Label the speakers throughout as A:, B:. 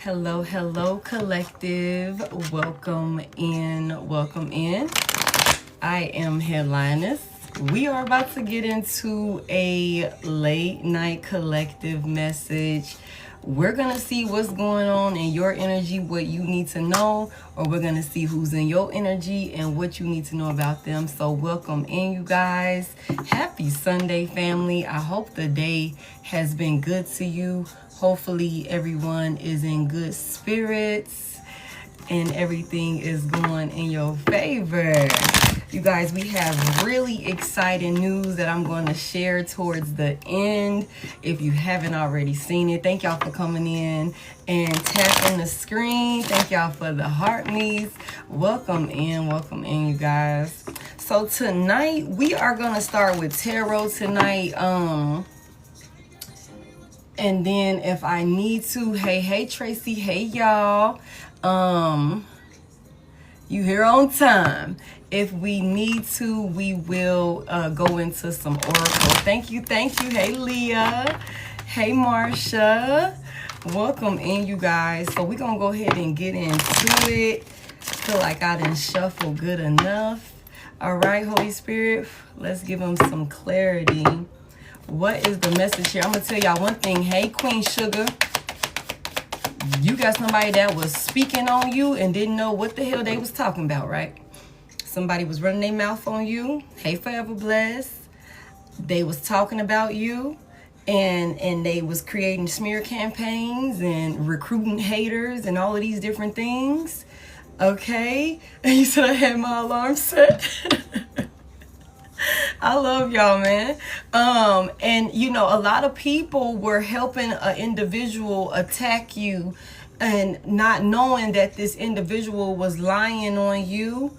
A: Hello, hello, collective. Welcome in, welcome in. I am Head.Lioness. We are about to get into a late night collective message. We're going to see what's going on in your energy, what you need to know, or we're going to see who's in your energy and what you need to know about them. So welcome in, you guys. Happy Sunday, family. I hope the day has been good to you. Hopefully everyone is in good spirits and everything is going in your favor. You guys, we have really exciting news that I'm going to share towards the end. If you haven't already seen it, thank y'all for coming in and tapping the screen. Thank y'all for the heart me's. Welcome in, you guys. So tonight we are going to start with tarot tonight. And then if I need to, hey Tracy, hey y'all, you here on time. If we need to, we will go into some oracle. Thank you. Hey Leah, hey Marsha, welcome in, you guys. So we're gonna go ahead and get into it. Feel like I didn't shuffle good enough. All right, Holy Spirit, let's give them some clarity. What is the message here? I'm going to tell y'all one thing. Hey, Queen Sugar. You got somebody that was speaking on you and didn't know what the hell they was talking about, right? Somebody was running their mouth on you. Hey, Forever Blessed. They was talking about you. And they was creating smear campaigns and recruiting haters and all of these different things. Okay? And you said I had my alarm set. I love y'all, man. And you know, a lot of people were helping an individual attack you and not knowing that this individual was lying on you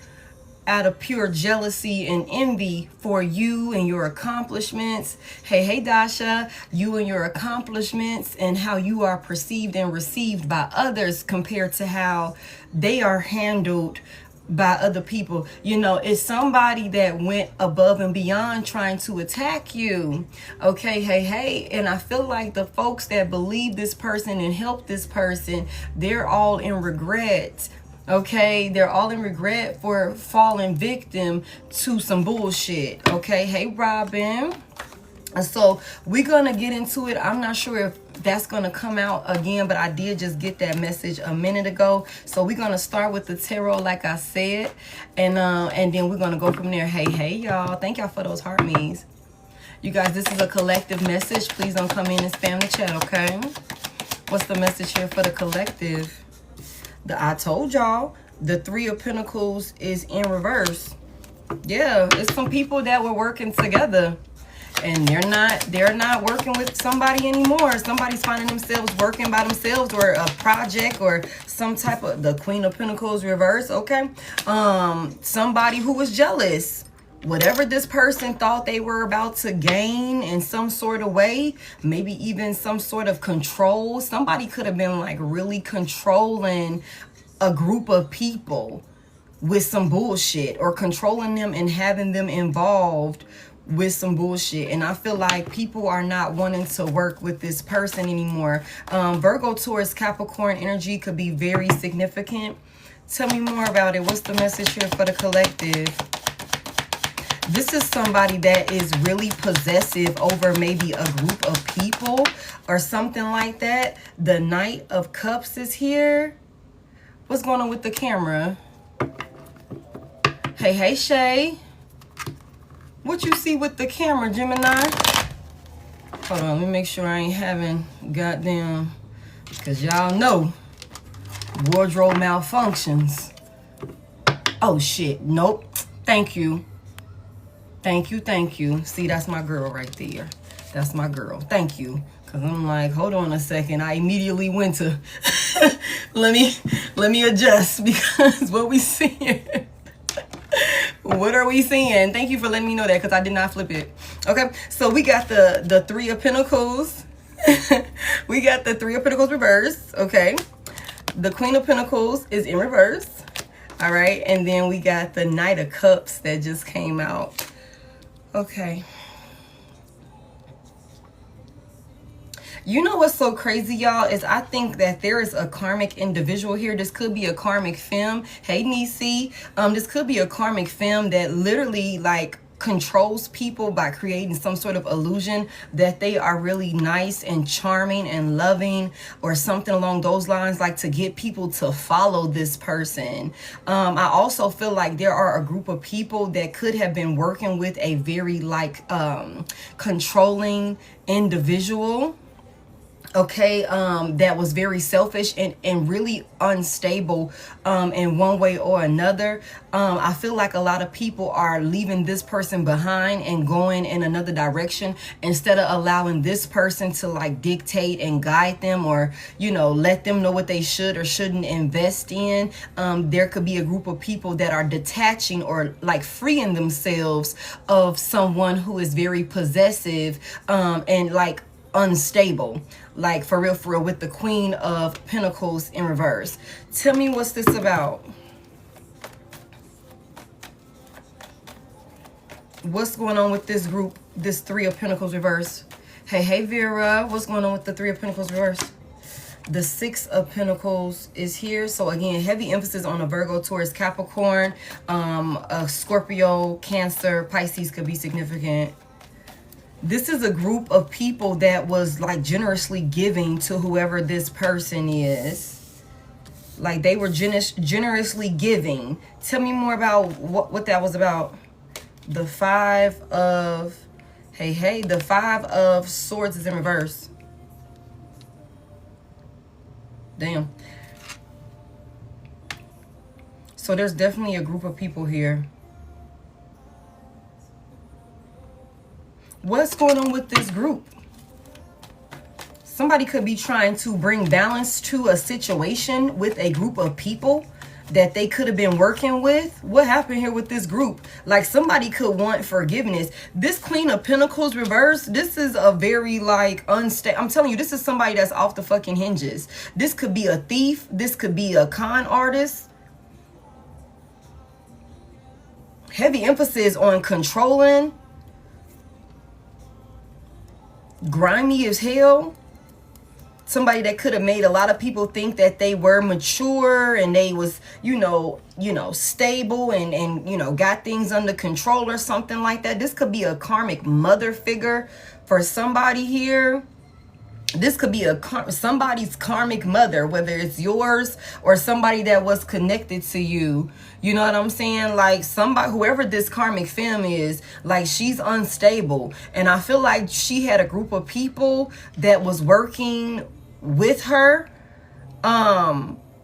A: out of pure jealousy and envy for you and your accomplishments. Hey Dasha, you and your accomplishments and how you are perceived and received by others compared to how they are handled by other people. You know, it's somebody that went above and beyond trying to attack you. Okay, hey, and I feel like the folks that believe this person and help this person, they're all in regret. Okay, they're all in regret for falling victim to some bullshit. Okay, hey Robin. And so we're gonna get into it. I'm not sure if that's gonna come out again, but I did just get that message a minute ago. So we're gonna start with the tarot, like I said, and then we're gonna go from there. Hey y'all, thank y'all for those heart me's. You guys, this is a collective message. Please don't come in and spam the chat, okay? What's the message here for the collective? I told y'all the Three of Pentacles is in reverse. Yeah, it's some people that were working together. And they're not working with somebody anymore. Somebody's finding themselves working by themselves, or a project, or some type of, the Queen of Pentacles reverse, okay? Somebody who was jealous. Whatever this person thought they were about to gain in some sort of way, maybe even some sort of control. Somebody could have been like really controlling a group of people with some bullshit, or controlling them and having them involved with some bullshit. And I feel like people are not wanting to work with this person anymore. Virgo, Taurus, Capricorn energy could be very significant. Tell me more about it. What's the message here for the collective? This is somebody that is really possessive over maybe a group of people or something like that. The Knight of Cups is here. What's going on with the camera? Hey Shay. What you see with the camera, Gemini? Hold on, let me make sure I ain't having goddamn, because y'all know wardrobe malfunctions. Oh shit, nope. Thank you. See, that's my girl right there. That's my girl. Thank you. Because I'm like, hold on a second. I immediately went to, let me adjust, because what we seeing. What are we seeing? Thank you for letting me know that, because I did not flip it. Okay, so we got the Three of Pentacles. We got the Three of Pentacles reverse. Okay, the Queen of Pentacles is in reverse. All right, and then we got the Knight of Cups that just came out. Okay. You know what's so crazy, y'all, is I think that there is a karmic individual here. This could be a karmic femme. Hey, Nisi. This could be a karmic femme that literally, like, controls people by creating some sort of illusion that they are really nice and charming and loving, or something along those lines, like to get people to follow this person. I also feel like there are a group of people that could have been working with a very, like, controlling individual, okay, that was very selfish and really unstable in one way or another. I feel like a lot of people are leaving this person behind and going in another direction, instead of allowing this person to, like, dictate and guide them, or, you know, let them know what they should or shouldn't invest in. There could be a group of people that are detaching, or, like, freeing themselves of someone who is very possessive and, like, unstable, like, for real, with the Queen of Pentacles in reverse. Tell me, what's this about? What's going on with this group, this Three of Pentacles reverse? Hey Vera, what's going on with the Three of Pentacles reverse? The Six of Pentacles is here. So again, heavy emphasis on a Virgo, Taurus, Capricorn, a Scorpio, Cancer, Pisces could be significant. This is a group of people that was, like, generously giving to whoever this person is. Like, they were generously giving. Tell me more about what that was about. The Five of... Hey, the Five of Swords is in reverse. Damn. So there's definitely a group of people here. What's going on with this group? Somebody could be trying to bring balance to a situation with a group of people that they could have been working with. What happened here with this group? Like, somebody could want forgiveness. This Queen of Pentacles reverse, this is a very, like, unstable. I'm telling you, this is somebody that's off the fucking hinges. This could be a thief. This could be a con artist. Heavy emphasis on controlling. Grimy as hell. Somebody that could have made a lot of people think that they were mature and they was, you know, stable and you know, got things under control or something like that. This could be a karmic mother figure for somebody here. This could be somebody's karmic mother, whether it's yours or somebody that was connected to you. You know what I'm saying? Like, somebody, whoever this karmic femme is, like, she's unstable. And I feel like she had a group of people that was working with her,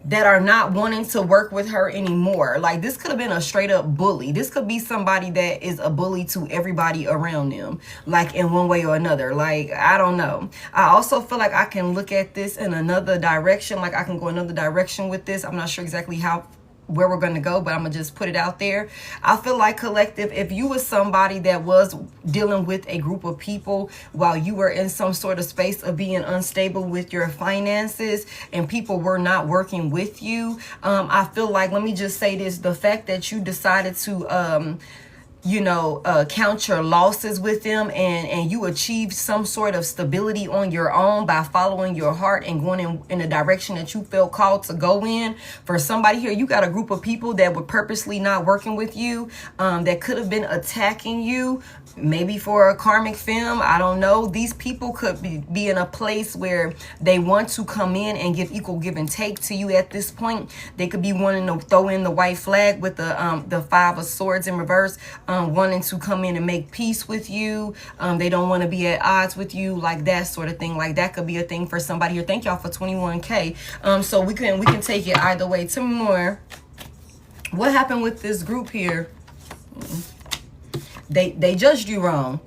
A: that are not wanting to work with her anymore. Like, this could have been a straight up bully. This could be somebody that is a bully to everybody around them, like, in one way or another. Like, I don't know. I also feel like I can look at this in another direction. Like, I can go another direction with this. I'm not sure exactly where we're going to go, but I'm gonna just put it out there. I feel like, collective, if you was somebody that was dealing with a group of people while you were in some sort of space of being unstable with your finances and people were not working with you, I feel like, let me just say this, the fact that you decided to count your losses with them and you achieved some sort of stability on your own by following your heart and going in the direction that you felt called to go in. For somebody here, you got a group of people that were purposely not working with you, that could have been attacking you, maybe for a karmic femme. I don't know. These people could be in a place where they want to come in and give equal give and take to you at this point. They could be wanting to throw in the white flag with the Five of Swords in reverse, wanting to come in and make peace with you. They don't want to be at odds with you, like that sort of thing. Like, that could be a thing for somebody here. Thank y'all for 21K. So we can take it either way. Tell me more. What happened with this group here? They judged you wrong.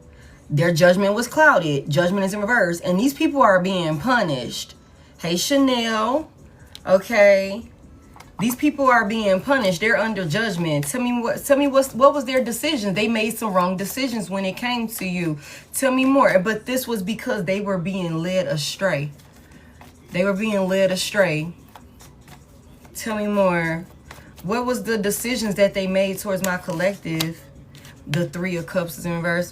A: Their judgment was clouded. Judgment is in reverse. And these people are being punished. Hey, Chanel. Okay. These people are being punished. They're under judgment. Tell me what was their decision? They made some wrong decisions when it came to you. Tell me more. But this was because they were being led astray. They were being led astray. Tell me more. What was the decisions that they made towards my collective? The Three of Cups is in reverse.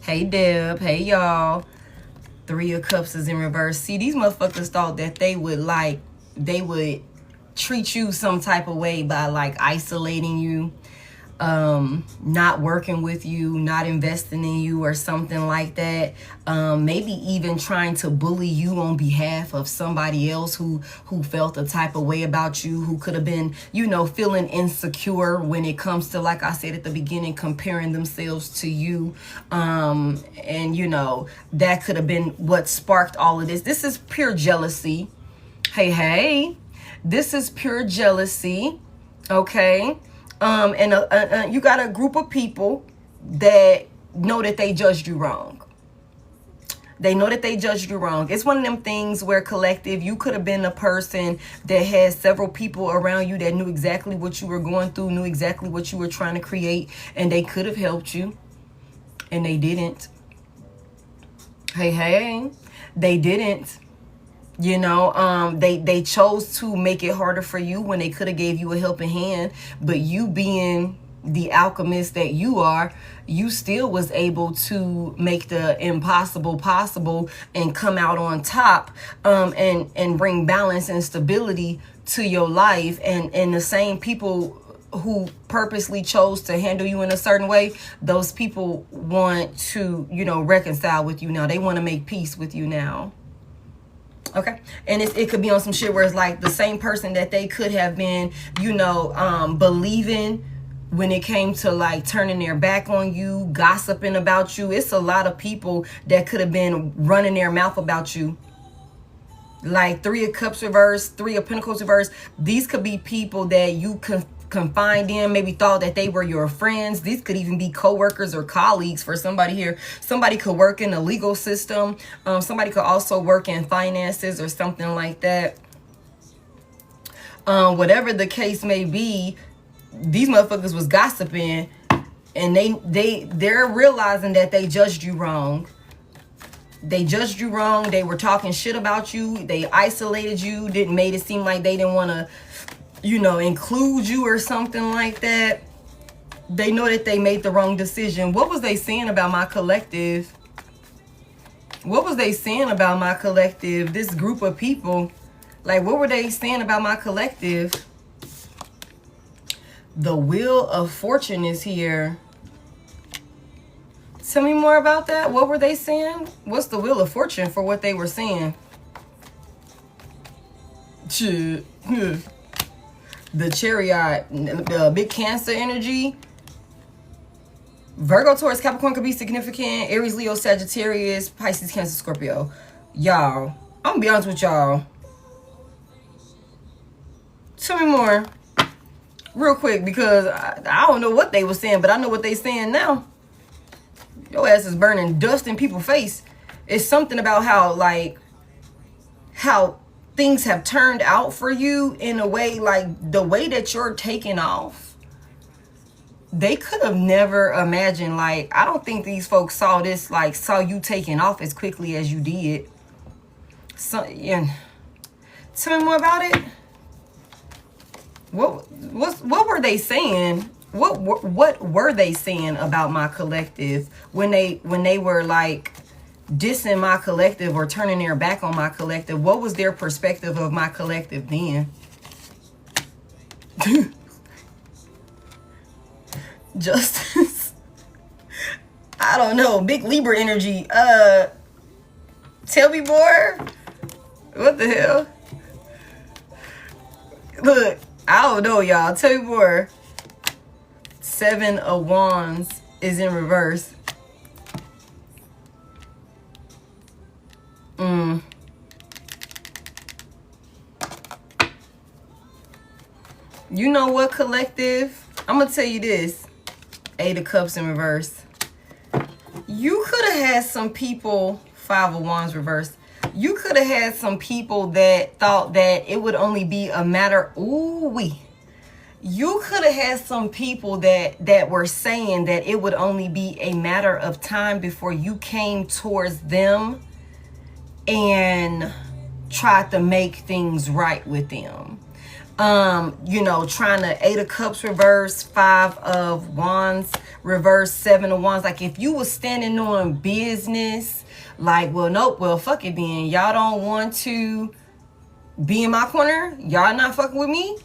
A: Hey, Deb. Hey, y'all. Three of Cups is in reverse. See, these motherfuckers thought that they would treat you some type of way by like isolating you, not working with you, not investing in you or something like that. Maybe even trying to bully you on behalf of somebody else who felt a type of way about you, who could have been, you know, feeling insecure when it comes to, like I said at the beginning, comparing themselves to you. And you know, that could have been what sparked all of this. This is pure jealousy. Hey, this is pure jealousy. Okay. And you got a group of people that know that they judged you wrong. They know that they judged you wrong. It's one of them things where collective, you could have been a person that had several people around you that knew exactly what you were going through, knew exactly what you were trying to create, and they could have helped you, and they didn't. Hey, they didn't. You know, they chose to make it harder for you when they could have gave you a helping hand. But you being the alchemist that you are, you still was able to make the impossible possible and come out on top, and bring balance and stability to your life. And the same people who purposely chose to handle you in a certain way, those people want to, you know, reconcile with you now. They want to make peace with you now. Okay. And it could be on some shit where it's like the same person that they could have been, you know, believing when it came to like turning their back on you, gossiping about you. It's a lot of people that could have been running their mouth about you. Like Three of Cups reverse, Three of Pentacles reverse. These could be people that you confide in, maybe thought that they were your friends. These could even be co-workers or colleagues for somebody here. Somebody could work in the legal system. Somebody could also work in finances or something like that. Whatever the case may be, these motherfuckers was gossiping, and they're realizing that they judged you wrong. They judged you wrong. They were talking shit about you. They isolated you, made it seem like they didn't want to, you know, include you or something like that. They know that they made the wrong decision. What was they saying about my collective? What was they saying about my collective? This group of people, like, what were they saying about my collective? The Wheel of Fortune is here. Tell me more about that. What were they saying? What's the Wheel of Fortune for what they were saying? The Chariot, the big Cancer energy. Virgo, Taurus, Capricorn could be significant. Aries, Leo, Sagittarius, Pisces, Cancer, Scorpio. Y'all, I'm gonna be honest with y'all. Tell me more real quick, because I don't know what they were saying, but I know what they saying now. Your ass is burning dust in people's face. It's something about how things have turned out for you in a way, like the way that you're taking off. They could have never imagined, like, I don't think these folks saw this, like, saw you taking off as quickly as you did. So, yeah. Tell me more about it. What were they saying? What were they saying about my collective when they were like dissing my collective or turning their back on my collective? What was their perspective of my collective then? Justice. I don't know. Big Libra energy. Tell me more. What the hell? Look, I don't know, y'all. Tell me more. Seven of Wands is in reverse. You know what, collective? I'm gonna tell you this. Eight of Cups in reverse. You could have had some people, Five of Wands reverse. You could have had some people that thought that it would only be a matter. You could have had some people that were saying that it would only be a matter of time before you came towards them and tried to make things right with them. You know, trying to 8 of Cups reverse, 5 of Wands reverse, 7 of Wands. Like, if you was standing on business, like, well, nope, well, fuck it then. Y'all don't want to be in my corner? Y'all not fucking with me?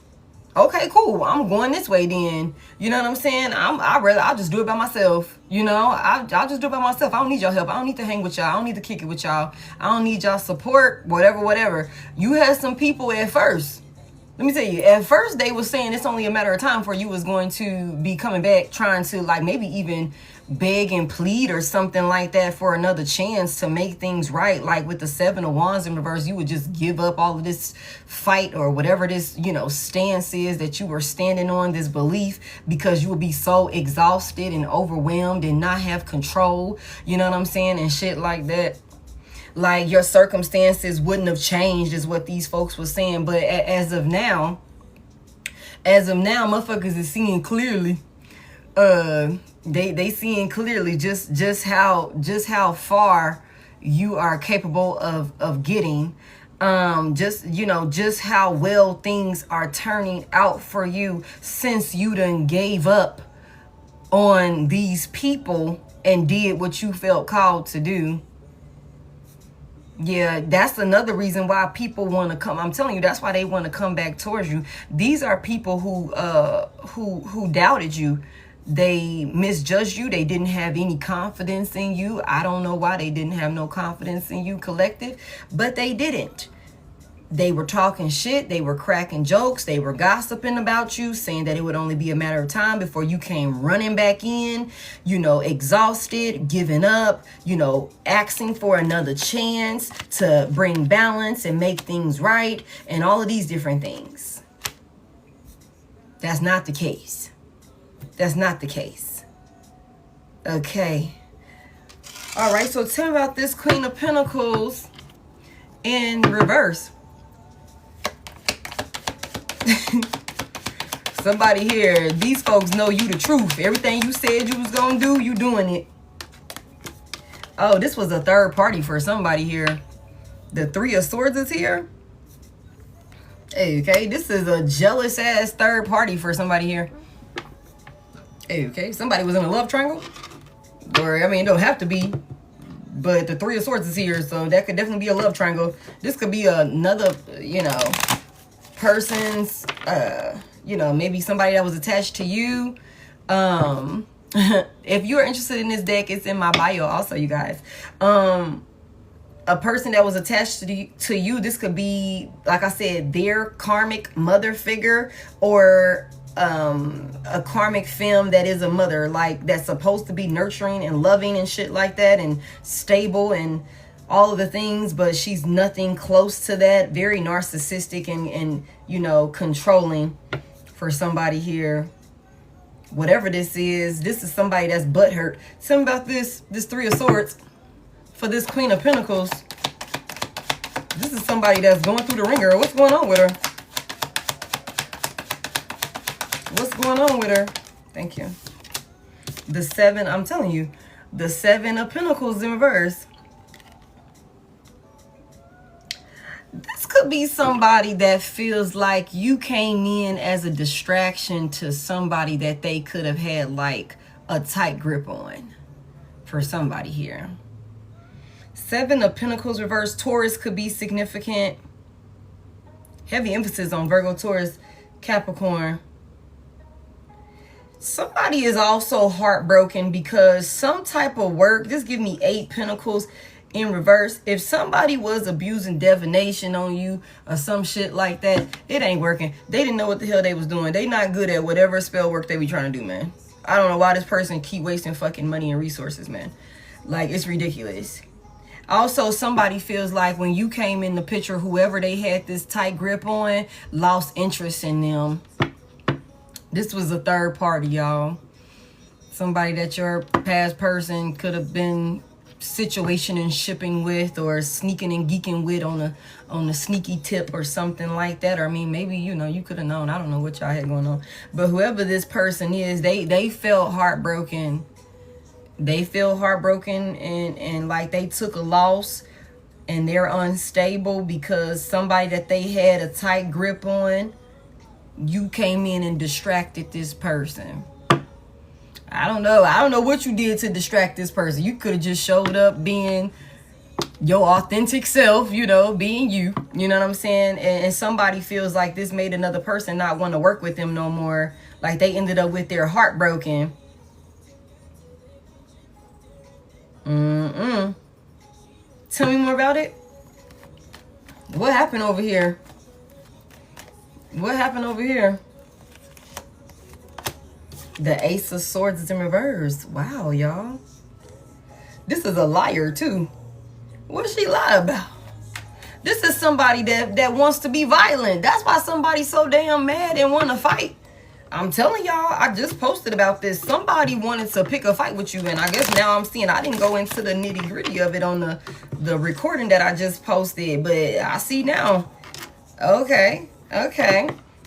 A: Okay, cool. I'm going this way then. You know what I'm saying? I'll just do it by myself. You know, I'll just do it by myself. I don't need your help. I don't need to hang with y'all. I don't need to kick it with y'all. I don't need y'all support, whatever. You had some people at first. Let me tell you, at first they was saying it's only a matter of time for you was going to be coming back, trying to, like, maybe even beg and plead or something like that for another chance to make things right. Like with the 7 of Wands in reverse, you would just give up all of this fight or whatever this, you know, stance is that you were standing on, this belief, because you would be so exhausted and overwhelmed and not have control, you know what I'm saying, and shit like that. Like, your circumstances wouldn't have changed is what these folks were saying. But as of now, motherfuckers is seeing clearly. They seeing clearly just how far you are capable of getting. Just, you know, just how well things are turning out for you since you done gave up on these people and did what you felt called to do. Yeah, that's another reason why people want to come. I'm telling you, that's why they want to come back towards you. These are people who doubted you. They misjudged you. They didn't have any confidence in you. I don't know why they didn't have no confidence in you, collective, but they didn't. They were talking shit. They were cracking jokes. They were gossiping about you, saying that it would only be a matter of time before you came running back in, you know, exhausted, giving up, you know, asking for another chance to bring balance and make things right and all of these different things. That's not the case. That's not the case. Okay. All right, so tell me about this Queen of Pentacles in reverse. Somebody here, these folks know you the truth. Everything you said you was gonna do, you doing it. Oh, this was a third party for somebody here. The 3 of Swords is here. Hey, okay, this is a jealous ass third party for somebody here. Hey, okay, somebody was in a love triangle. Or, I mean, it don't have to be. But the 3 of Swords is here, so that could definitely be a love triangle. This could be another, you know, person's, you know, maybe somebody that was attached to you. If you're interested in this deck, it's in my bio also, you guys. A person that was attached to you, this could be, like I said, their karmic mother figure, or a karmic femme that is a mother, like that's supposed to be nurturing and loving and shit like that, and stable and all of the things, but she's nothing close to that. Very narcissistic and you know, controlling for somebody here. Whatever this is somebody that's butthurt. Tell me about this 3 of Swords for this Queen of Pentacles. This is somebody that's going through the ringer. What's going on with her? What's going on with her? Thank you. The 7, I'm telling you, the 7 of Pentacles in reverse. This could be somebody that feels like you came in as a distraction to somebody that they could have had like a tight grip on for somebody here. 7 of Pentacles reverse. Taurus could be significant. Heavy emphasis on Virgo, Taurus, Capricorn. Somebody is also heartbroken because some type of work, just give me 8 Pentacles in reverse. If somebody was abusing divination on you or some shit like that, it ain't working. They didn't know what the hell they was doing. They not good at whatever spell work they be trying to do, man. I don't know why this person keep wasting fucking money and resources, man. Like, it's ridiculous. Also, somebody feels like when you came in the picture, whoever they had this tight grip on lost interest in them. This was a third party, y'all. Somebody that your past person could have been situation and shipping with, or sneaking and geeking with on a sneaky tip or something like that. Or I mean, maybe, you know, you could have known. I don't know what y'all had going on. But whoever this person is, they felt heartbroken. They feel heartbroken and like they took a loss and they're unstable because somebody that they had a tight grip on you came in and distracted this person. I don't know what you did to distract this person. You could have just showed up being your authentic self, you know, being you. You know what I'm saying? And somebody feels like this made another person not want to work with them no more. Like they ended up with their heart broken. Tell me more about it. What happened over here? What happened over here? The Ace of Swords is in reverse. Wow, y'all. This is a liar, too. What does she lie about? This is somebody that wants to be violent. That's why somebody's so damn mad and want to fight. I'm telling y'all, I just posted about this. Somebody wanted to pick a fight with you, and I guess now I'm seeing, I didn't go into the nitty gritty of it on the recording that I just posted, but I see now. Okay.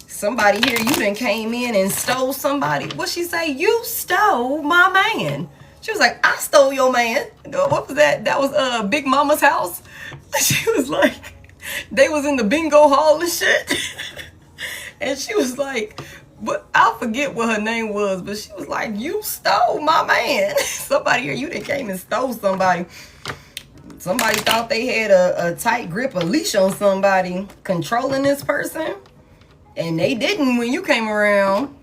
A: Somebody here, you done came in and stole somebody. What she say? You stole my man. She was like, I stole your man. What was that? That was Big Mama's house. She was like, they was in the bingo hall and shit. And she was like, but I forget what her name was, but she was like, you stole my man. Somebody here, you done came and stole somebody. Somebody thought they had a tight grip, a leash on somebody, controlling this person. And they didn't when you came around.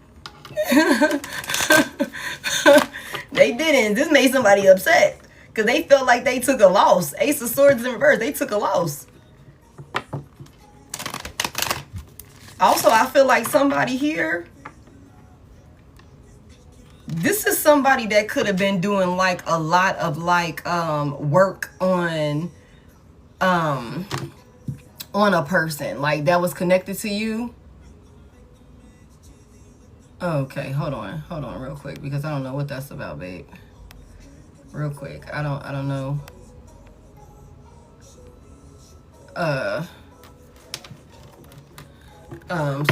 A: They didn't. This made somebody upset. Because they felt like they took a loss. Ace of Swords in reverse. They took a loss. Also, I feel like somebody here, this is somebody that could have been doing like a lot of like work on a person. Like that was connected to you. Okay, hold on real quick, because I don't know what that's about, babe. Real quick. I don't know.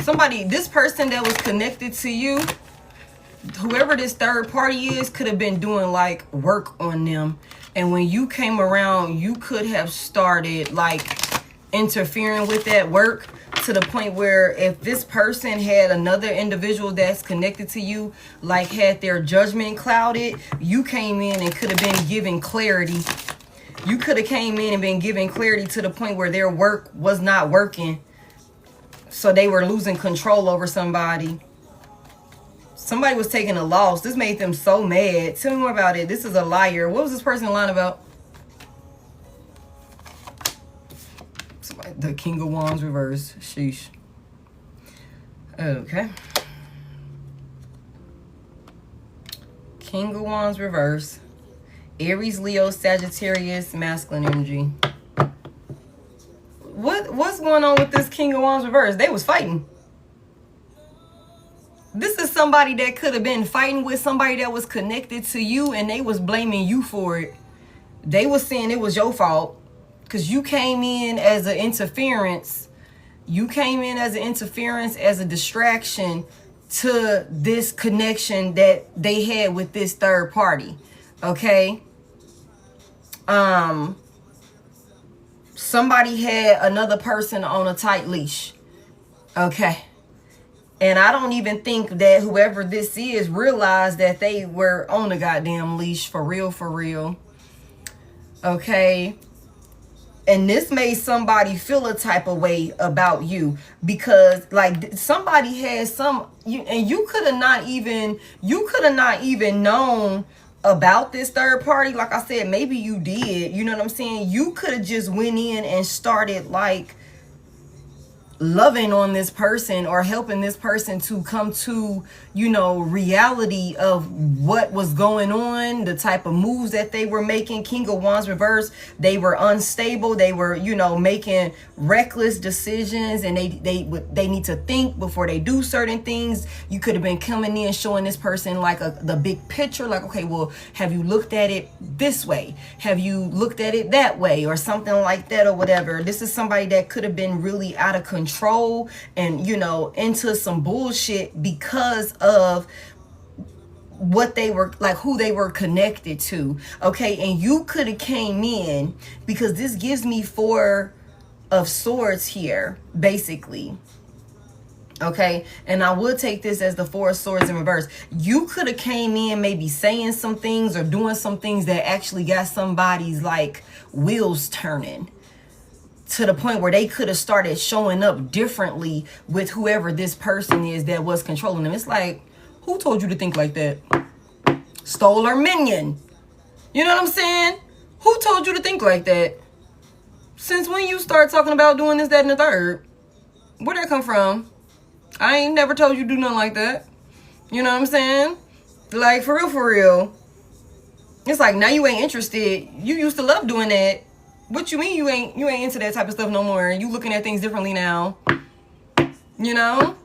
A: Somebody, this person that was connected to you, whoever this third party is, could have been doing like work on them. And when you came around, you could have started like interfering with that work, to the point where if this person had another individual that's connected to you, like had their judgment clouded, you came in and could have been giving clarity. You could have came in and been giving clarity to the point where their work was not working. So they were losing control over somebody. Somebody was taking a loss. This made them so mad. Tell me more about it. This is a liar. What was this person lying about? The King of Wands reverse. Sheesh. Okay. King of Wands reverse. Aries, Leo, Sagittarius, masculine energy. What's going on with this King of Wands reverse? They was fighting. This is somebody that could have been fighting with somebody that was connected to you, and they was blaming you for it. They was saying it was your fault. Because you came in as an interference. You came in as an interference, as a distraction to this connection that they had with this third party. Okay? Somebody had another person on a tight leash. Okay? And I don't even think that whoever this is realized that they were on a goddamn leash, for real, for real. Okay? And this made somebody feel a type of way about you, because like somebody had you could have not even known about this third party. Like I said, maybe you did, you know what I'm saying? You could have just went in and started like loving on this person or helping this person to come to, you know, reality of what was going on, the type of moves that they were making. King of Wands reverse, they were unstable, they were, you know, making reckless decisions, and they need to think before they do certain things. You could have been coming in showing this person like the big picture, like, okay, well, have you looked at it this way? Have you looked at it that way, or something like that, or whatever. This is somebody that could have been really out of control and, you know, into some bullshit because of what they were, like who they were connected to. Okay, and you could have came in, because this gives me 4 of Swords here, basically. Okay, and I would take this as the Four of Swords in reverse. You could have came in maybe saying some things or doing some things that actually got somebody's like wheels turning to the point where they could have started showing up differently with whoever this person is that was controlling them. It's like, who told you to think like that? Stole or minion? You know what I'm saying? Who told you to think like that? Since when you start talking about doing this, that, and the third? Where'd that come from? I ain't never told you to do nothing like that. You know what I'm saying? Like, for real, for real. It's like, now you ain't interested. You used to love doing that. What you mean you ain't into that type of stuff no more? You looking at things differently now. You know?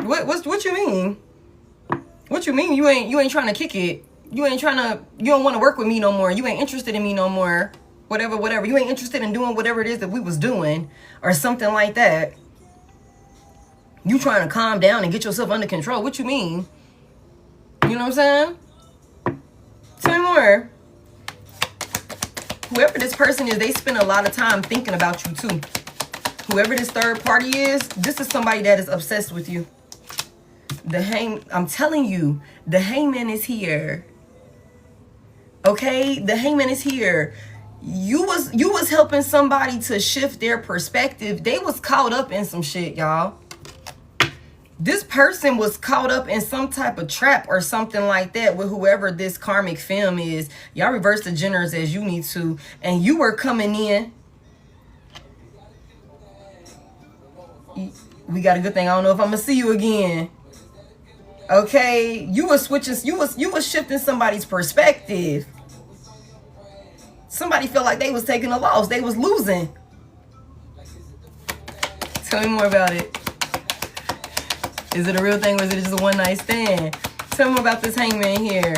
A: What you mean? What you mean you ain't trying to kick it? You don't want to work with me no more. You ain't interested in me no more. Whatever. You ain't interested in doing whatever it is that we was doing or something like that. You trying to calm down and get yourself under control. What you mean? You know what I'm saying? Tell me more. Whoever this person is, they spend a lot of time thinking about you too. Whoever this third party is, this is somebody that is obsessed with you. I'm telling you, the hangman is here. Okay? The hangman is here. You was helping somebody to shift their perspective. They was caught up in some shit, y'all. This person was caught up in some type of trap or something like that with whoever this karmic film is. Y'all reverse the genders as you need to. And you were coming in. We got a good thing. I don't know if I'm going to see you again. Okay. You were switching. You was shifting somebody's perspective. Somebody felt like they was taking a loss. They was losing. Tell me more about it. Is it a real thing or is it just a one night stand? Tell me about this hangman here.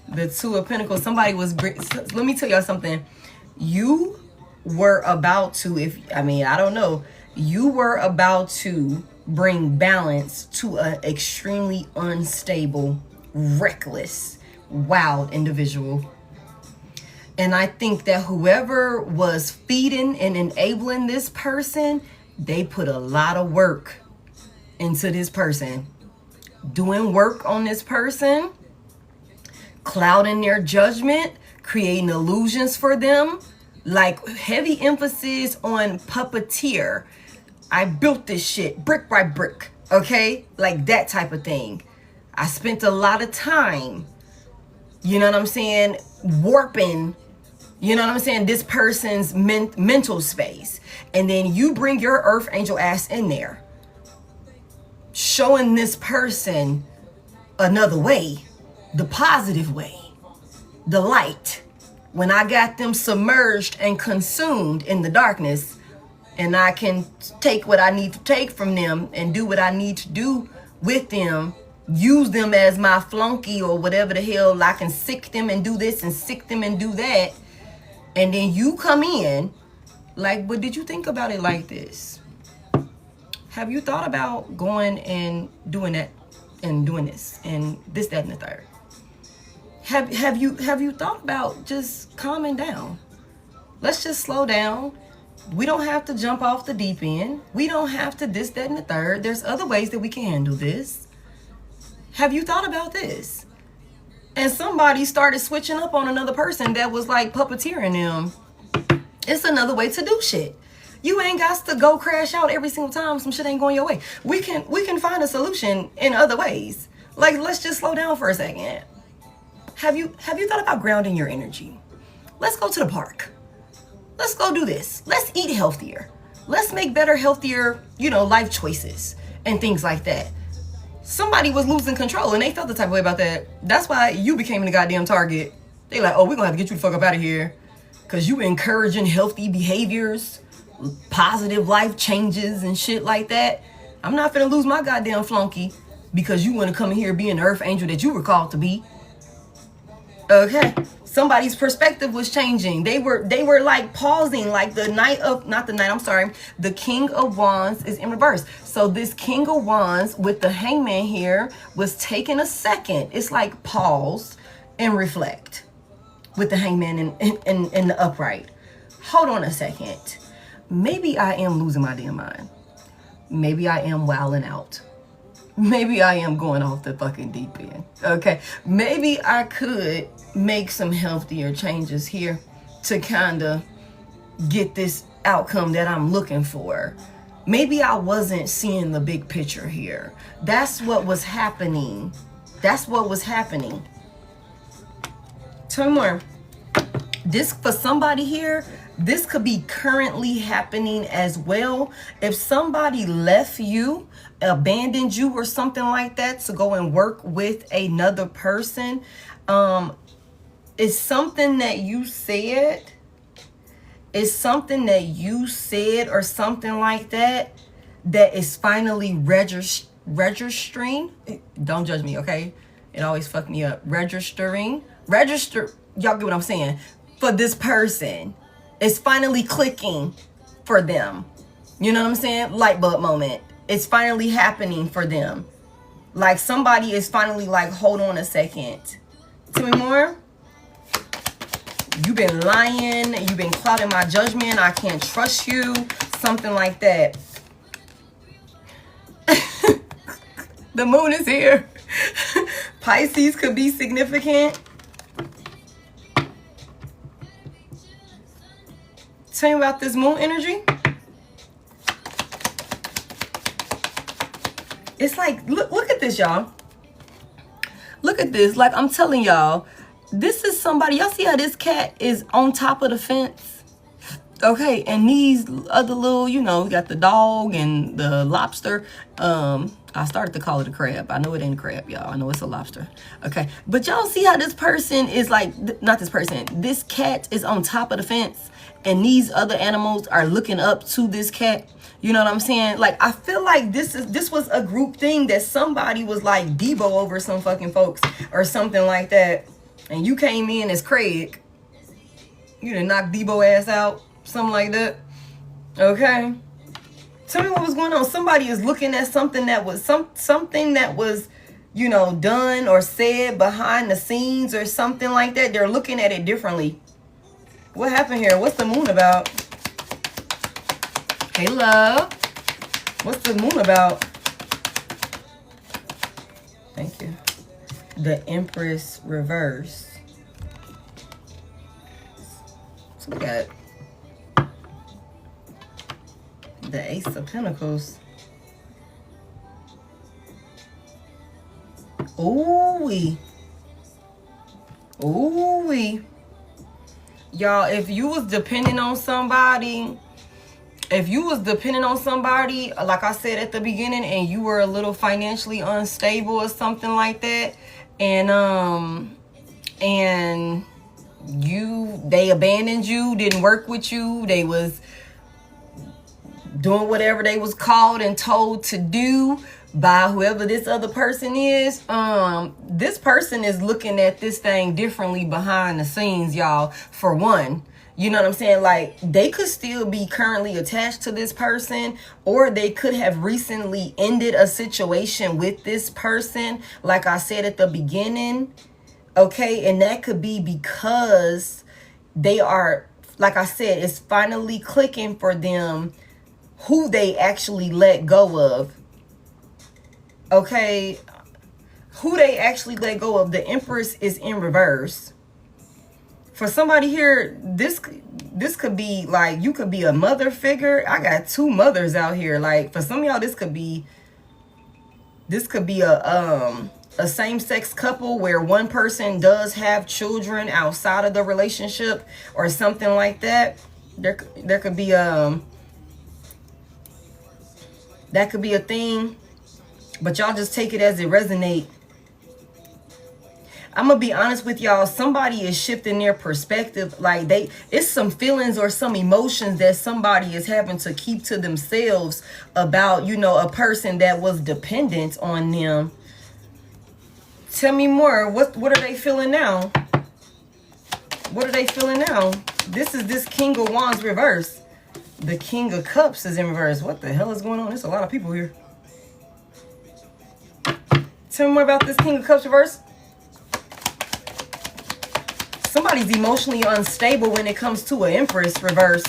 A: The Two of Pentacles. Somebody was... Let me tell y'all something. You were about to... I don't know. You were about to bring balance to an extremely unstable, reckless, wild individual. And I think that whoever was feeding and enabling this person, they put a lot of work into this person, doing work on this person, clouding their judgment, creating illusions for them, like heavy emphasis on puppeteer. I built this shit brick by brick, okay? Like that type of thing. I spent a lot of time, you know what I'm saying, warping, you know what I'm saying, this person's mental space. And then you bring your earth angel ass in there, showing this person another way, the positive way, the light. When I got them submerged and consumed in the darkness, and I can take what I need to take from them and do what I need to do with them, use them as my flunky or whatever the hell, I can sick them and do this and sick them and do that. And then you come in like, but did you think about it like this? Have you thought about going and doing that and doing this and this, that, and the third? Have you thought about just calming down? Let's just slow down. We don't have to jump off the deep end. We don't have to this, that, and the third. There's other ways that we can handle this. Have you thought about this? And somebody started switching up on another person that was like puppeteering them. It's another way to do shit. You ain't got to go crash out every single time some shit ain't going your way. We can find a solution in other ways. Like, let's just slow down for a second. Have you thought about grounding your energy? Let's go to the park. Let's go do this. Let's eat healthier. Let's make better, healthier, life choices and things like that. Somebody was losing control and they felt the type of way about that. That's why you became the goddamn target. They like, oh, we're gonna have to get you the fuck up out of here. Cause you encouraging healthy behaviors, positive life changes and shit like that. I'm not finna lose my goddamn flunky because you want to come in here being the earth angel that you were called to be. Okay, somebody's perspective was changing. They were like pausing, like the King of Wands is in reverse. So this King of Wands with the hangman here was taking a second. It's like pause and reflect with the hangman in the upright. Hold on a second. Maybe I am losing my damn mind. maybe I am wilding out. Maybe I am going off the fucking deep end. Okay. Maybe I could make some healthier changes here to kind of get this outcome that I'm looking for. Maybe I wasn't seeing the big picture here. That's what was happening. That's what was happening. Tell me more. This, for somebody here, this could be currently happening as well. If somebody left you, abandoned you or something like that to go and work with another person, it's something that you said. It's something that you said or something like that that is finally registering. Don't judge me, okay? It always fucked me up. Register. Y'all get what I'm saying? For this person. It's finally clicking for them. You know what I'm saying? Light bulb moment. It's finally happening for them. Like somebody is finally like, hold on a second. Tell me more. You've been lying. You've been clouding my judgment. I can't trust you. Something like that. The moon is here. Pisces could be significant. Tell me about this moon energy. It's like, look at this, y'all. Look at this. Like I'm telling y'all, this is somebody. Y'all see how this cat is on top of the fence? Okay, and these other little, you know, we got the dog and the lobster. I started to call it a crab. I know it ain't a crab, y'all. I know it's a lobster. Okay, but y'all see how this person is like, not this person. This cat is on top of the fence, and these other animals are looking up to this cat. You know what I'm saying? Like, I feel like this was a group thing that somebody was like Debo over some fucking folks or something like that. And you came in as Craig. You done knocked Debo ass out. Something like that. Okay. Tell me what was going on. Somebody is looking at something that was something that was, you know, done or said behind the scenes or something like that. They're looking at it differently. What happened here? What's the moon about? Hey, love. What's the moon about? Thank you. The Empress reverse. So we got the Ace of Pentacles. Ooh-wee. Ooh-wee. Y'all, if you was depending on somebody, like I said at the beginning, and you were a little financially unstable or something like that, and they abandoned you, didn't work with you, they was doing whatever they was called and told to do by whoever this other person is, this person is looking at this thing differently behind the scenes, y'all. For one, you know what I'm saying? Like, they could still be currently attached to this person, or they could have recently ended a situation with this person, like I said at the beginning. Okay, and that could be because they are, like I said, it's finally clicking for them who they actually let go of. Okay, who they actually let go of. The Empress is in reverse. For somebody here, this could be like, you could be a mother figure. I got two mothers out here. Like, for some of y'all, this could be a same-sex couple where one person does have children outside of the relationship or something like that. There could be that could be a thing, but y'all just take it as it resonates. I'm gonna be honest with y'all, somebody is shifting their perspective. Like, it's some feelings or some emotions that somebody is having to keep to themselves about, you know, a person that was dependent on them. Tell me more. What are they feeling now? What are they feeling now? This is this King of Wands reverse. The King of Cups is in reverse. What the hell is going on? There's a lot of people here. Tell me more about this King of Cups reverse. Somebody's emotionally unstable when it comes to an Empress reverse.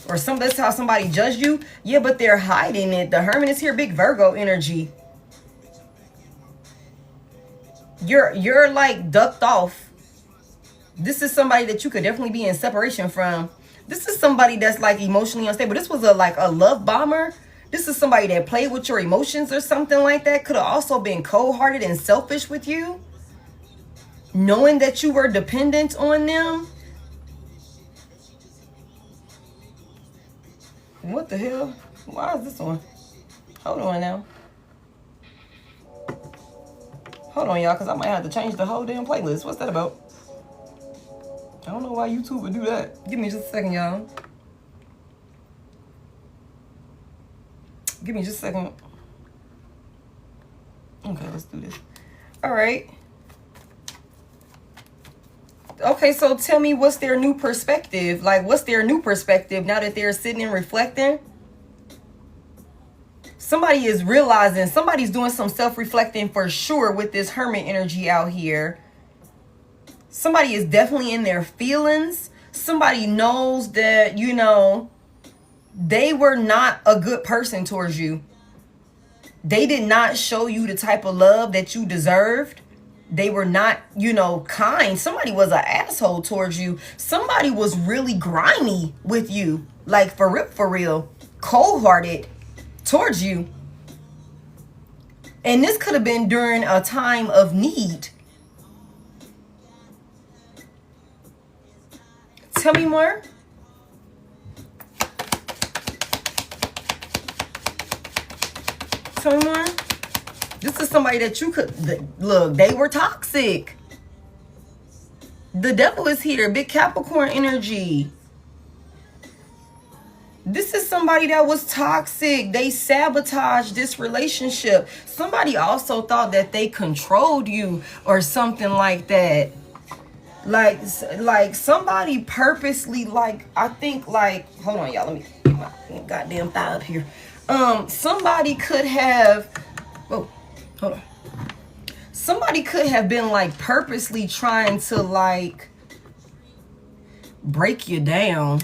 A: Or that's how somebody judged you. Yeah, but they're hiding it. The Hermit is here, big Virgo energy. You're like ducked off. This is somebody that you could definitely be in separation from. This is somebody that's like emotionally unstable. This was like a love bomber. This is somebody that played with your emotions or something like that. Could have also been cold-hearted and selfish with you, knowing that you were dependent on them. What the hell? Why is this on? Hold on now. Hold on, y'all, because I might have to change the whole damn playlist. What's that about? I don't know why YouTube would do that. Give me just a second, y'all. Give me just a second. Okay, let's do this. All right. Okay, so tell me, what's their new perspective? Like, what's their new perspective now that they're sitting and reflecting? Somebody is realizing, somebody's doing some self-reflecting for sure with this Hermit energy out here. Somebody is definitely in their feelings. Somebody knows that, you know, they were not a good person towards you. They did not show you the type of love that you deserved. They were not, you know, kind. Somebody was an asshole towards you. Somebody was really grimy with you. Like, for real. Cold-hearted towards you. And this could have been during a time of need. Tell me more. Tell me more. This is somebody that you could look. They were toxic. The devil is here. Big Capricorn energy. This is somebody that was toxic. They sabotaged this relationship. Somebody also thought that they controlled you or something like that. Like somebody purposely, like, I think, like, hold on, y'all. Let me get my goddamn thigh up here. Somebody could have, oh, hold on. Somebody could have been like purposely trying to like break you down.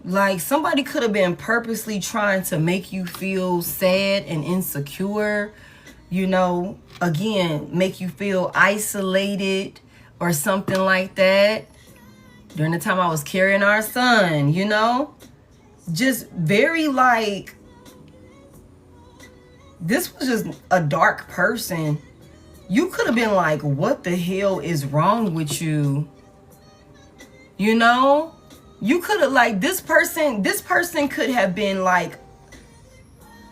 A: Like somebody could have been purposely trying to make you feel sad and insecure, you know, again, make you feel isolated or something like that. During the time I was carrying our son, you know, just very like, this was just a dark person. You could have been like, what the hell is wrong with you? You know, you could have like, this person could have been like,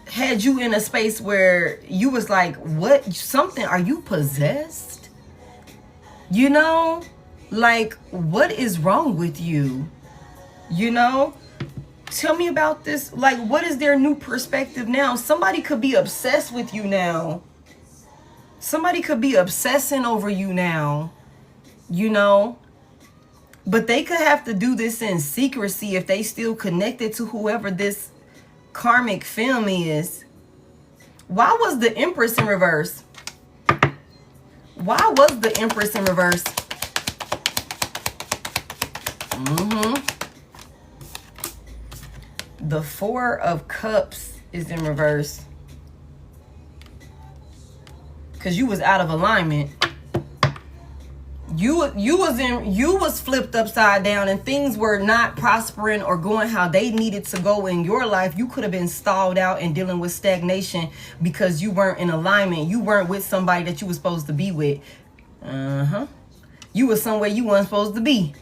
A: had you in a space where you was like, what, something, are you possessed? You know, like, what is wrong with you? You know, tell me about this. Like, what is their new perspective now? Somebody could be obsessed with you now. Somebody could be obsessing over you now, you know, but they could have to do this in secrecy if they still connected to whoever this karmic film is. Why was the Empress in reverse? Why was the Empress in reverse? The Four of Cups is in reverse. Because you was out of alignment. You was flipped upside down and things were not prospering or going how they needed to go in your life. You could have been stalled out and dealing with stagnation because you weren't in alignment. You weren't with somebody that you were supposed to be with. You was somewhere you weren't supposed to be.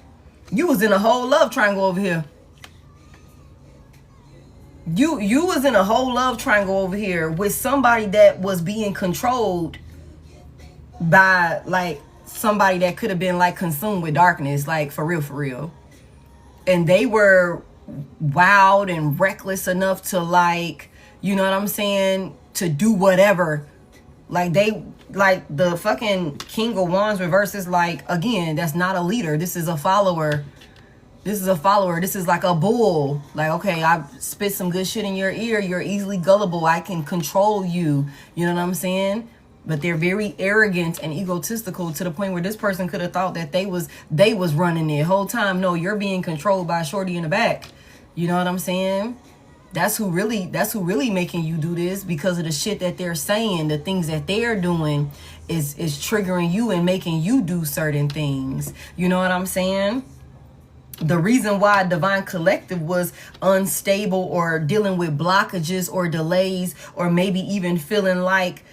A: You was in a whole love triangle over here. You was in a whole love triangle over here with somebody that was being controlled by like somebody that could have been like consumed with darkness, like for real. And they were wild and reckless enough to like, you know what I'm saying, to do whatever. Like they, like the fucking King of Wands reverse is like, again, that's not a leader. This is a follower. This is a follower. This is like a bull. Like, okay, I spit some good shit in your ear. You're easily gullible. I can control you. You know what I'm saying? But they're very arrogant and egotistical to the point where this person could have thought that they was running it whole time. No, you're being controlled by shorty in the back. You know what I'm saying? That's who really making you do this, because of the shit that they're saying. The things that they're doing is triggering you and making you do certain things. You know what I'm saying? The reason why Divine Collective was unstable or dealing with blockages or delays, or maybe even feeling like,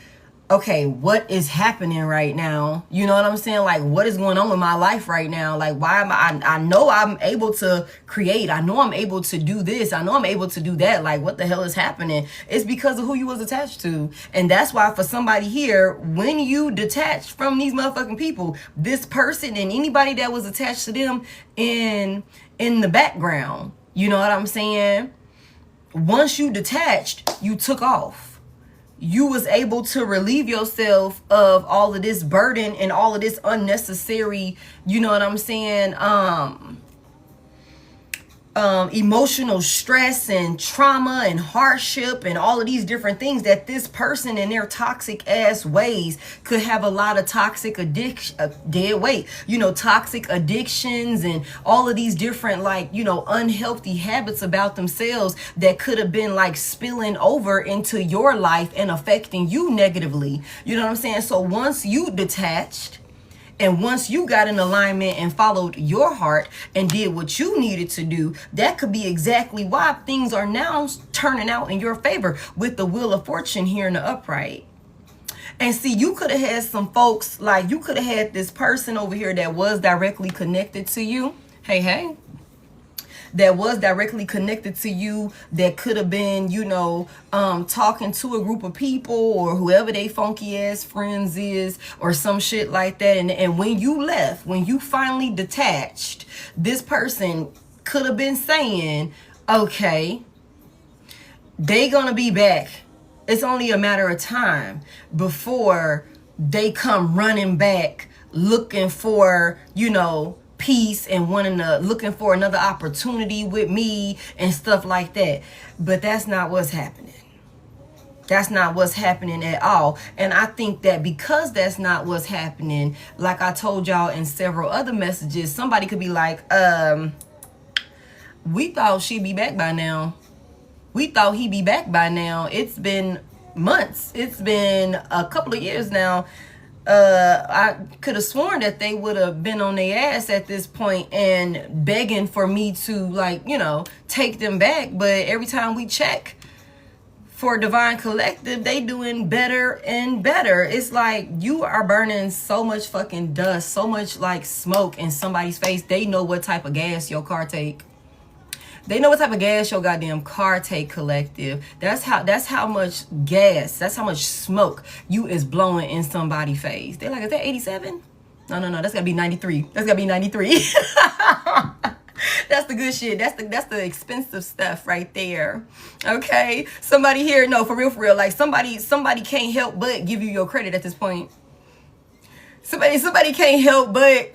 A: okay, what is happening right now? You know what I'm saying? Like, what is going on with my life right now? Like, why am I know I'm able to create. I know I'm able to do this. I know I'm able to do that. Like, what the hell is happening? It's because of who you was attached to. And that's why for somebody here, when you detach from these motherfucking people, this person and anybody that was attached to them in the background, you know what I'm saying? Once you detached, you took off. You was able to relieve yourself of all of this burden and all of this unnecessary, you know what I'm saying, emotional stress and trauma and hardship and all of these different things that this person in their toxic ass ways could have a lot of toxic addiction, toxic addictions and all of these different, like, unhealthy habits about themselves that could have been like spilling over into your life and affecting you negatively. You know what I'm saying? So once you detached, and once you got in alignment and followed your heart and did what you needed to do, that could be exactly why things are now turning out in your favor with the Wheel of Fortune here in the upright. And see, you could have had some folks, like you could have had this person over here that was directly connected to you. Hey. That was directly connected to you, that could have been, talking to a group of people or whoever they funky ass friends is or some shit like that. And when you left, when you finally detached, this person could have been saying, okay, they gonna be back. It's only a matter of time before they come running back looking for, peace and looking for another opportunity with me and stuff like that. But that's not what's happening. That's not what's happening at all. And I think that because that's not what's happening, like I told y'all in several other messages, somebody could be like, we thought she'd be back by now. We thought he'd be back by now. It's been months. It's been a couple of years now. I could have sworn that they would have been on their ass at this point and begging for me to take them back. But every time we check for Divine Collective, they doing better and better. It's like you are burning so much fucking dust, so much like smoke in somebody's face. They know what type of gas your car take. They know what type of gas your goddamn car take, Collective. That's how much gas, that's how much smoke you is blowing in somebody's face. They're like, is that 87? No, that's gotta be 93. That's gotta be 93. That's the good shit. That's the expensive stuff right there. Okay? Somebody here, no, for real, like somebody can't help but give you your credit at this point. Somebody can't help but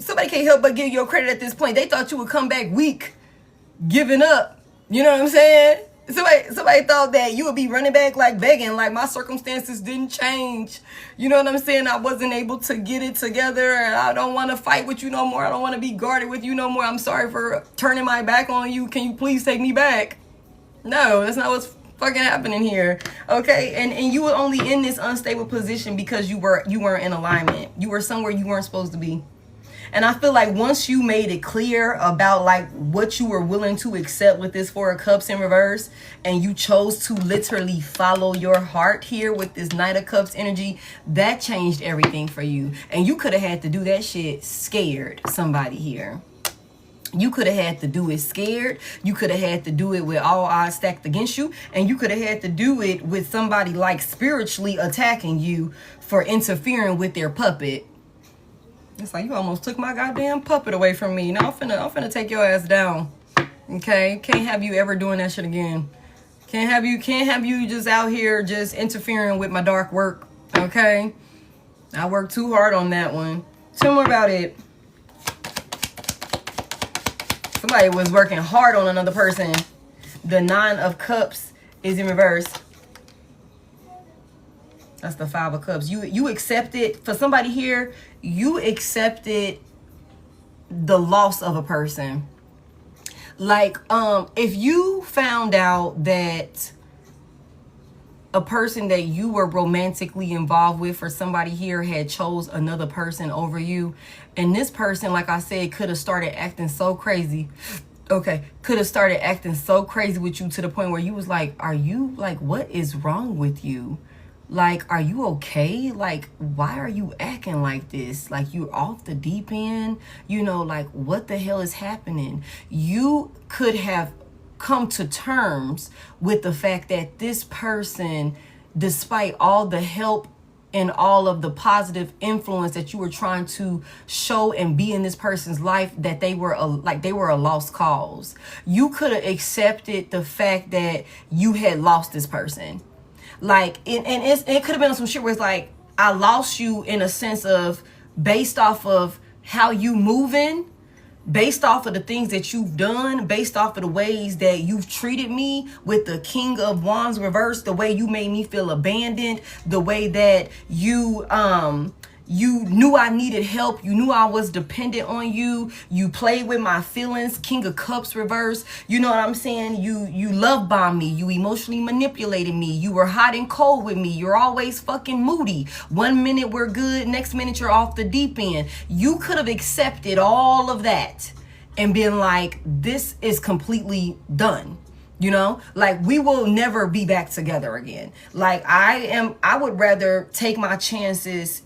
A: give you your credit at this point. They thought you would come back weak, giving up. You know what I'm saying? Somebody thought that you would be running back like begging, like my circumstances didn't change. You know what I'm saying? I wasn't able to get it together and I don't want to fight with you no more. I don't want to be guarded with you no more. I'm sorry for turning my back on you. Can you please take me back? No, that's not what's fucking happening here. Okay? And you were only in this unstable position because you weren't in alignment. You were somewhere you weren't supposed to be. And I feel like once you made it clear about like what you were willing to accept with this Four of Cups in reverse, and you chose to literally follow your heart here with this Knight of Cups energy, that changed everything for you. And you could have had to do that shit scared, somebody here. You could have had to do it scared. You could have had to do it with all odds stacked against you. And you could have had to do it with somebody like spiritually attacking you for interfering with their puppet. It's like, you almost took my goddamn puppet away from me. Now I'm finna take your ass down. Okay? Can't have you ever doing that shit again. Can't have you just out here just interfering with my dark work. Okay? I worked too hard on that one. Tell me about it. Somebody was working hard on another person. The Nine of Cups is in reverse. That's the Five of Cups. You accepted, for somebody here, you accepted the loss of a person. Like, if you found out that a person that you were romantically involved with, for somebody here, had chose another person over you, and this person, like I said, could have started acting so crazy. Okay, could have started acting so crazy with you to the point where you was like, are you, like, what is wrong with you? Like, are you okay? Like, why are you acting like this? Like, you're off the deep end, you know, like, what the hell is happening? You could have come to terms with the fact that this person, despite all the help and all of the positive influence that you were trying to show and be in this person's life, that they were a lost cause. You could have accepted the fact that you had lost this person. Like, it could have been some shit where it's like, I lost you in a sense of, based off of how you moving, based off of the things that you've done, based off of the ways that you've treated me, with the King of Wands reversed, the way you made me feel abandoned, the way that you knew I needed help, you knew I was dependent on you, you played with my feelings, King of Cups reversed, you know what I'm saying? You love bombed me, you emotionally manipulated me, you were hot and cold with me, you're always fucking moody. 1 minute we're good, next minute you're off the deep end. You could have accepted all of that and been like, this is completely done. You know, like, we will never be back together again. Like, I would rather take my chances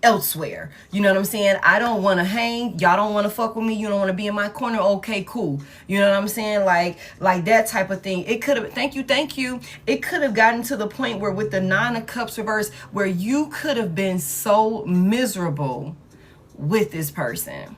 A: elsewhere. You know what I'm saying? I don't want to hang. Y'all don't want to fuck with me. You don't want to be in my corner. Okay, cool. You know what I'm saying? Like that type of thing. It could have, thank you. It could have gotten to the point where, with the Nine of Cups reversed, where you could have been so miserable with this person.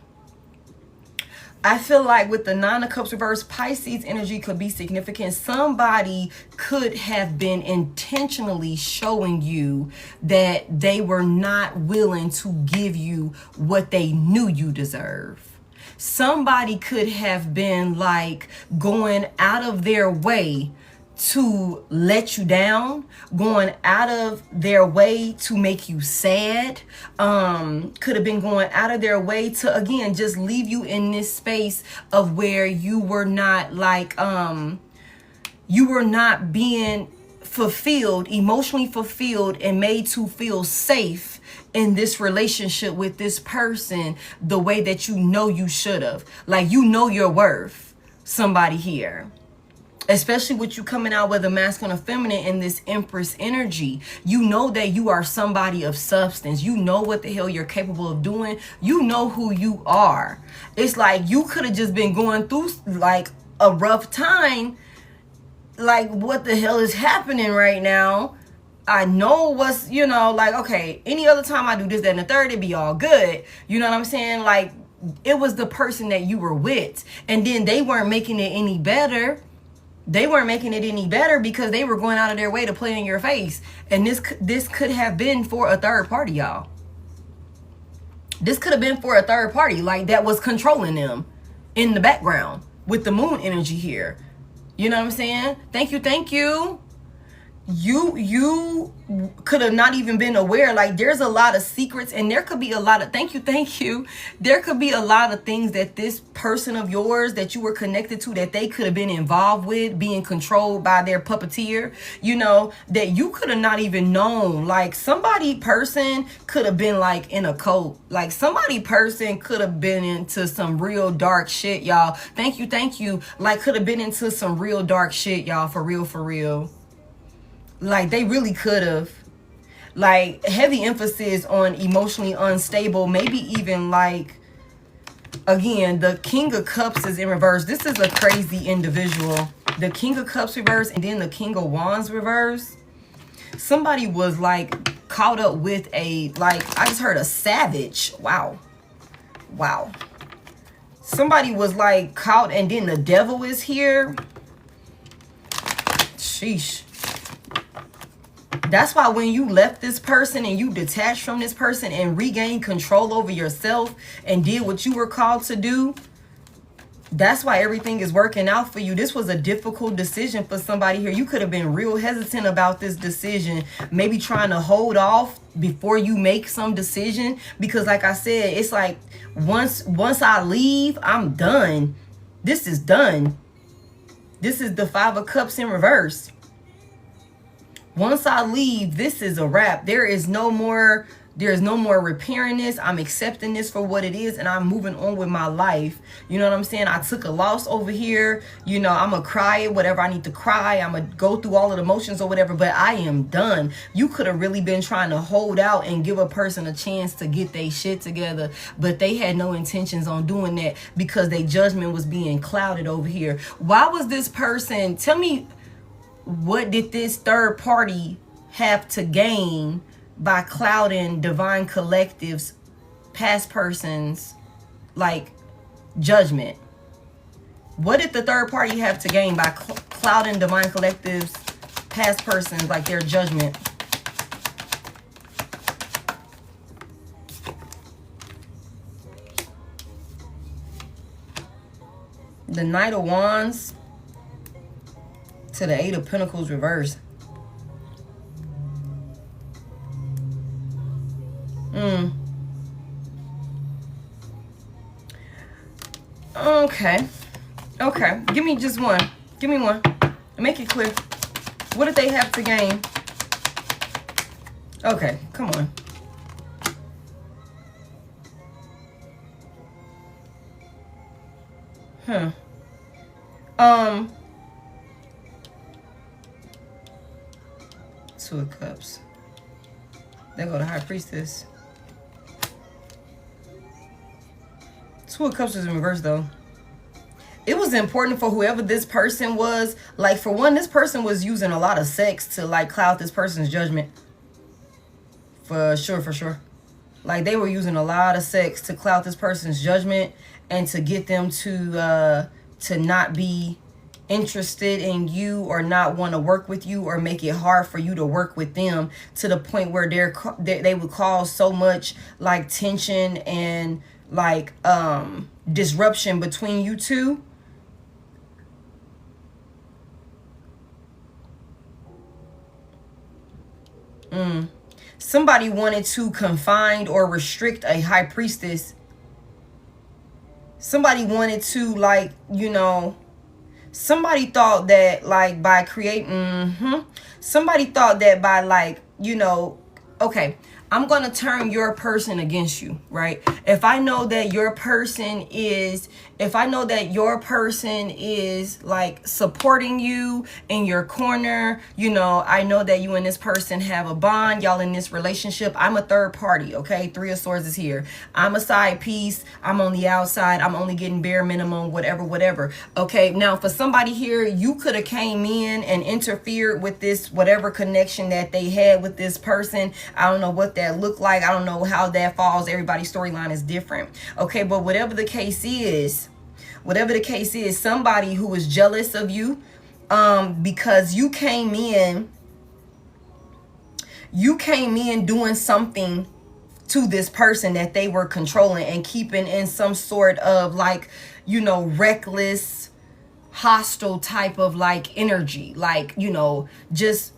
A: I feel like with the Nine of Cups reversed, Pisces energy could be significant. Somebody could have been intentionally showing you that they were not willing to give you what they knew you deserve. Somebody could have been like going out of their way to let you down, going out of their way to make you sad, could have been going out of their way to, again, just leave you in this space of where you were not like, you were not being fulfilled, emotionally fulfilled, and made to feel safe in this relationship with this person the way that you know you should have. Like, you know your worth, somebody here. Especially with you coming out with a masculine or feminine in this Empress energy. You know that you are somebody of substance. You know what the hell you're capable of doing. You know who you are. It's like you could have just been going through like a rough time. Like, what the hell is happening right now? I know what's, you know, like, okay, any other time I do this, that, and the third, it'd be all good. You know what I'm saying? Like, it was the person that you were with. And then they weren't making it any better. They weren't making it any better because they were going out of their way to play in your face. And this could have been for a third party, y'all. This could have been for a third party, like, that was controlling them in the background with the moon energy here. You know what I'm saying? Thank you. You could have not even been aware. Like, there's a lot of secrets, and there could be a lot of thank you. There could be a lot of things that this person of yours that you were connected to, that they could have been involved with, being controlled by their puppeteer, you know, that you could have not even known. Like, person could have been like in a cult. Like, person could have been into some real dark shit, y'all. Thank you. Like, could have been into some real dark shit, y'all, for real. Like, they really could have. Like, heavy emphasis on emotionally unstable. Maybe even like, again, the King of Cups is in reverse. This is a crazy individual. The King of Cups reverse, and then the King of Wands reverse. Somebody was like caught up with a, like, I just heard a savage. Wow. Somebody was like caught, and then the devil is here. Sheesh. That's why when you left this person and you detached from this person and regained control over yourself and did what you were called to do, That's why everything is working out for you. This was a difficult decision for somebody here. You could have been real hesitant about this decision, maybe trying to hold off before you make some decision, because like I said, it's like once I leave, I'm done. This is done. This is the Five of Cups in reverse. Once I leave, this is a wrap. There is no more repairing this. I'm accepting this for what it is, and I'm moving on with my life. You know what I'm saying? I took a loss over here. You know, I'm going to cry whatever I need to cry. I'm going to go through all of the emotions or whatever, but I am done. You could have really been trying to hold out and give a person a chance to get their shit together, but they had no intentions on doing that because their judgment was being clouded over here. Why was this person, tell me, what did this third party have to gain by clouding Divine Collective's past person's like judgment? What did the third party have to gain by clouding Divine Collective's past person's like their judgment? The Knight of Wands to the Eight of Pentacles reverse. Okay. Give me just one. Give me one. Make it clear. What did they have to gain? Okay, come on. Two of Cups. There go the High Priestess. Two of Cups is in reverse though. It was important for whoever this person was. Like, for one, this person was using a lot of sex to like cloud this person's judgment. For sure. Like, they were using a lot of sex to cloud this person's judgment and to get them to not be interested in you or not want to work with you or make it hard for you to work with them, to the point where they would cause so much like tension and like disruption between you two. Somebody wanted to confine or restrict a High Priestess. Somebody wanted to, like, you know, somebody thought that like by creating somebody thought that by like, you know, okay, I'm going to turn your person against you, right? If I know that your person is like supporting you in your corner, you know, I know that you and this person have a bond, y'all in this relationship. I'm a third party, okay? Three of Swords is here. I'm a side piece. I'm on the outside. I'm only getting bare minimum, whatever. Okay, now for somebody here, you could have came in and interfered with this, whatever connection that they had with this person. I don't know what that looked like. I don't know how that falls. Everybody's storyline is different. Okay, but whatever the case is, somebody who is jealous of you because you came in doing something to this person that they were controlling and keeping in some sort of like, you know, reckless, hostile type of like energy, like, you know, just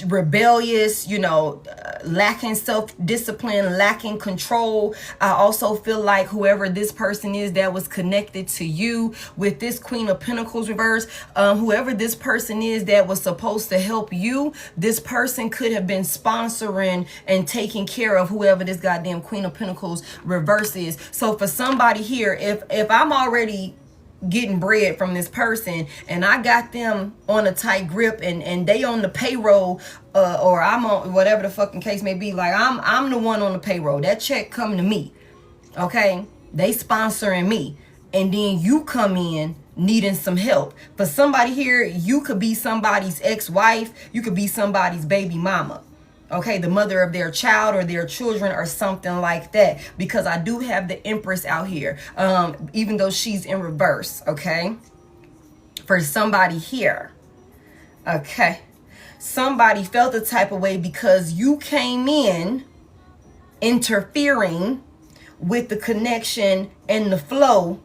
A: rebellious, you know, lacking self-discipline, lacking control. I also feel like whoever this person is that was connected to you with this Queen of Pentacles reverse, whoever this person is that was supposed to help you, this person could have been sponsoring and taking care of whoever this goddamn Queen of Pentacles reverse is. So for somebody here, if I'm already getting bread from this person and I got them on a tight grip and they on the payroll, or I'm on whatever the fucking case may be, like I'm the one on the payroll, that check come to me, okay, they sponsoring me, and then you come in needing some help. For somebody here, you could be somebody's ex-wife, you could be somebody's baby mama, okay, the mother of their child or their children or something like that, because I do have the Empress out here, even though she's in reverse, okay, for somebody here, okay, somebody felt the type of way because you came in interfering with the connection and the flow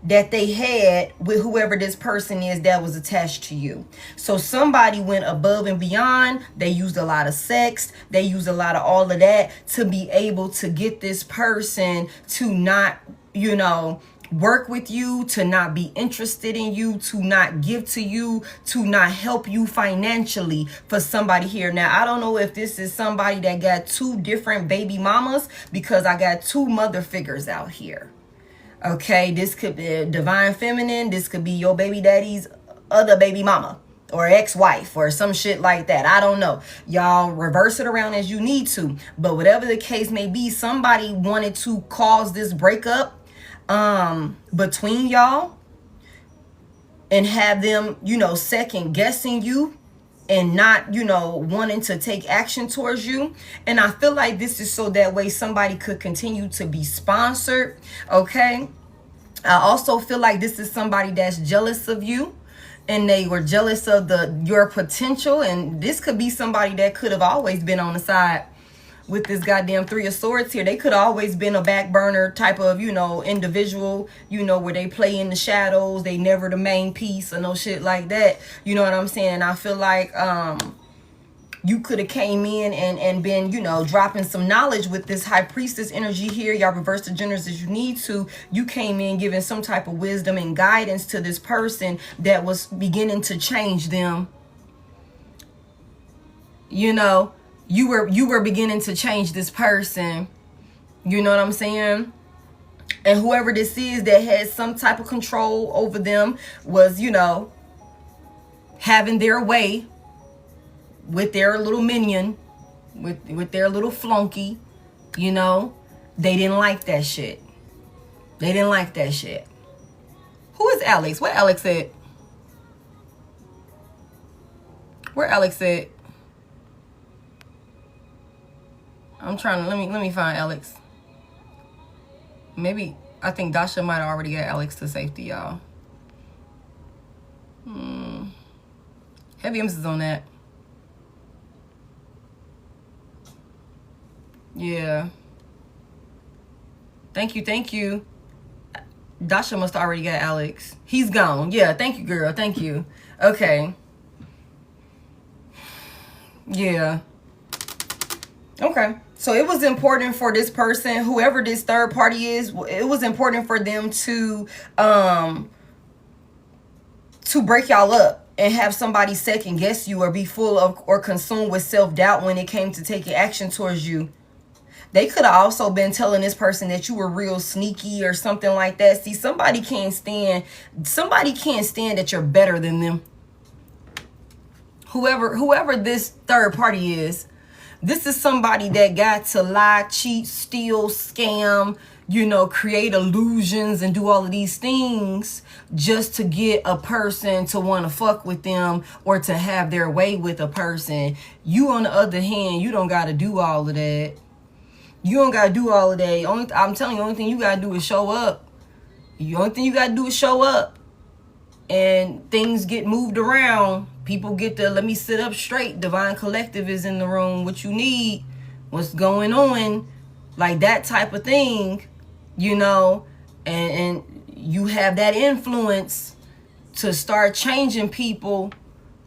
A: that they had with whoever this person is that was attached to you. So somebody went above and beyond. They used a lot of sex. They used a lot of all of that to be able to get this person to not, you know, work with you, to not be interested in you, to not give to you, to not help you financially for somebody here. Now, I don't know if this is somebody that got two different baby mamas, because I got two mother figures out here. Okay, this could be divine feminine. This could be your baby daddy's other baby mama or ex-wife or some shit like that. I don't know. Y'all reverse it around as you need to. But whatever the case may be, somebody wanted to cause this breakup between y'all and have them, you know, second guessing you and not, you know, wanting to take action towards you. And I feel like this is so that way somebody could continue to be sponsored. Okay. I also feel like this is somebody that's jealous of you, and they were jealous of your potential. And this could be somebody that could have always been on the side with this goddamn Three of Swords here. They could have always been a back burner type of, you know, individual, you know, where they play in the shadows. They never the main piece or no shit like that. You know what I'm saying? I feel like you could have came in and been, you know, dropping some knowledge with this High Priestess energy here. Y'all reverse the genders as you need to. You came in giving some type of wisdom and guidance to this person that was beginning to change them. You know, you were beginning to change this person. You know what I'm saying? And whoever this is that has some type of control over them was, you know, having their way with their little minion, with their little flunky. You know, they didn't like that shit. They didn't like that shit. Who is Alex? Where Alex at? Where Alex at? I'm trying to, let me find Alex. Maybe, I think Dasha might have already got Alex to safety, y'all. Heavy emphasis on that. Yeah. Thank you. Dasha must have already got Alex. He's gone. Yeah, thank you, girl. Thank you. Okay. Yeah. Okay. So it was important for this person, whoever this third party is, it was important for them to break y'all up and have somebody second guess you or be full of or consumed with self-doubt when it came to taking action towards you. They could have also been telling this person that you were real sneaky or something like that. See, somebody can't stand that you're better than them. Whoever this third party is, this is somebody that got to lie, cheat, steal, scam, you know, create illusions and do all of these things just to get a person to want to fuck with them or to have their way with a person. You, on the other hand, you don't got to do all of that. You don't got to do all of that. I'm telling you, the only thing you got to do is show up. The only thing you got to do is show up. And things get moved around. People get to, let me sit up straight. Divine Collective is in the room. What you need, what's going on, like that type of thing, you know, and you have that influence to start changing people,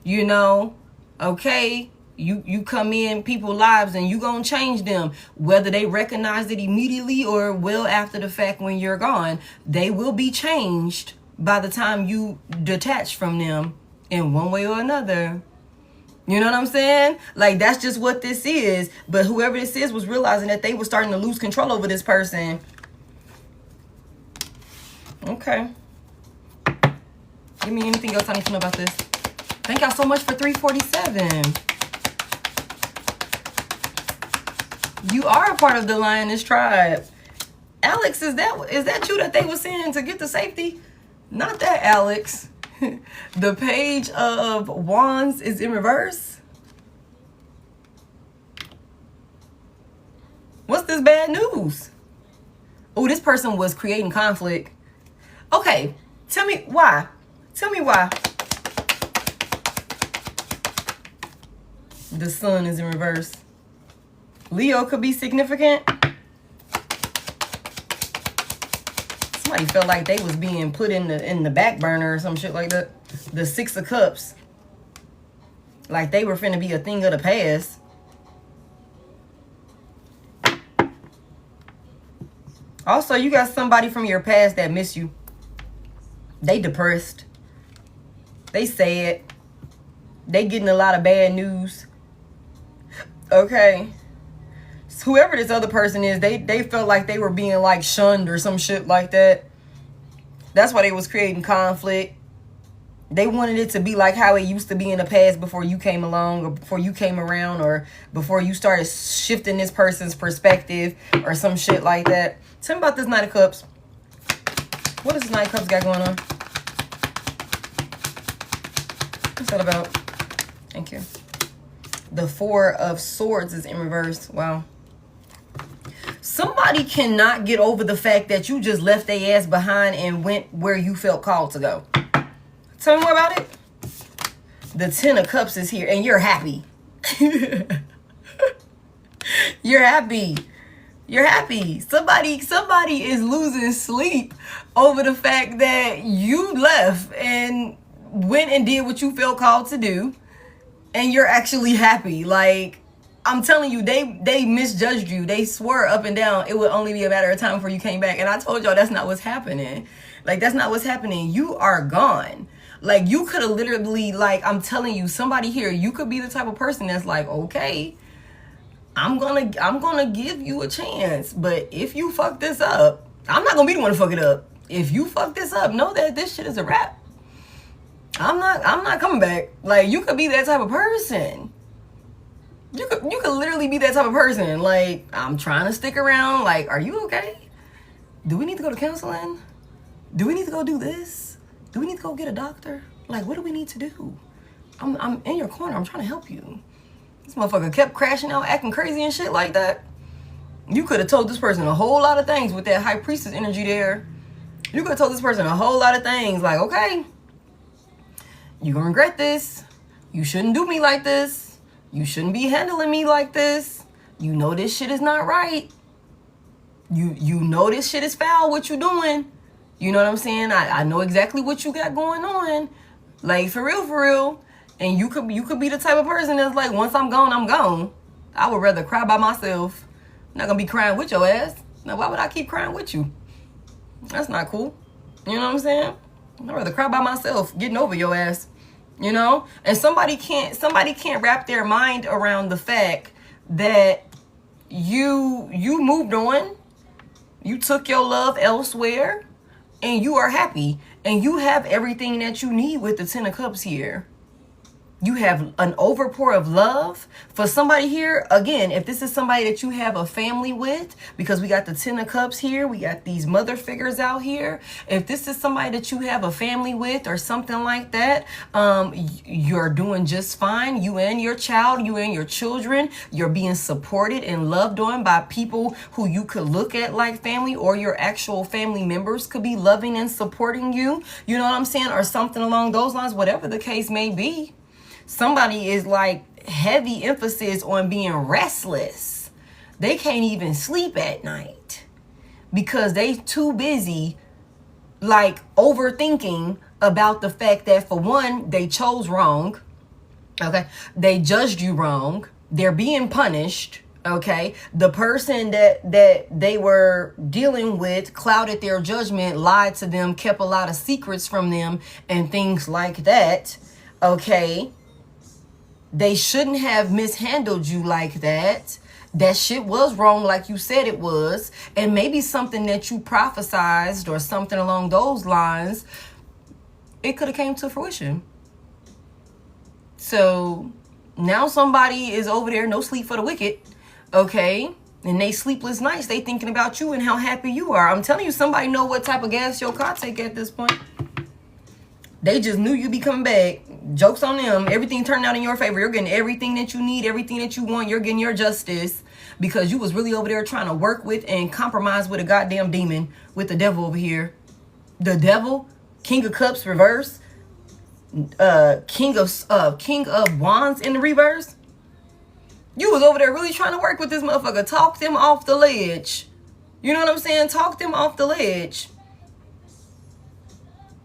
A: you know, okay? You come in people's lives and you gonna change them, whether they recognize it immediately or well after the fact when you're gone. They will be changed by the time you detach from them in one way or another. You know what I'm saying? Like, that's just what this is. But whoever this is was realizing that they were starting to lose control over this person. Okay. Give me anything else I need to know about this. Thank y'all so much for 347. You are a part of the Lioness tribe. Alex, is that you that they were saying to get to safety? Not that Alex. The Page of Wands is in reverse. What's this bad news? Oh, this person was creating conflict. Okay, tell me why. Tell me why. The Sun is in reverse. Leo could be significant. Somebody Somebody felt like they was being put in the back burner or some shit like that. The Six of Cups. Like they were finna be a thing of the past. Also, you got somebody from your past that miss you. They depressed. They sad. They getting a lot of bad news. Okay. So whoever this other person is, they felt like they were being like shunned or some shit like that. That's why they was creating conflict. They wanted it to be like how it used to be in the past before you came along, or before you came around, or before you started shifting this person's perspective or some shit like that. Tell me about this Knight of Cups. What does this Knight of Cups got going on? What's that about? Thank you. The Four of Swords is in reverse. Wow. Somebody cannot get over the fact that you just left their ass behind and went where you felt called to go. Tell me more about it. The Ten of Cups is here and you're happy. You're happy. You're happy. Somebody is losing sleep over the fact that you left and went and did what you felt called to do, and you're actually happy. Like, I'm telling you, they misjudged you. They swore up and down it would only be a matter of time before you came back. And I told y'all that's not what's happening. Like, that's not what's happening. You are gone. Like, you could have literally, like, I'm telling you, somebody here, you could be the type of person that's like, okay, I'm gonna give you a chance. But if you fuck this up, I'm not gonna be the one to fuck it up. If you fuck this up, know that this shit is a wrap. I'm not coming back. Like, you could be that type of person. You could literally be that type of person. Like, I'm trying to stick around. Like, are you okay? Do we need to go to counseling? Do we need to go do this? Do we need to go get a doctor? Like, what do we need to do? I'm in your corner. I'm trying to help you. This motherfucker kept crashing out, acting crazy and shit like that. You could have told this person a whole lot of things with that High Priestess energy there. You could have told this person a whole lot of things. Like, okay, you're gonna regret this. You shouldn't do me like this. You shouldn't be handling me like this. You know this shit is not right. You know this shit is foul, what you doing. You know what I'm saying? I know exactly what you got going on. Like, for real. And you could be the type of person that's like, once I'm gone, I'm gone. I would rather cry by myself. I'm not gonna be crying with your ass. Now, why would I keep crying with you? That's not cool. You know what I'm saying? I'd rather cry by myself, getting over your ass. You know? And somebody can't wrap their mind around the fact that you moved on. You took your love elsewhere. And you are happy. And you have everything that you need with the Ten of Cups here. You have an overpour of love for somebody here. Again, if this is somebody that you have a family with, because we got the Ten of Cups here, we got these mother figures out here. If this is somebody that you have a family with or something like that, you're doing just fine. You and your child, you and your children, you're being supported and loved on by people who you could look at like family, or your actual family members could be loving and supporting you. You know what I'm saying? Or something along those lines, whatever the case may be. Somebody is like heavy emphasis on being restless. They can't even sleep at night because they too busy like overthinking about the fact that, for one, they chose wrong. Okay. They judged you wrong. They're being punished. Okay. The person that they were dealing with clouded their judgment, lied to them, kept a lot of secrets from them and things like that. Okay. They shouldn't have mishandled you like that. That shit was wrong like you said it was. And maybe something that you prophesized or something along those lines, it could have came to fruition. So now somebody is over there, no sleep for the wicked, okay? And they sleepless nights, they thinking about you and how happy you are. I'm telling you, somebody know what type of gas your car take at this point. They just knew you'd be coming back. Joke's on them. Everything turned out in your favor. You're getting everything that you need, everything that you want. You're getting your justice because you was really over there trying to work with and compromise with a goddamn demon, with the devil over here. The devil, King of Cups reverse, King of Wands in the reverse. You was over there really trying to work with this motherfucker. Talk them off the ledge. You know what I'm saying? Talk them off the ledge.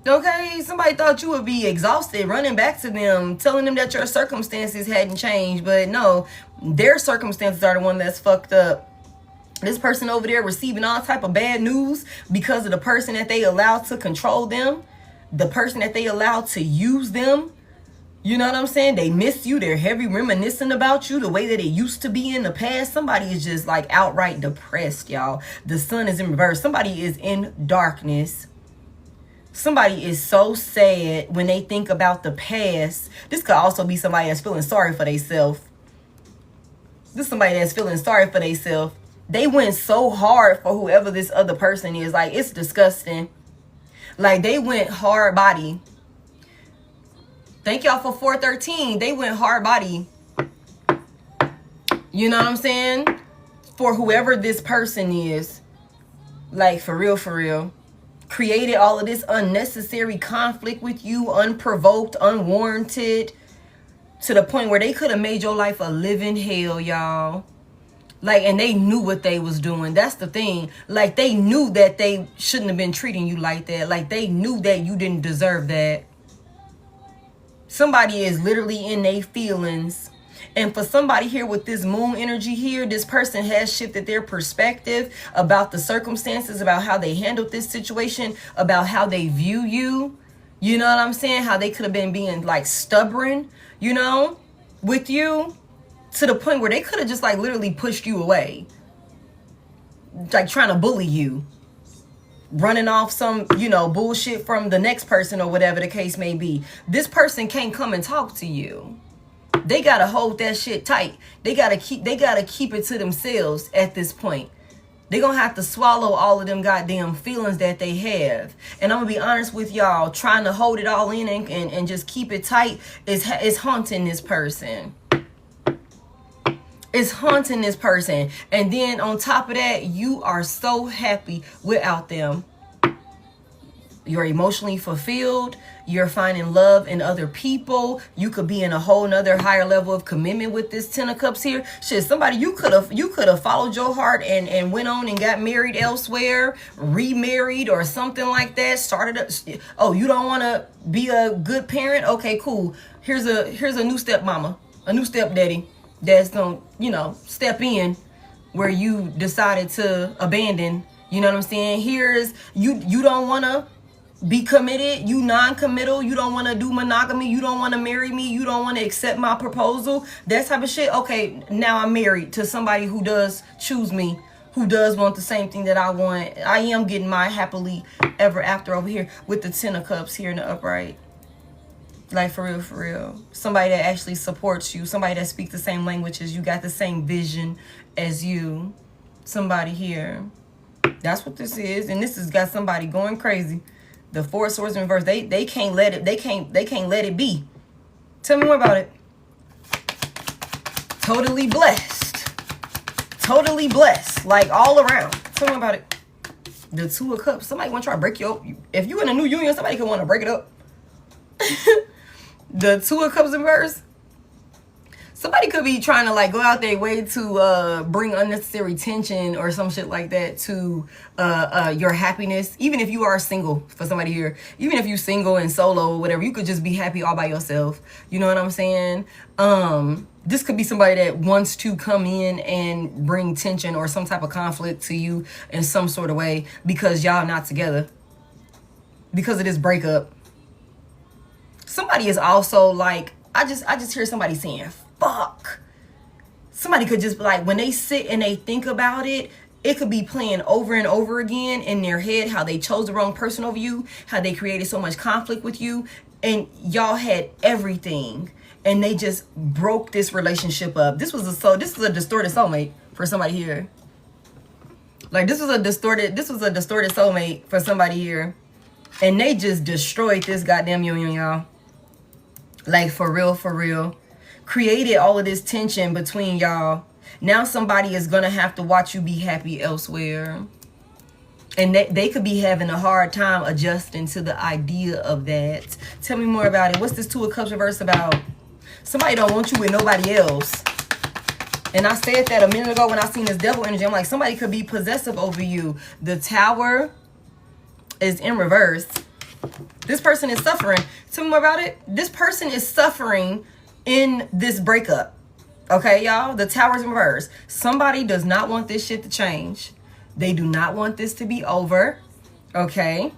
A: Okay, somebody thought you would be exhausted running back to them, telling them that your circumstances hadn't changed, but no, their circumstances are the one that's fucked up. This person over there receiving all type of bad news because of the person that they allowed to control them, the person that they allowed to use them. You know what I'm saying? They miss you. They're heavy reminiscing about you the way that it used to be in the past. Somebody is just like outright depressed, y'all. The sun is in reverse. Somebody is in darkness. Somebody is so sad when they think about the past. This could also be somebody that's feeling sorry for themselves. This is somebody that's feeling sorry for themselves. They went so hard for whoever this other person is. Like, it's disgusting. Like, they went hard body. Thank y'all for 413. They went hard body. You know what I'm saying? For whoever this person is. Like, for real, for real. Created all of this unnecessary conflict with you, unprovoked, unwarranted, to the point where they could have made your life a living hell, y'all. Like, and they knew what they was doing. That's the thing. Like, they knew that they shouldn't have been treating you like that. Like, they knew that you didn't deserve that. Somebody is literally in their feelings. And for somebody here with this moon energy here, this person has shifted their perspective about the circumstances, about how they handled this situation, about how they view you. You know what I'm saying? How they could have been being like stubborn, you know, with you, to the point where they could have just like literally pushed you away. Like trying to bully you. Running off some, you know, bullshit from the next person or whatever the case may be. This person can't come and talk to you. They gotta hold that shit tight. They gotta keep it to themselves at this point. They're gonna have to swallow all of them goddamn feelings that they have. And I'm gonna be honest with y'all, trying to hold it all in and just keep it tight is haunting this person. It's haunting this person. And then on top of that, you are so happy without them. You're emotionally fulfilled. You're finding love in other people. You could be in a whole nother higher level of commitment with this Ten of Cups here. Shit, somebody you could have followed your heart and went on and got married elsewhere, remarried or something like that. Oh, you don't want to be a good parent? Okay, cool. Here's a new stepmama, a new stepdaddy that's gonna, you know, step in where you decided to abandon. You know what I'm saying? Here's you don't want to be committed, you non-committal, you don't want to do monogamy, you don't want to marry me, you don't want to accept my proposal, that type of shit. Okay, now I'm married to somebody who does choose me, who does want the same thing that I want. I am getting my happily ever after over here with the Ten of Cups here in the upright. Like, for real, for real. Somebody that actually supports you, somebody that speaks the same language as you, got the same vision as you. Somebody here. That's what this is. And this has got somebody going crazy. The Four of Swords in reverse. They can't let it. They can't let it be. Tell me more about it. Totally blessed. Totally blessed. Like all around. Tell me about it. The Two of Cups. Somebody want to try to break you up. If you in a new union, somebody could want to break it up. The Two of Cups in reverse. Somebody could be trying to like go out their way to bring unnecessary tension or some shit like that to your happiness. Even if you are single, for somebody here, even if you single and solo or whatever, you could just be happy all by yourself. You know what I'm saying? This could be somebody that wants to come in and bring tension or some type of conflict to you in some sort of way because y'all not together. Because of this breakup. Somebody is also like, I just hear somebody saying, fuck. Somebody could just be like, when they sit and they think about it, it could be playing over and over again in their head how they chose the wrong person over you, how they created so much conflict with you, and y'all had everything, and they just broke this relationship up. This is a distorted soulmate for somebody here. Like this was a distorted soulmate for somebody here, and they just destroyed this goddamn union, y'all. Like, for real, for real. Created all of this tension between y'all. Now somebody is going to have to watch you be happy elsewhere. And they could be having a hard time adjusting to the idea of that. Tell me more about it. What's this Two of Cups reverse about? Somebody don't want you with nobody else. And I said that a minute ago when I seen this devil energy. I'm like, somebody could be possessive over you. The Tower is in reverse. This person is suffering. Tell me more about it. This person is suffering in this breakup. Okay, y'all? The Tower's in reverse. Somebody does not want this shit to change. They do not want this to be over. Okay?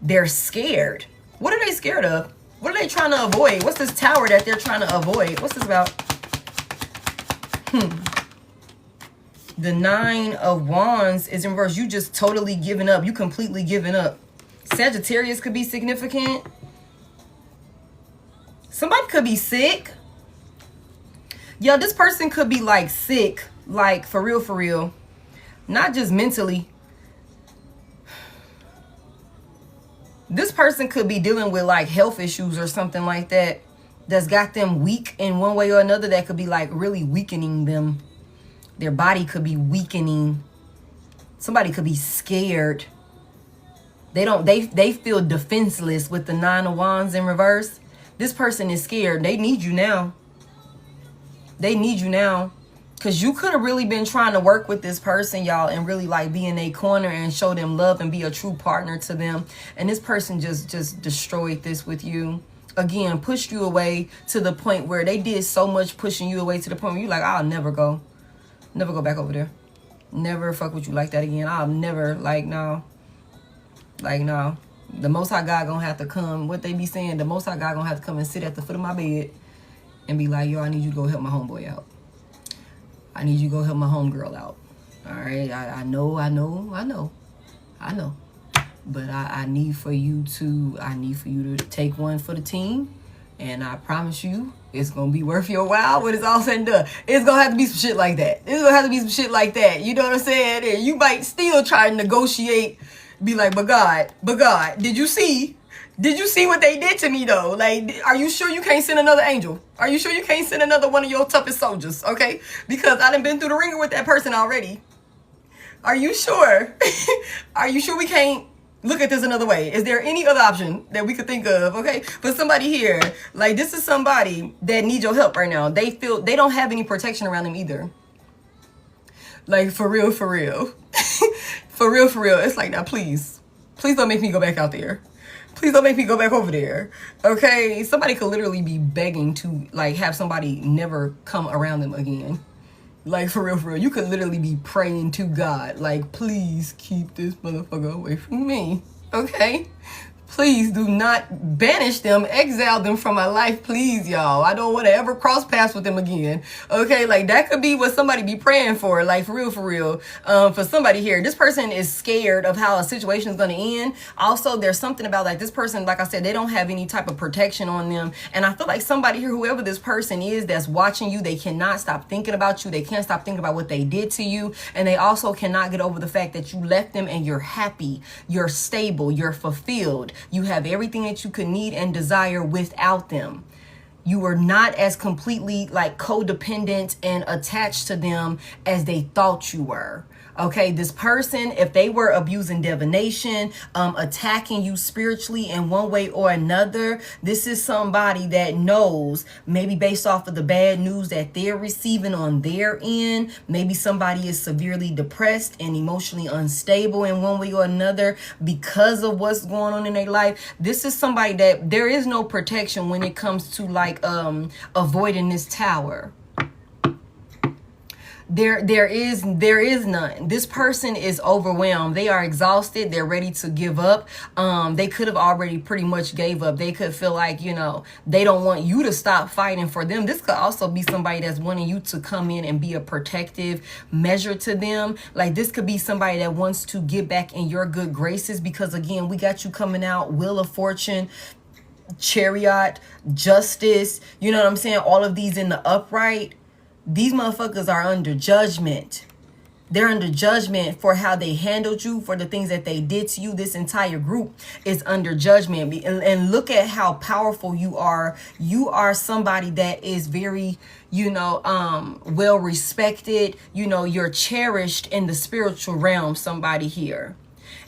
A: They're scared. What are they scared of? What are they trying to avoid? What's this Tower that they're trying to avoid? What's this about? The 9 of Wands is in reverse. You just totally giving up. You completely giving up. Sagittarius could be significant. Somebody could be sick. Yo, this person could be like sick. Like for real, for real. Not just mentally. This person could be dealing with like health issues or something like that. That's got them weak in one way or another. That could be like really weakening them. Their body could be weakening. Somebody could be scared. They feel defenseless with the 9 of Wands in reverse. This person is scared. They need you now. They need you now. Because you could have really been trying to work with this person, y'all, and really like be in a corner and show them love and be a true partner to them. And this person just destroyed this with you. Again, pushed you away to the point where they did so much pushing you away to the point where you're like, I'll never go back over there. Never fuck with you like that again. I'll never, like, no. Like, no. The Most High God gonna have to come. What they be saying, the Most High God gonna have to come and sit at the foot of my bed and be like, yo, I need you to go help my homeboy out. I need you to go help my homegirl out. All right? I know. But I need for you to take one for the team. And I promise you, it's gonna be worth your while when it's all said and done. It's gonna have to be some shit like that. It's gonna have to be some shit like that. You know what I'm saying? And you might still try to negotiate. Be like, but God, did you see what they did to me though? Like, are you sure you can't send another angel? Are you sure you can't send another one of your toughest soldiers? Okay, because I done been through the ringer with that person already. Are you sure? Are you sure we can't look at this another way? Is there any other option that we could think of? Okay, for somebody here, like this is somebody that needs your help right now. They feel they don't have any protection around them either. Like for real. For real. It's like, now please don't make me go back out there. Please don't make me go back over there. Okay, somebody could literally be begging to like have somebody never come around them again. Like for real. You could literally be praying to God, like, please keep this motherfucker away from me. Okay? Please do not banish them, exile them from my life, please, y'all. I don't want to ever cross paths with them again. Okay, like that could be what somebody be praying for, like for real. For somebody here, this person is scared of how a situation is going to end. Also, there's something about like this person, like I said, they don't have any type of protection on them. And I feel like somebody here, whoever this person is that's watching you, they cannot stop thinking about you. They can't stop thinking about what they did to you. And they also cannot get over the fact that you left them and you're happy, you're stable, you're fulfilled. You have everything that you could need and desire without them. You are not as completely like codependent and attached to them as they thought you were. Okay, this person, if they were abusing divination, attacking you spiritually in one way or another, this is somebody that knows, maybe based off of the bad news that they're receiving on their end, maybe somebody is severely depressed and emotionally unstable in one way or another because of what's going on in their life. This is somebody that there is no protection when it comes to like avoiding this Tower. There is none. This person is overwhelmed. They are exhausted. They're ready to give up. They could have already pretty much gave up. They could feel like, you know, they don't want you to stop fighting for them. This could also be somebody that's wanting you to come in and be a protective measure to them. Like this could be somebody that wants to get back in your good graces because again, we got you coming out, Wheel of Fortune, Chariot, Justice, you know what I'm saying? All of these in the upright. These motherfuckers are under judgment. They're under judgment for how they handled you, for the things that they did to you. This entire group is under judgment. And look at how powerful you are. You are somebody that is very, you know, well respected. You know, you're cherished in the spiritual realm, somebody here.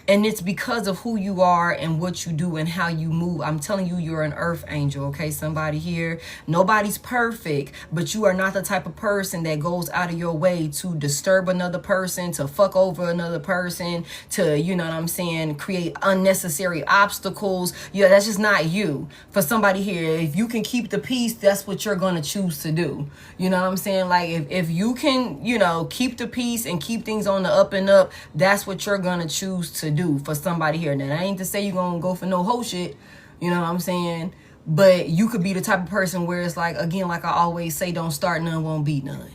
A: And it's because of who you are and what you do and how you move. I'm telling you, you're an earth angel, okay? Somebody here. Nobody's perfect, but you are not the type of person that goes out of your way to disturb another person, to fuck over another person, to, you know what I'm saying, create unnecessary obstacles. Yeah, that's just not you. For somebody here, if you can keep the peace, that's what you're going to choose to do. You know what I'm saying? Like, if you can, you know, keep the peace and keep things on the up and up, that's what you're going to choose to do for somebody here. Now, that ain't to say you're gonna go for no whole shit, you know what I'm saying, but you could be the type of person where it's like, again, like I always say, don't start none, won't be none.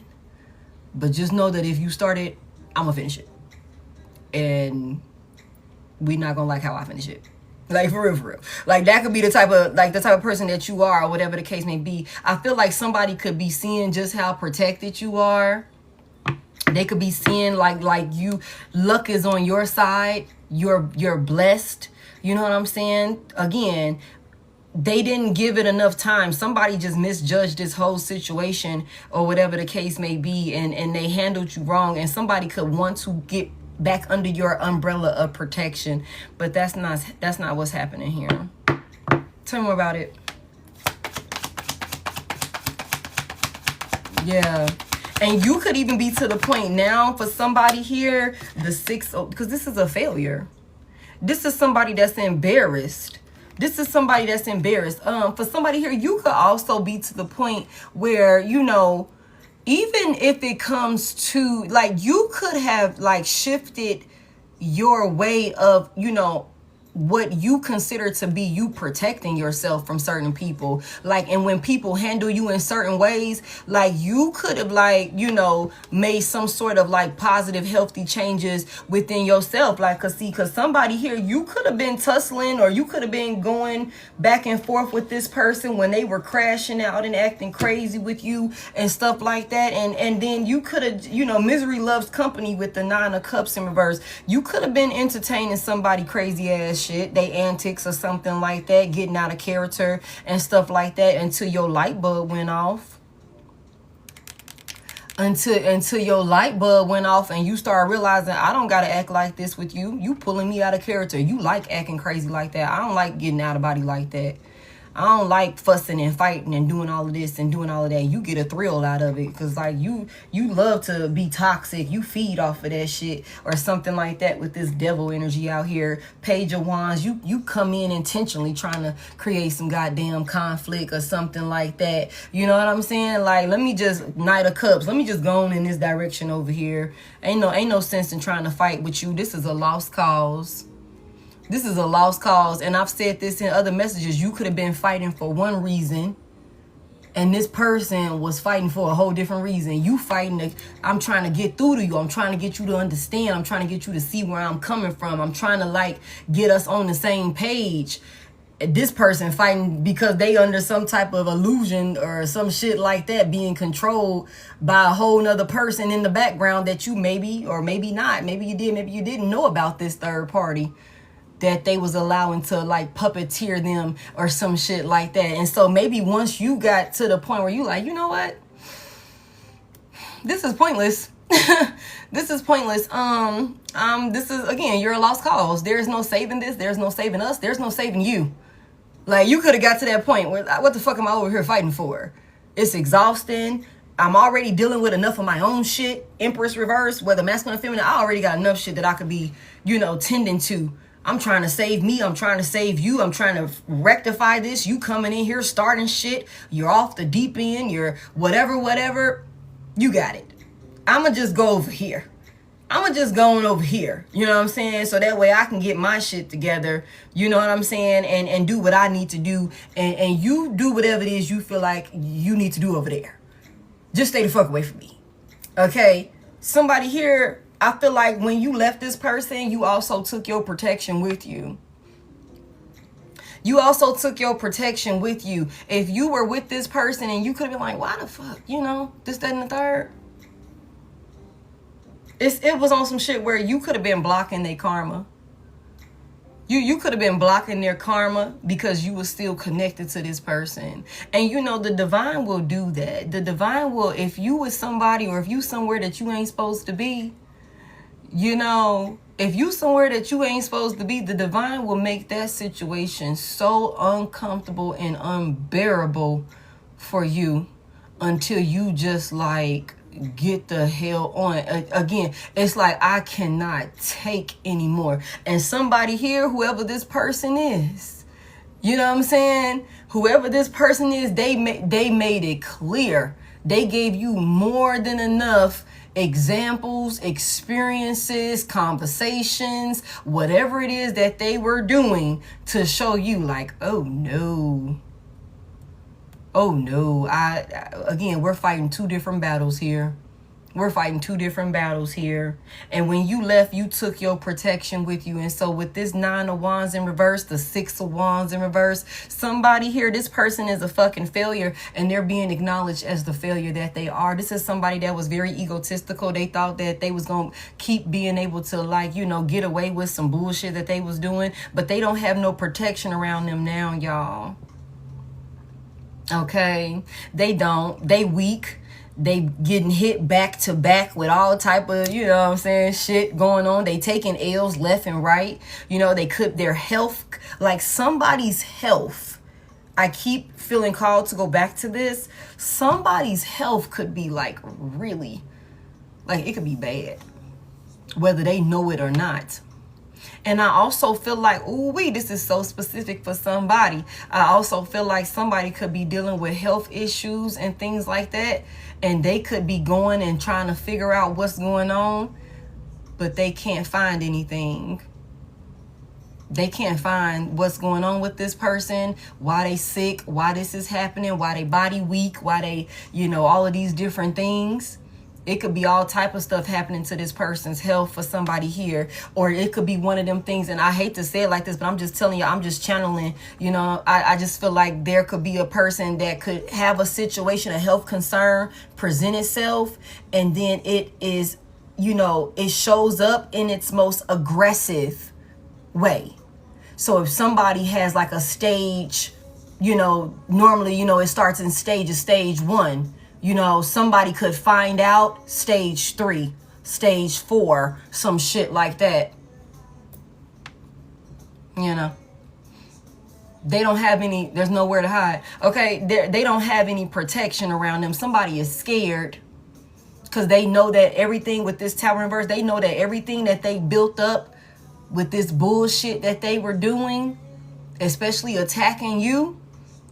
A: But just know that if you start it, I'm gonna finish it, and we not gonna like how I finish it. Like, for real. Like, that could be the type of person that you are, or whatever the case may be. I feel like somebody could be seeing just how protected you are. They could be seeing like you, luck is on your side. You're blessed. You know what I'm saying? Again, they didn't give it enough time. Somebody just misjudged this whole situation, or whatever the case may be, and they handled you wrong. And somebody could want to get back under your umbrella of protection, but that's not what's happening here. Tell me more about it. Yeah. And you could even be to the point now for somebody here, the 6, because this is a failure. This is somebody that's embarrassed. This is somebody that's embarrassed. For somebody here, you could also be to the point where, you know, even if it comes to, like, you could have, like, shifted your way of, you know, what you consider to be you protecting yourself from certain people. Like, and when people handle you in certain ways, like, you could have, like, you know, made some sort of like positive, healthy changes within yourself. Like, cause somebody here, you could have been tussling, or you could have been going back and forth with this person when they were crashing out and acting crazy with you and stuff like that. And then you could have, you know, misery loves company with the 9 of Cups in reverse. You could have been entertaining somebody crazy ass shit, they antics or something like that, getting out of character and stuff like that, until your light bulb went off. Until your light bulb went off and you start realizing, I don't gotta act like this with you. You pulling me out of character. You like acting crazy like that. I don't like getting out of body like that. I don't like fussing and fighting and doing all of this and doing all of that. You get a thrill out of it because, like, you love to be toxic. You feed off of that shit or something like that with this devil energy out here. Page of Wands, you come in intentionally trying to create some goddamn conflict or something like that. You know what I'm saying? Like, let me just, Knight of Cups, let me just go on in this direction over here. Ain't no sense in trying to fight with you. This is a lost cause. This is a lost cause, and I've said this in other messages. You could have been fighting for one reason, and this person was fighting for a whole different reason. You fighting, I'm trying to get through to you. I'm trying to get you to understand. I'm trying to get you to see where I'm coming from. I'm trying to, like, get us on the same page. This person fighting because they under some type of illusion or some shit like that, being controlled by a whole nother person in the background that you maybe or maybe not. Maybe you did, maybe you didn't know about this third party that they was allowing to, like, puppeteer them or some shit like that. And so maybe once you got to the point where you like, you know what? This is pointless. This is pointless. This is, again, you're a lost cause. There's no saving this. There's no saving us. There's no saving you. Like, you could have got to that point where, what the fuck am I over here fighting for? It's exhausting. I'm already dealing with enough of my own shit. Empress reverse, whether masculine or feminine, I already got enough shit that I could be, you know, tending to. I'm trying to save me. I'm trying to save you. I'm trying to rectify this. You coming in here starting shit. You're off the deep end. You're whatever. You got it. I'm going to just go over here. I'm going to just go on over here. You know what I'm saying? So that way I can get my shit together. You know what I'm saying? And do what I need to do. And you do whatever it is you feel like you need to do over there. Just stay the fuck away from me. Okay? Somebody here, I feel like when you left this person, you also took your protection with you. You also took your protection with you. If you were with this person and you could have been like, why the fuck? You know, this, that, and the third. It was on some shit where you could have been blocking their karma. You could have been blocking their karma because you were still connected to this person. And you know, the divine will do that. The divine will, if you with somebody or if you somewhere that you ain't supposed to be, you know, If you somewhere that you ain't supposed to be, the divine will make that situation so uncomfortable and unbearable for you until you just like get the hell on. Again, it's like, I cannot take anymore. And somebody here, whoever this person is, you know what I'm saying? Whoever this person is, they made it clear. They gave you more than enough examples, experiences, conversations, whatever it is that they were doing to show you like, oh no. Oh no. Again, we're fighting two different battles here. We're fighting two different battles here. And when you left, you took your protection with you. And so with this 9 of Wands in reverse, the 6 of Wands in reverse, somebody here, this person is a fucking failure, and they're being acknowledged as the failure that they are. This is somebody that was very egotistical. They thought that they was going to keep being able to, like, you know, get away with some bullshit that they was doing. But they don't have no protection around them now, y'all. Okay? They don't. They weak. They getting hit back to back with all type of, you know what I'm saying, shit going on. They taking L's left and right. You know, they could, their health, like somebody's health. I keep feeling called to go back to this. Somebody's health could be like really, like it could be bad, whether they know it or not. And I also feel like, ooh wee, this is so specific for somebody. I also feel like somebody could be dealing with health issues and things like that. And they could be going and trying to figure out what's going on, but they can't find anything. They can't find what's going on with this person, why they sick, why this is happening, why they body weak, why they, you know, all of these different things. It could be all type of stuff happening to this person's health for somebody here. Or it could be one of them things, and I hate to say it like this, but I'm just telling you, I'm just channeling, you know, I just feel like there could be a person that could have a situation, a health concern present itself, and then it is, you know, it shows up in its most aggressive way. So if somebody has like a stage, you know, normally, you know, it starts in stages, stage 1. You know, somebody could find out stage 3, stage 4, some shit like that. You know, they don't have any, there's nowhere to hide. Okay, they don't have any protection around them. Somebody is scared because they know that everything with this Tower in reverse, they know that everything that they built up with this bullshit that they were doing, especially attacking you,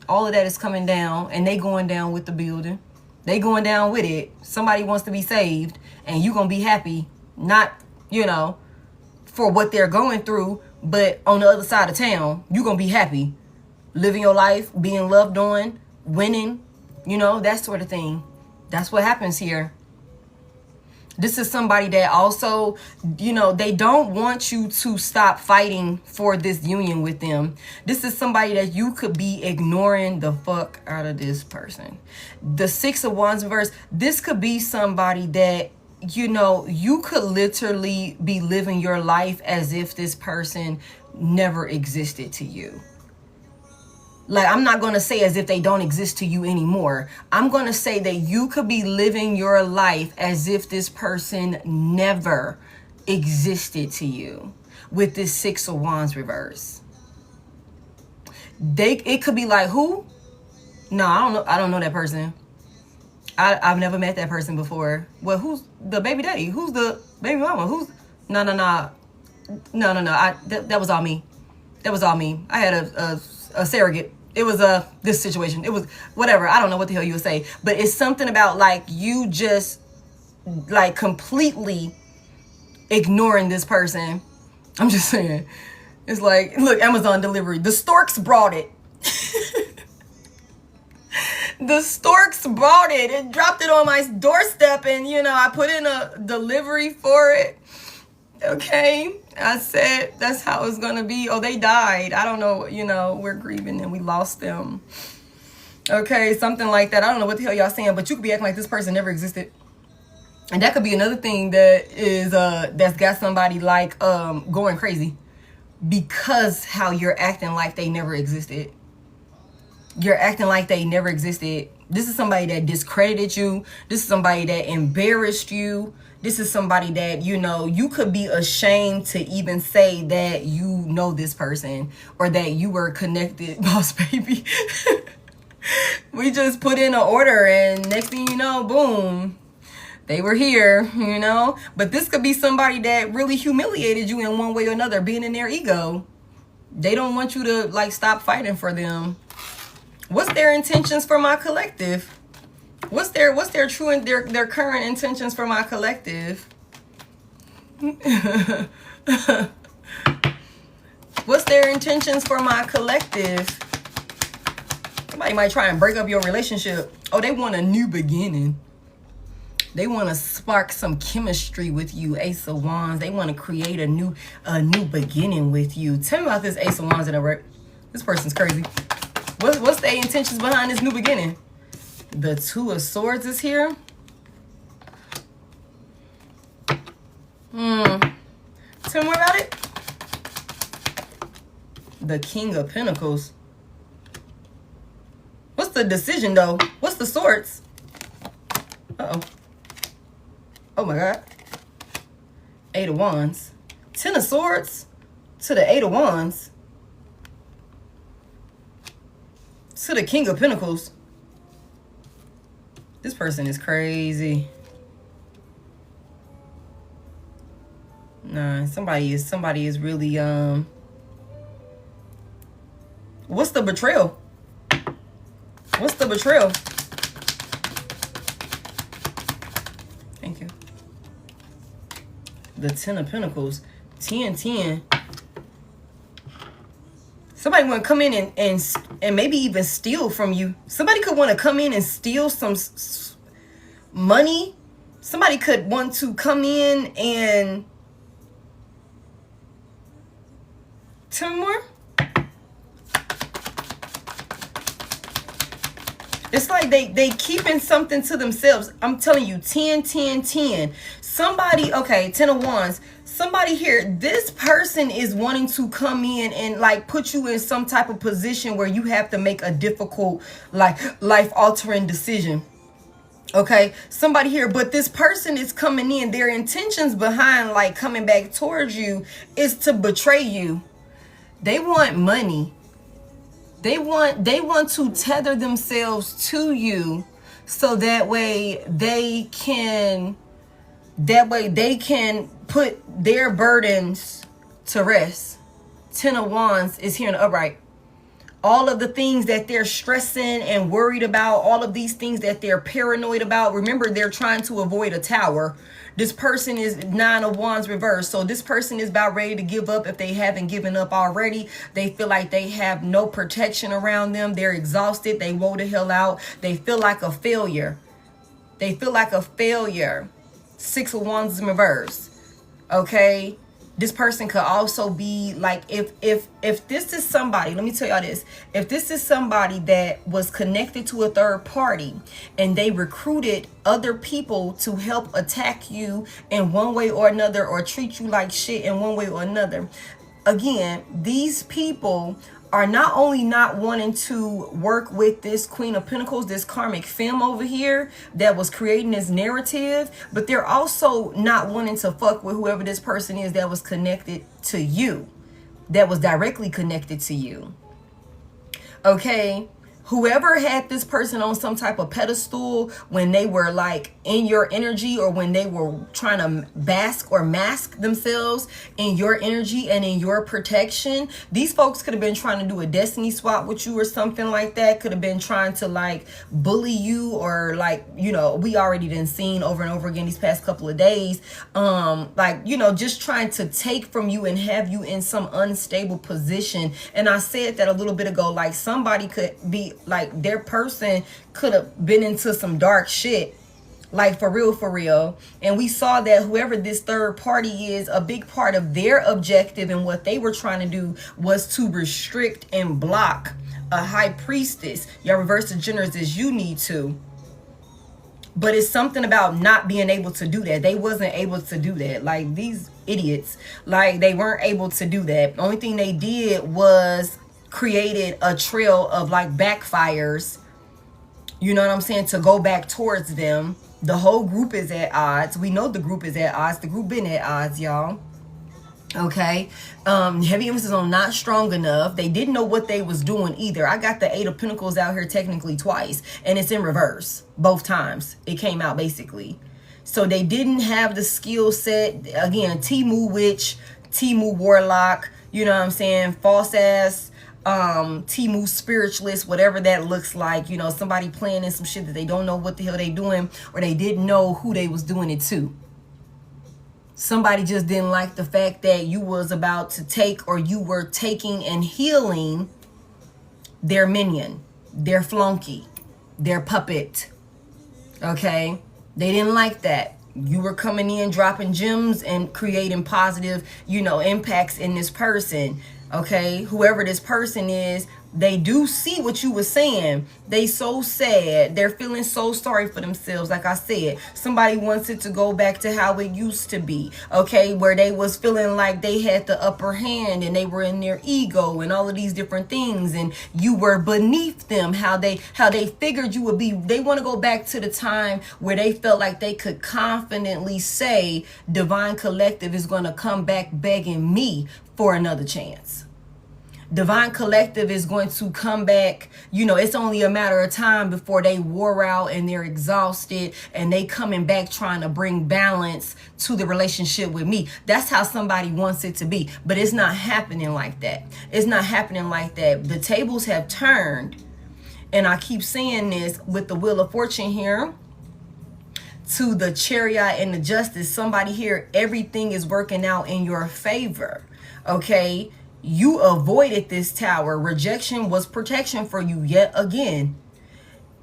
A: all of that is coming down, and they going down with the building. They going down with it. Somebody wants to be saved, and you going to be happy, not, you know, for what they're going through, but on the other side of town, you going to be happy. Living your life, being loved on, winning, you know, that sort of thing. That's what happens here. This is somebody that also, you know, they don't want you to stop fighting for this union with them. This is somebody that you could be ignoring the fuck out of this person. The 6 of Wands reverse, this could be somebody that, you know, you could literally be living your life as if this person never existed to you. Like, I'm not going to say as if they don't exist to you anymore. I'm going to say that you could be living your life as if this person never existed to you with this 6 of Wands reverse. It could be like, who? No, I don't know. I don't know that person. I've never met that person before. Well, who's the baby daddy? Who's the baby mama? Who's? No. That was all me. That was all me. I had a surrogate. It was this situation. It was whatever. I don't know what the hell you would say, but it's something about like you just like completely ignoring this person. I'm just saying. It's like, look, Amazon delivery. The storks brought it. The storks brought it. It dropped it on my doorstep, and you know, I put in a delivery for it. Okay, I said that's how it's gonna be. Oh, they died. I don't know, you know, we're grieving and we lost them. Okay, something like that. I don't know what the hell y'all saying, but you could be acting like this person never existed. And that could be another thing that is that's got somebody like going crazy because how you're acting like they never existed. You're acting like they never existed. This is somebody that discredited you. This is somebody that embarrassed you. This is somebody that, you know, you could be ashamed to even say that you know this person or that you were connected, boss baby. We just put in an order and next thing you know, boom, they were here, you know. But this could be somebody that really humiliated you in one way or another, being in their ego. They don't want you to like stop fighting for them. What's their intentions for my collective? What's their true and their current intentions for my collective? What's their intentions for my collective? Somebody might try and break up your relationship. Oh, they want a new beginning. They want to spark some chemistry with you, Ace of Wands. They want to create a new beginning with you. Tell me about this Ace of Wands in a wreck. This person's crazy. What's their intentions behind this new beginning? The Two of Swords is here. Tell me more about it. The King of Pentacles. What's the decision though? What's the Swords? Uh-oh. Oh my God. Eight of Wands. 10 of Swords to the 8 of Wands. To the King of Pentacles. This person is crazy. Nah, somebody is really what's the betrayal? What's the betrayal? Thank you. The 10 of Pentacles. 10. Somebody want to come in and maybe even steal from you. Somebody could want to come in and steal some money. Somebody could want to come in and... Tell me more. It's like they keeping something to themselves. I'm telling you, 10. Somebody, okay, 10 of Wands. Somebody here, this person is wanting to come in and like put you in some type of position where you have to make a difficult, like life-altering decision. Okay, somebody here, but this person is coming in. Their intentions behind like coming back towards you is to betray you. They want money. They want to tether themselves to you so that way they can put their burdens to rest. 10 of Wands is here in the upright. All of the things that they're stressing and worried about, all of these things that they're paranoid about. Remember, they're trying to avoid a tower. This person is 9 of Wands reversed. So this person is about ready to give up if they haven't given up already. They feel like they have no protection around them. They're exhausted. They woe the hell out. They feel like a failure. They feel like a failure. 6 of Wands is in reverse. Okay. This person could also be like, if this is somebody, let me tell y'all this. If this is somebody that was connected to a third party and they recruited other people to help attack you in one way or another or treat you like shit in one way or another. Again, these people are not only not wanting to work with this Queen of Pentacles, this karmic femme over here that was creating this narrative, but they're also not wanting to fuck with whoever this person is that was connected to you, that was directly connected to you. Okay? Whoever had this person on some type of pedestal when they were like in your energy, or when they were trying to bask or mask themselves in your energy and in your protection, these folks could have been trying to do a destiny swap with you or something like that. Could have been trying to like bully you, or like, you know, we already done seen over and over again these past couple of days, like, you know, just trying to take from you and have you in some unstable position. And I said that a little bit ago, like somebody could be like, their person could have been into some dark shit, like for real. And we saw that whoever this third party is, a big part of their objective and what they were trying to do was to restrict and block a high priestess. Y'all reverse the genders as you need to. But it's something about not being able to do that. They wasn't able to do that. Like these idiots, like they weren't able to do that. The only thing they did was created a trail of like backfires, you know what I'm saying, to go back towards them. The whole group is at odds. We know the group is at odds. The group been at odds, y'all. Okay. Heavy emphasis on not strong enough. They didn't know what they was doing either. I got the 8 of Pentacles out here technically twice, and it's in reverse both times. It came out basically. So they didn't have the skill set. Again, Timu Witch, Timu Warlock, you know what I'm saying? False ass, Timu Spiritualist, whatever that looks like. You know, somebody playing in some shit that they don't know what the hell they doing, or they didn't know who they was doing it to. Somebody just didn't like the fact that you was about to take, or you were taking and healing their minion, their flunky, their puppet. Okay? They didn't like that. You were coming in, dropping gems and creating positive, you know, impacts in this person. Okay? Whoever this person is, they do see what you were saying. They so sad. They're feeling so sorry for themselves. Like I said, somebody wants it to go back to how it used to be. Okay, where they was feeling like they had the upper hand and they were in their ego and all of these different things, and you were beneath them. How they figured you would be. They want to go back to the time where they felt like they could confidently say Divine Collective is going to come back begging me for another chance. Divine Collective is going to come back. You know, it's only a matter of time before they wore out and they're exhausted and they coming back trying to bring balance to the relationship with me. That's how somebody wants it to be. But it's not happening like that. It's not happening like that. The tables have turned. And I keep saying this with the Wheel of Fortune here to the Chariot and the Justice. Somebody here, everything is working out in your favor. Okay? You avoided this tower. Rejection was protection for you yet again.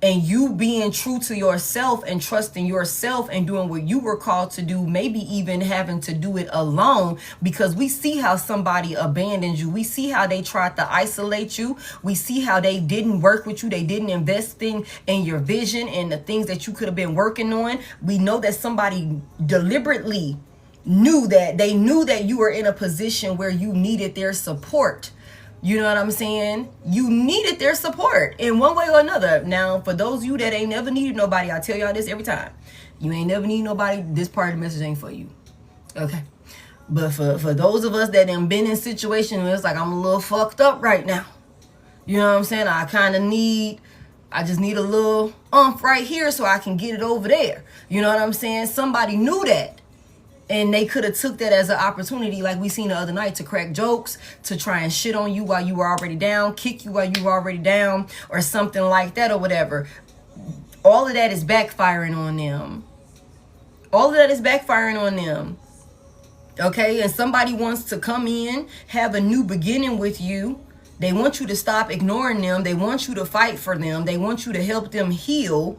A: And you being true to yourself and trusting yourself and doing what you were called to do, maybe even having to do it alone, because we see how somebody abandoned you. We see how they tried to isolate you. We see how they didn't work with you. They didn't invest in your vision and the things that you could have been working on. We know that somebody deliberately knew that you were in a position where you needed their support. You know what I'm saying? You needed their support in one way or another. Now, for those of you that ain't never needed nobody, I tell y'all this every time. You ain't never need nobody. This part of the message ain't for you. Okay? But for those of us that done been in situations where it's like, I'm a little fucked up right now. You know what I'm saying? I just need a little right here so I can get it over there. You know what I'm saying? Somebody knew that. And they could have took that as an opportunity, like we seen the other night, to crack jokes, to try and shit on you while you were already down, kick you while you were already down, or something like that, or whatever. All of that is backfiring on them. All of that is backfiring on them. Okay? And somebody wants to come in, have a new beginning with you. They want you to stop ignoring them. They want you to fight for them. They want you to help them heal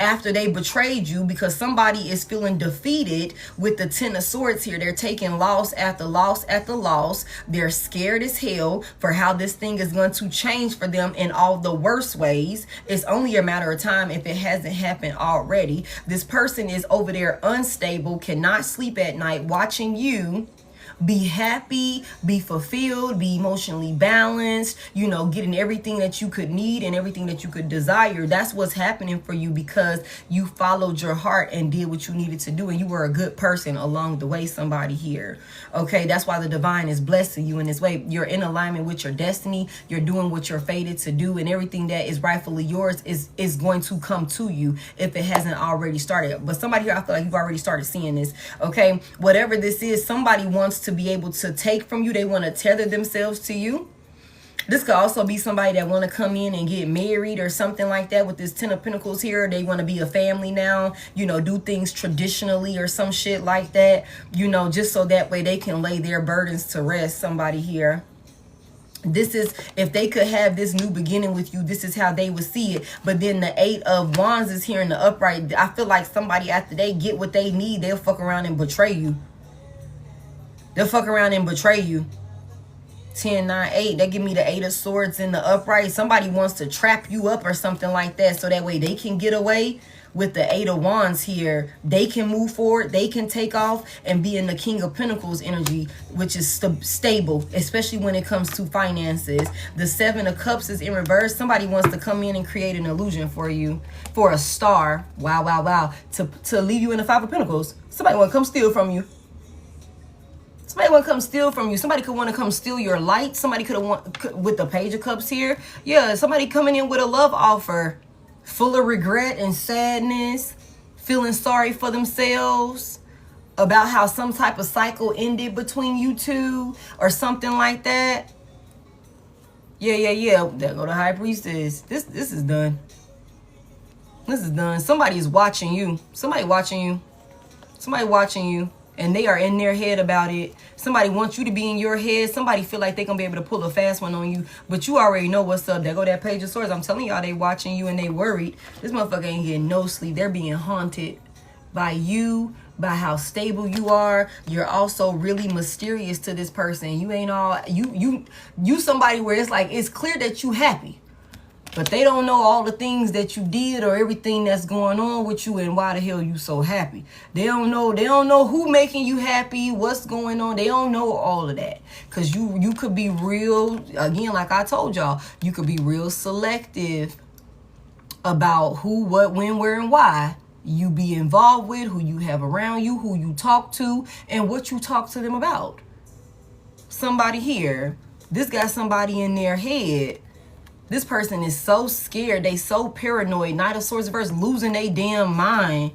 A: after they betrayed you, because somebody is feeling defeated with the 10 of Swords here. They're taking loss after loss after loss. They're scared as hell for how this thing is going to change for them in all the worst ways. It's only a matter of time if it hasn't happened already. This person is over there unstable, cannot sleep at night, watching you be happy, be fulfilled, be emotionally balanced, you know, getting everything that you could need and everything that you could desire. That's what's happening for you, because you followed your heart and did what you needed to do, and you were a good person along the way, somebody here. Okay, that's why the divine is blessing you in this way. You're in alignment with your destiny. You're doing what you're fated to do, and everything that is rightfully yours is going to come to you if it hasn't already started. But somebody here, I feel like you've already started seeing this. Okay, whatever this is, somebody wants to be able to take from you. They want to tether themselves to you. This could also be somebody that want to come in and get married or something like that with this 10 of Pentacles here. They want to be a family now, you know, do things traditionally or some shit like that, you know, just so that way they can lay their burdens to rest. Somebody here. This is, if they could have this new beginning with you, this is how they would see it. But then the 8 of Wands is here in the upright. I feel like somebody, after they get what they need, they'll fuck around and betray you. They'll fuck around and betray you. 10, 9, 8. They give me the 8 of Swords in the upright. Somebody wants to trap you up or something like that, so that way they can get away. With the 8 of Wands here, they can move forward, they can take off and be in the King of Pentacles energy, which is stable, especially when it comes to finances. The 7 of Cups is in reverse. Somebody wants to come in and create an illusion for you, for a star. Wow, wow, wow. To leave you in the 5 of Pentacles. Somebody want to come steal from you. Somebody want to come steal from you. Somebody could want to come steal your light. Somebody could have want, with the Page of Cups here. Yeah, somebody coming in with a love offer. Full of regret and sadness, feeling sorry for themselves, about how some type of cycle ended between you two or something like that. Yeah. There go the High Priestess. This is done. This is done. Somebody is watching you. Somebody watching you. Somebody watching you. And they are in their head about it. Somebody wants you to be in your head. Somebody feel like they're going to be able to pull a fast one on you. But you already know what's up. There go that Page of Swords. I'm telling y'all, they watching you and they worried. This motherfucker ain't getting no sleep. They're being haunted by you, by how stable you are. You're also really mysterious to this person. You ain't all... You somebody where it's like, it's clear that you happy. But they don't know all the things that you did or everything that's going on with you and why the hell you so happy. They don't know who making you happy, what's going on. They don't know all of that. Because you could be real, again, like I told y'all, you could be real selective about who, what, when, where, and why you be involved with, who you have around you, who you talk to, and what you talk to them about. Somebody here, this got somebody in their head. This person is so scared. They so paranoid. Knight of Swords reverse, losing their damn mind.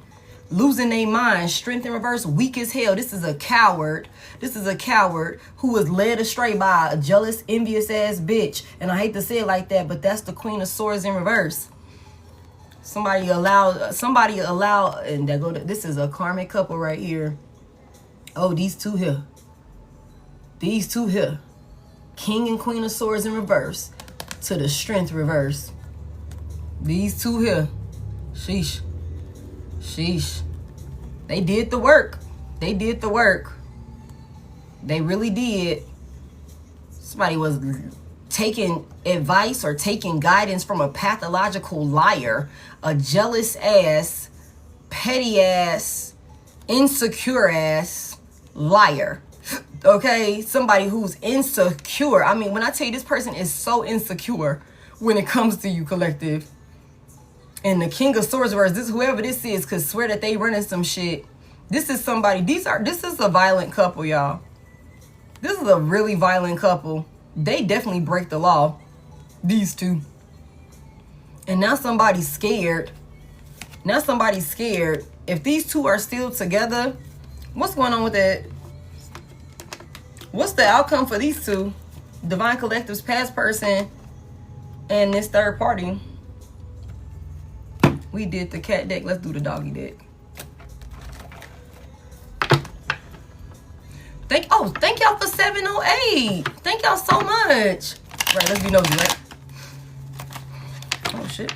A: Losing their mind. Strength in reverse, weak as hell. This is a coward. This is a coward who was led astray by a jealous, envious ass bitch. And I hate to say it like that, but that's the Queen of Swords in reverse. Somebody allow, and that go to, this is a karmic couple right here. Oh, these two here. These two here. King and Queen of Swords in reverse. To the Strength reverse. These two here. Sheesh. Sheesh. They did the work. They did the work. They really did. Somebody was taking advice or taking guidance from a pathological liar, a jealous ass, petty ass, insecure ass liar. Okay, somebody who's insecure. I mean, when I tell you this person is so insecure when it comes to you, collective. And the King of Swords reverse, this whoever this is could swear that they running some shit. This is somebody, this is a violent couple, y'all. This is a really violent couple. They definitely break the law. These two. And now somebody's scared. Now somebody's scared. If these two are still together, what's going on with that? What's the outcome for these two? Divine Collective's past person and this third party. We did the cat deck. Let's do the doggy deck. Thank y'all for 708. Thank y'all so much. Right, let's be nosy, right? Oh shit.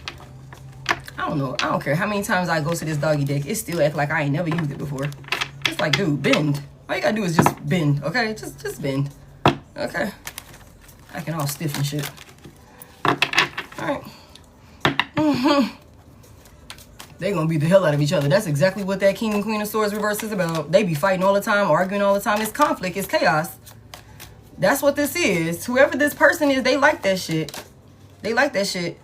A: I don't know. I don't care how many times I go to this doggy deck. It still act like I ain't never used it before. It's like, dude, bend. All you gotta do is just bend, okay? Just bend, okay? Acting all stiff and shit. All right. They gonna beat the hell out of each other. That's exactly what that King and Queen of Swords reverse is about. They be fighting all the time, arguing all the time. It's conflict, it's chaos. That's what this is. Whoever this person is, they like that shit. They like that shit.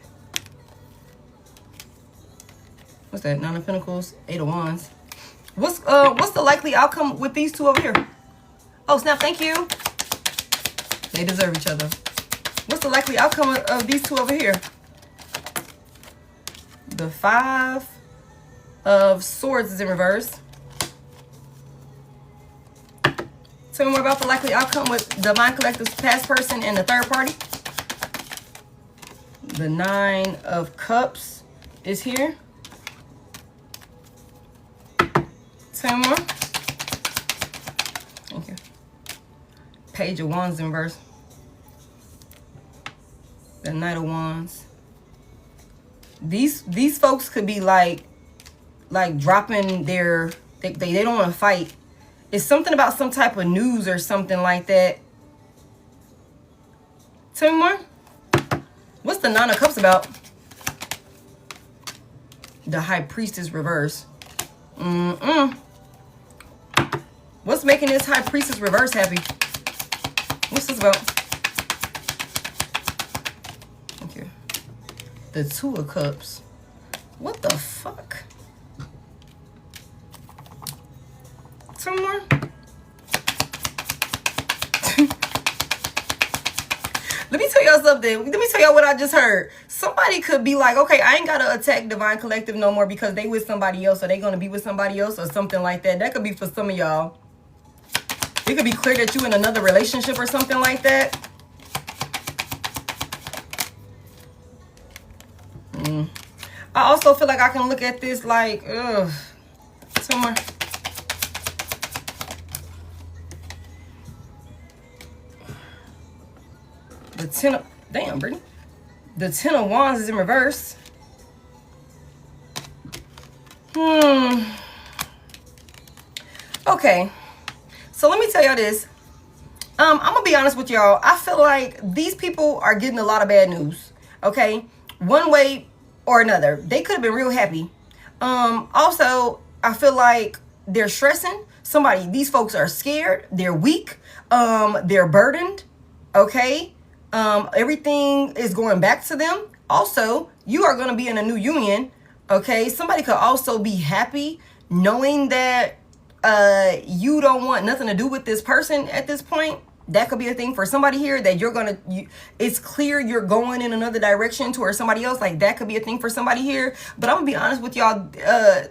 A: What's that? 9 of Pentacles, 8 of Wands. What's the likely outcome with these two over here? Oh, snap, thank you. They deserve each other. What's the likely outcome of these two over here? The 5 of Swords is in reverse. Tell me more about the likely outcome with Divine Collective's past person and the third party. The 9 of Cups is here. Tell me more. Thank you. Page of Wands in reverse. The Knight of Wands. These folks could be like dropping their, they don't want to fight. It's something about some type of news or something like that. Tell me more. What's the Nine of Cups about? The High Priestess reverse. What's making this High Priestess reverse happy? What's this about? Thank you. The Two of Cups. What the fuck? Some more. Let me tell y'all something. Let me tell y'all what I just heard. Somebody could be like, okay, I ain't gotta attack Divine Collective no more because they with somebody else, or they gonna be with somebody else, or something like that. That could be for some of y'all. It could be clear that you in another relationship or something like that. I also feel like I can look at this like, ugh. Somewhere. The 10 of, damn, Brittany. The 10 of Wands is in reverse. Okay. So let me tell y'all this. I'm gonna be honest with y'all. I feel like these people are getting a lot of bad news. Okay, one way or another. They could have been real happy. Also, I feel like they're stressing. These folks are scared. They're weak. They're burdened. Okay. Everything is going back to them. Also, you are gonna be in a new union. Okay. Somebody could also be happy knowing that you don't want nothing to do with this person at this point. That could be a thing for somebody here, that you're gonna, it's clear you're going in another direction towards somebody else. Like, that could be a thing for somebody here. But I'm gonna be honest with y'all,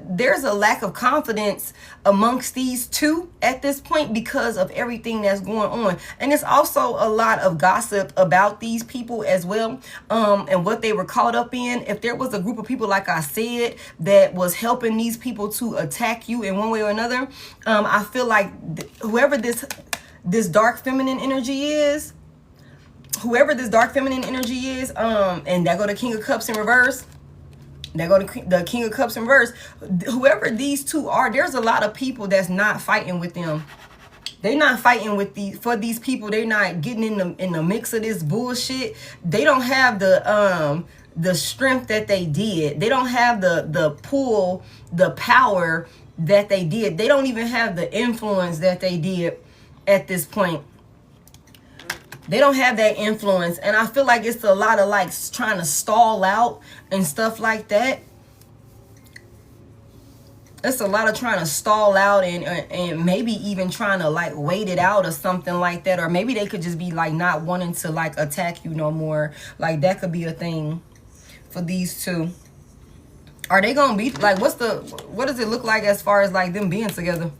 A: there's a lack of confidence amongst these two at this point because of everything that's going on. And it's also a lot of gossip about these people as well, and what they were caught up in. If there was a group of people, like I said, that was helping these people to attack you in one way or another, I feel like whoever this dark feminine energy is, and that go to King of Cups in reverse, the King of Cups in reverse, whoever these two are, there's a lot of people that's not fighting with them. They're not fighting with for these people. They're not getting in the mix of this bullshit. They don't have the strength that they did. They don't have the pull, the power that they did. They don't even have the influence that they did. At this point, they don't have that influence, and I feel like it's a lot of like trying to stall out and stuff like that. It's a lot of trying to stall out and maybe even trying to like wait it out or something like that. Or maybe they could just be like not wanting to like attack you no more. Like, that could be a thing for these two. Are they gonna be like, what does it look like as far as like them being together?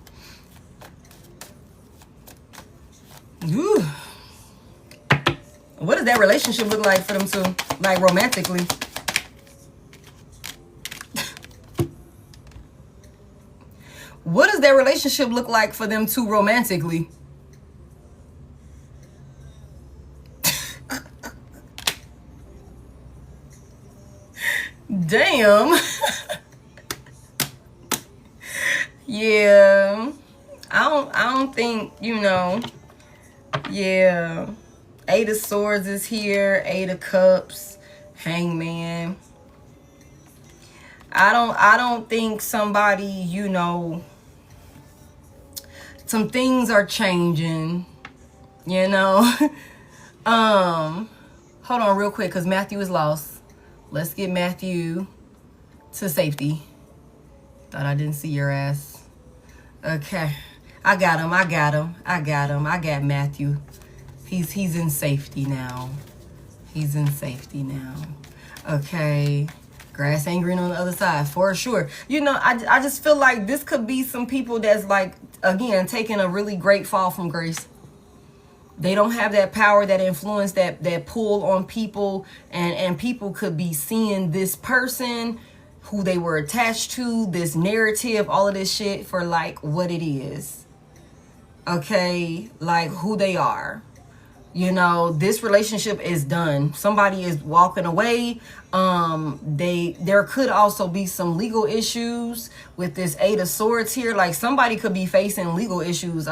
A: Ooh. What does that relationship look like for them two? Like, romantically. What does that relationship look like for them two romantically? Damn. Yeah. I don't think, you know. Yeah, 8 of Swords is here, 8 of Cups, Hangman. I don't think somebody, you know, some things are changing, you know. Hold on real quick, because Matthew is lost. Let's get Matthew to safety. Thought I didn't see your ass. Okay. I got him. I got Matthew. He's in safety now. Okay. Grass ain't green on the other side, for sure. You know, I just feel like this could be some people that's like, again, taking a really great fall from grace. They don't have that power, that influence, that pull on people. And people could be seeing this person who they were attached to, this narrative, all of this shit for like what it is. Okay, like who they are. You know, this relationship is done. Somebody is walking away. There could also be some legal issues with this 8 of Swords here. Like, somebody could be facing legal issues.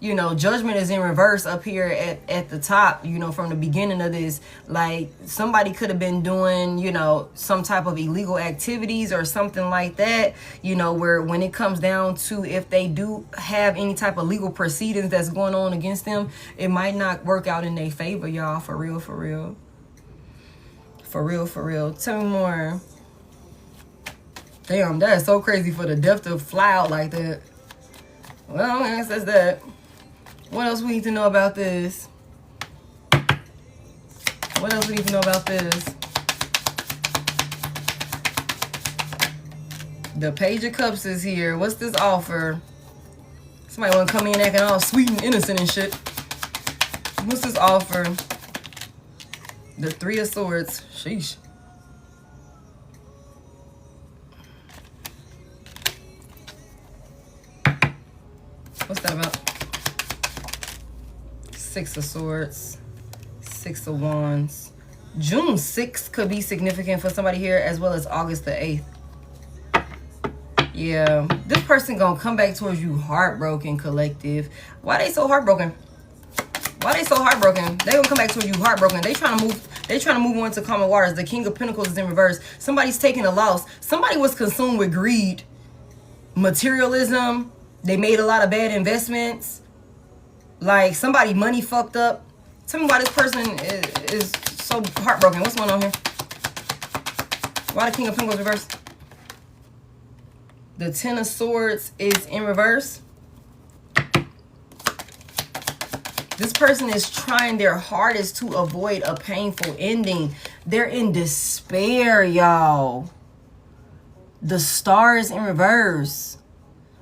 A: You know, Judgment is in reverse up here at the top, you know, from the beginning of this. Like, somebody could have been doing, you know, some type of illegal activities or something like that, you know, where when it comes down to if they do have any type of legal proceedings that's going on against them, it might not work out in their favor, y'all. For real, for real. For real, for real. Tell me more. Damn, that is so crazy for the death to fly out like that. Well, I guess that's that. What else we need to know about this? What else we need to know about this? The Page of Cups is here. What's this offer? Somebody want to come in acting all sweet and innocent and shit. What's this offer? The Three of Swords. Sheesh. What's that about? Six of Swords, Six of Wands. June 6th could be significant for somebody here, as well as August the 8th. Yeah, this person gonna come back towards you heartbroken, collective. Why they so heartbroken? Why they so heartbroken? They gonna come back towards you heartbroken. They trying to move on to calmer waters. The King of Pentacles is in reverse. Somebody's taking a loss. Somebody was consumed with greed, materialism. They made a lot of bad investments. Like, somebody money fucked up. Tell me why this person is so heartbroken. What's going on here? Why the King of Pentacles reversed? The Ten of Swords is in reverse. This person is trying their hardest to avoid a painful ending. They're in despair, y'all. The Star is in reverse.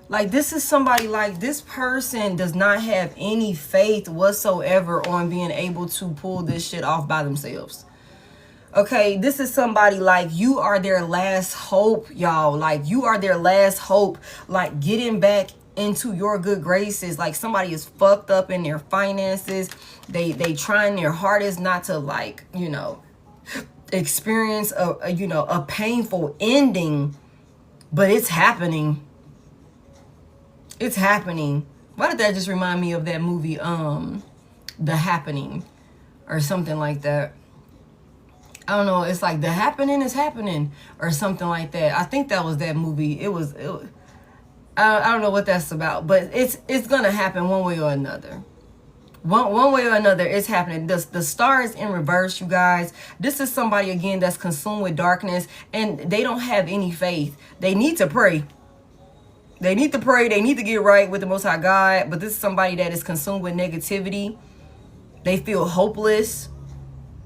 A: Like, this is somebody, like, this person does not have any faith whatsoever on being able to pull this shit off by themselves. Okay, this is somebody, like, you are their last hope, y'all. Like, you are their last hope, like, getting back into your good graces. Like, somebody is fucked up in their finances. They trying their hardest not to, like, you know, experience a painful ending, but it's happening. It's happening. Why did that just remind me of that movie, The Happening, or something like that? I don't know. It's like The Happening is happening, or something like that. I think that was that movie. It was I don't know what that's about, but it's gonna happen one way or another. One way or another, it's happening. The Star is in reverse, you guys. This is somebody, again, that's consumed with darkness, and they don't have any faith. They need to pray. They need to pray. They need to get right with the Most High God. But this is somebody that is consumed with negativity. They feel hopeless.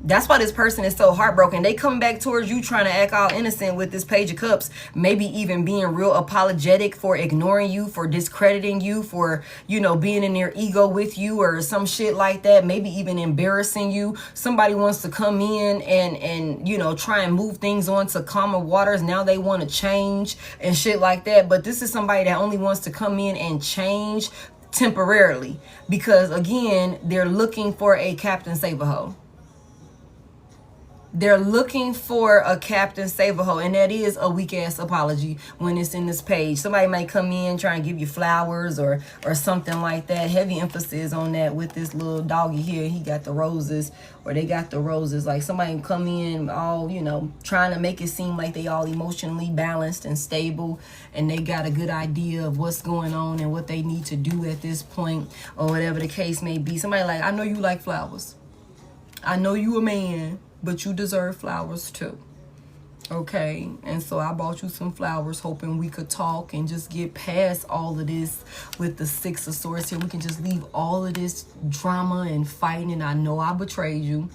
A: That's why this person is so heartbroken. They come back towards you trying to act all innocent with this Page of Cups. Maybe even being real apologetic for ignoring you, for discrediting you, for, you know, being in their ego with you or some shit like that. Maybe even embarrassing you. Somebody wants to come in and you know, try and move things on to calmer waters. Now they want to change and shit like that. But this is somebody that only wants to come in and change temporarily. Because, again, they're looking for a Captain Save-A-Ho. They're looking for a Captain Save-A-Ho, and that is a weak-ass apology when it's in this page. Somebody might come in, try and give you flowers or something like that. Heavy emphasis on that with this little doggy here. He got the roses, or they got the roses. Like, somebody can come in all, you know, trying to make it seem like they all emotionally balanced and stable, and they got a good idea of what's going on and what they need to do at this point, or whatever the case may be. Somebody like, I know you like flowers. I know you a man, but you deserve flowers too. Okay, and so I bought you some flowers, hoping we could talk and just get past all of this with the Six of Swords here. We can just leave all of this drama and fighting. And I know I betrayed you.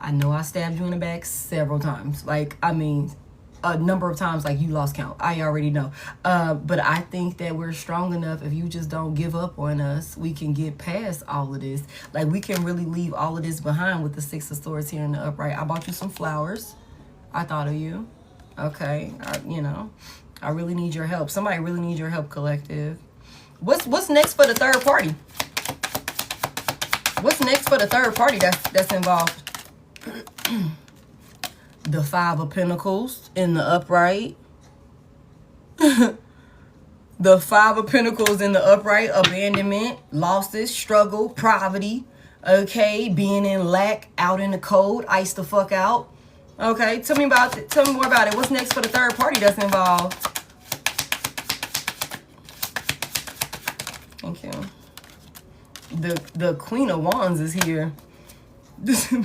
A: I know I stabbed you in the back several times. Like, I mean, a number of times, like, you lost count. I already know. But I think that we're strong enough. If you just don't give up on us, we can get past all of this. Like, we can really leave all of this behind with the Six of Swords here in the upright. I bought you some flowers. I thought of you. Okay. You know, I really need your help. Somebody really needs your help, collective. What's next for the third party? What's next for the third party that's involved? The Five of Pentacles in the upright. The Five of Pentacles in the upright, abandonment, losses, struggle, poverty, okay, being in lack, out in the cold, ice the fuck out. Okay, tell me more about it. What's next for the third party that's involved? Thank you. The Queen of Wands is here. Tell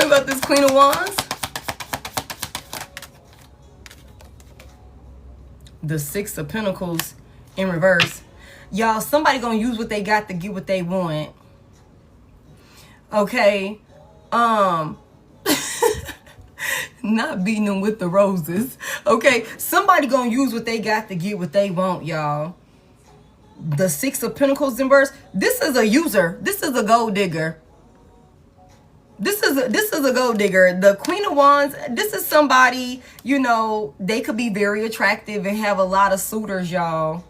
A: me about this Queen of Wands. The Six of Pentacles in reverse. Y'all, somebody gonna use what they got to get what they want. Okay. Not beating them with the roses. Okay. Somebody gonna use what they got to get what they want, y'all. The Six of Pentacles in reverse. This is a user. This is a gold digger. This is a gold digger. The Queen of Wands, this is somebody, you know, they could be very attractive and have a lot of suitors, y'all.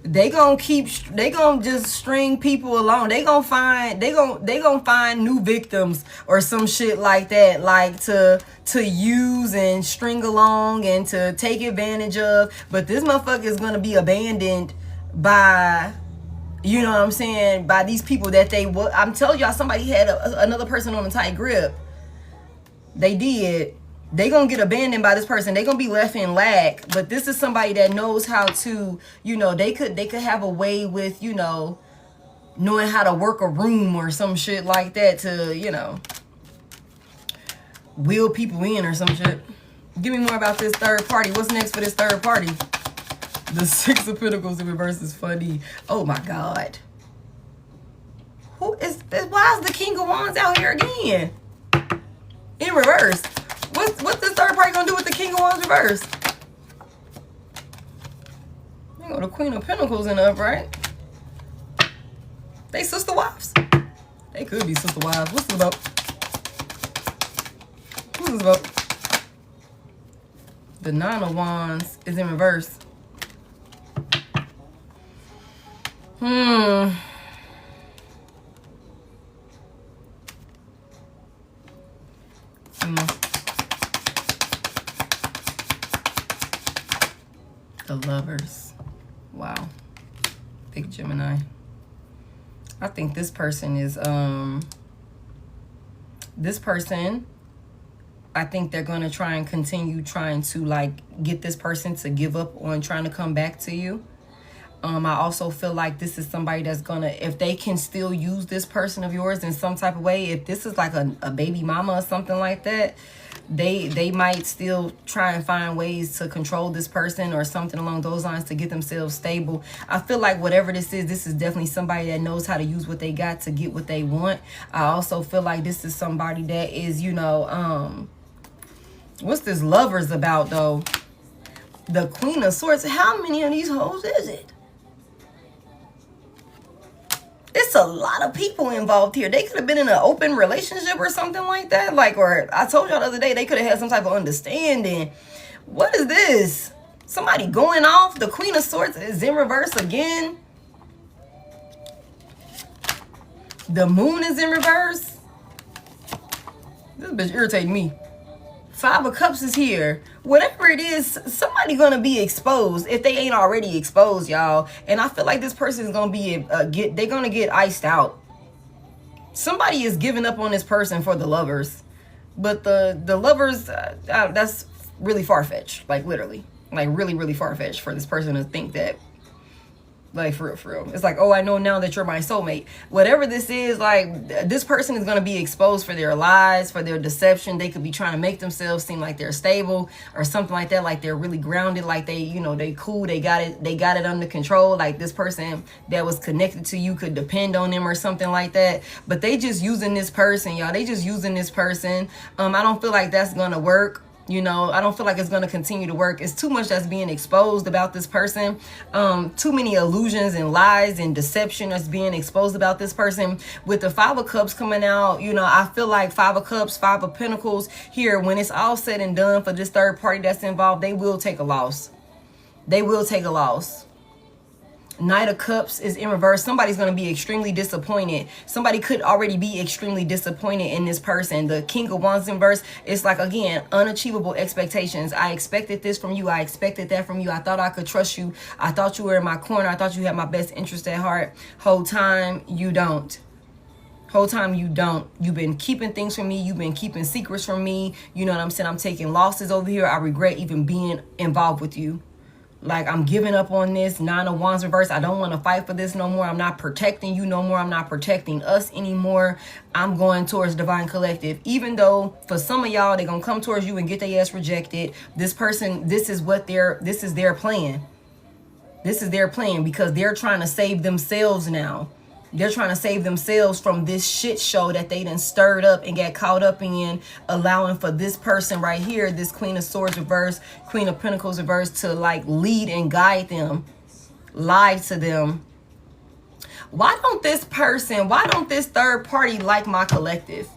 A: They gonna just string people along. They gonna find new victims or some shit like that, like to use and string along and to take advantage of. But this motherfucker is gonna be abandoned by, you know what I'm saying, by these people that I'm telling y'all, somebody had another person on a tight grip. They did. They gonna get abandoned by this person. They gonna be left in lack. But this is somebody that knows how to, you know, they could have a way with, you know, knowing how to work a room or some shit like that to, you know, wheel people in or some shit. Give me more about this third party. What's next for this third party? The Six of Pentacles in reverse is funny. Oh my God. Why is the King of Wands out here again? In reverse. What's this third party gonna do with the King of Wands reverse? You know, the Queen of Pentacles in the upright. They sister wives. They could be sister wives. What's this about? What's this about? The Nine of Wands is in reverse. The Lovers. Wow. Big Gemini. I think this person is I think they're going to try and continue trying to like get this person to give up on trying to come back to you. I also feel like this is somebody that's gonna, if they can still use this person of yours in some type of way, if this is like a baby mama or something like that, they might still try and find ways to control this person or something along those lines to get themselves stable. I feel like whatever this is definitely somebody that knows how to use what they got to get what they want. I also feel like this is somebody that is, you know, what's this Lovers about though? The Queen of Swords. How many of these hoes is it? It's a lot of people involved here. They could have been in an open relationship or something like that. Like, or I told y'all the other day, they could have had some type of understanding. What is this? Somebody going off? The Queen of Swords is in reverse again. The Moon is in reverse. This bitch irritating me. Five of Cups is here. Whatever it is, somebody gonna be exposed if they ain't already exposed, y'all. And I feel like this person is gonna be they're gonna get iced out. Somebody is giving up on this person for the Lovers, but the Lovers that's really far-fetched. Like literally, like really far-fetched for this person to think that. Like, for real. It's like, oh, I know now that you're my soulmate. Whatever this is, like, this person is going to be exposed for their lies, for their deception. They could be trying to make themselves seem like they're stable or something like that. Like, they're really grounded. Like, they, you know, they cool. They got it under control. Like, this person that was connected to you could depend on them or something like that. But they just using this person, y'all. They just using this person. I don't feel like that's going to work. You know, I don't feel like it's going to continue to work. It's too much that's being exposed about this person. Too many illusions and lies and deception that's being exposed about this person. With the Five of Cups coming out, you know, I feel like Five of Cups, Five of Pentacles here, when it's all said and done for this third party that's involved, they will take a loss. They will take a loss. Knight of Cups is in reverse. Somebody's going to be extremely disappointed. Somebody could already be extremely disappointed in this person. The King of Wands in reverse, it's like, again, unachievable expectations. I expected this from you. I expected that from you. I thought I could trust you. I thought you were in my corner. I thought you had my best interest at heart. Whole time, you don't. Whole time you don't. You've been keeping things from me. You've been keeping secrets from me. You know what I'm saying? I'm taking losses over here. I regret even being involved with you. Like, I'm giving up on this. Nine of Wands reverse. I don't want to fight for this no more. I'm not protecting you no more. I'm not protecting us anymore. I'm going towards Divine Collective. Even though for some of y'all, they're going to come towards you and get their ass rejected. This person, this is their plan. This is their plan because they're trying to save themselves now. They're trying to save themselves from this shit show that they done stirred up and got caught up in, allowing for this person right here, this Queen of Swords reverse, Queen of Pentacles reverse, to like lead and guide them, lie to them. Why don't this third party like my collective?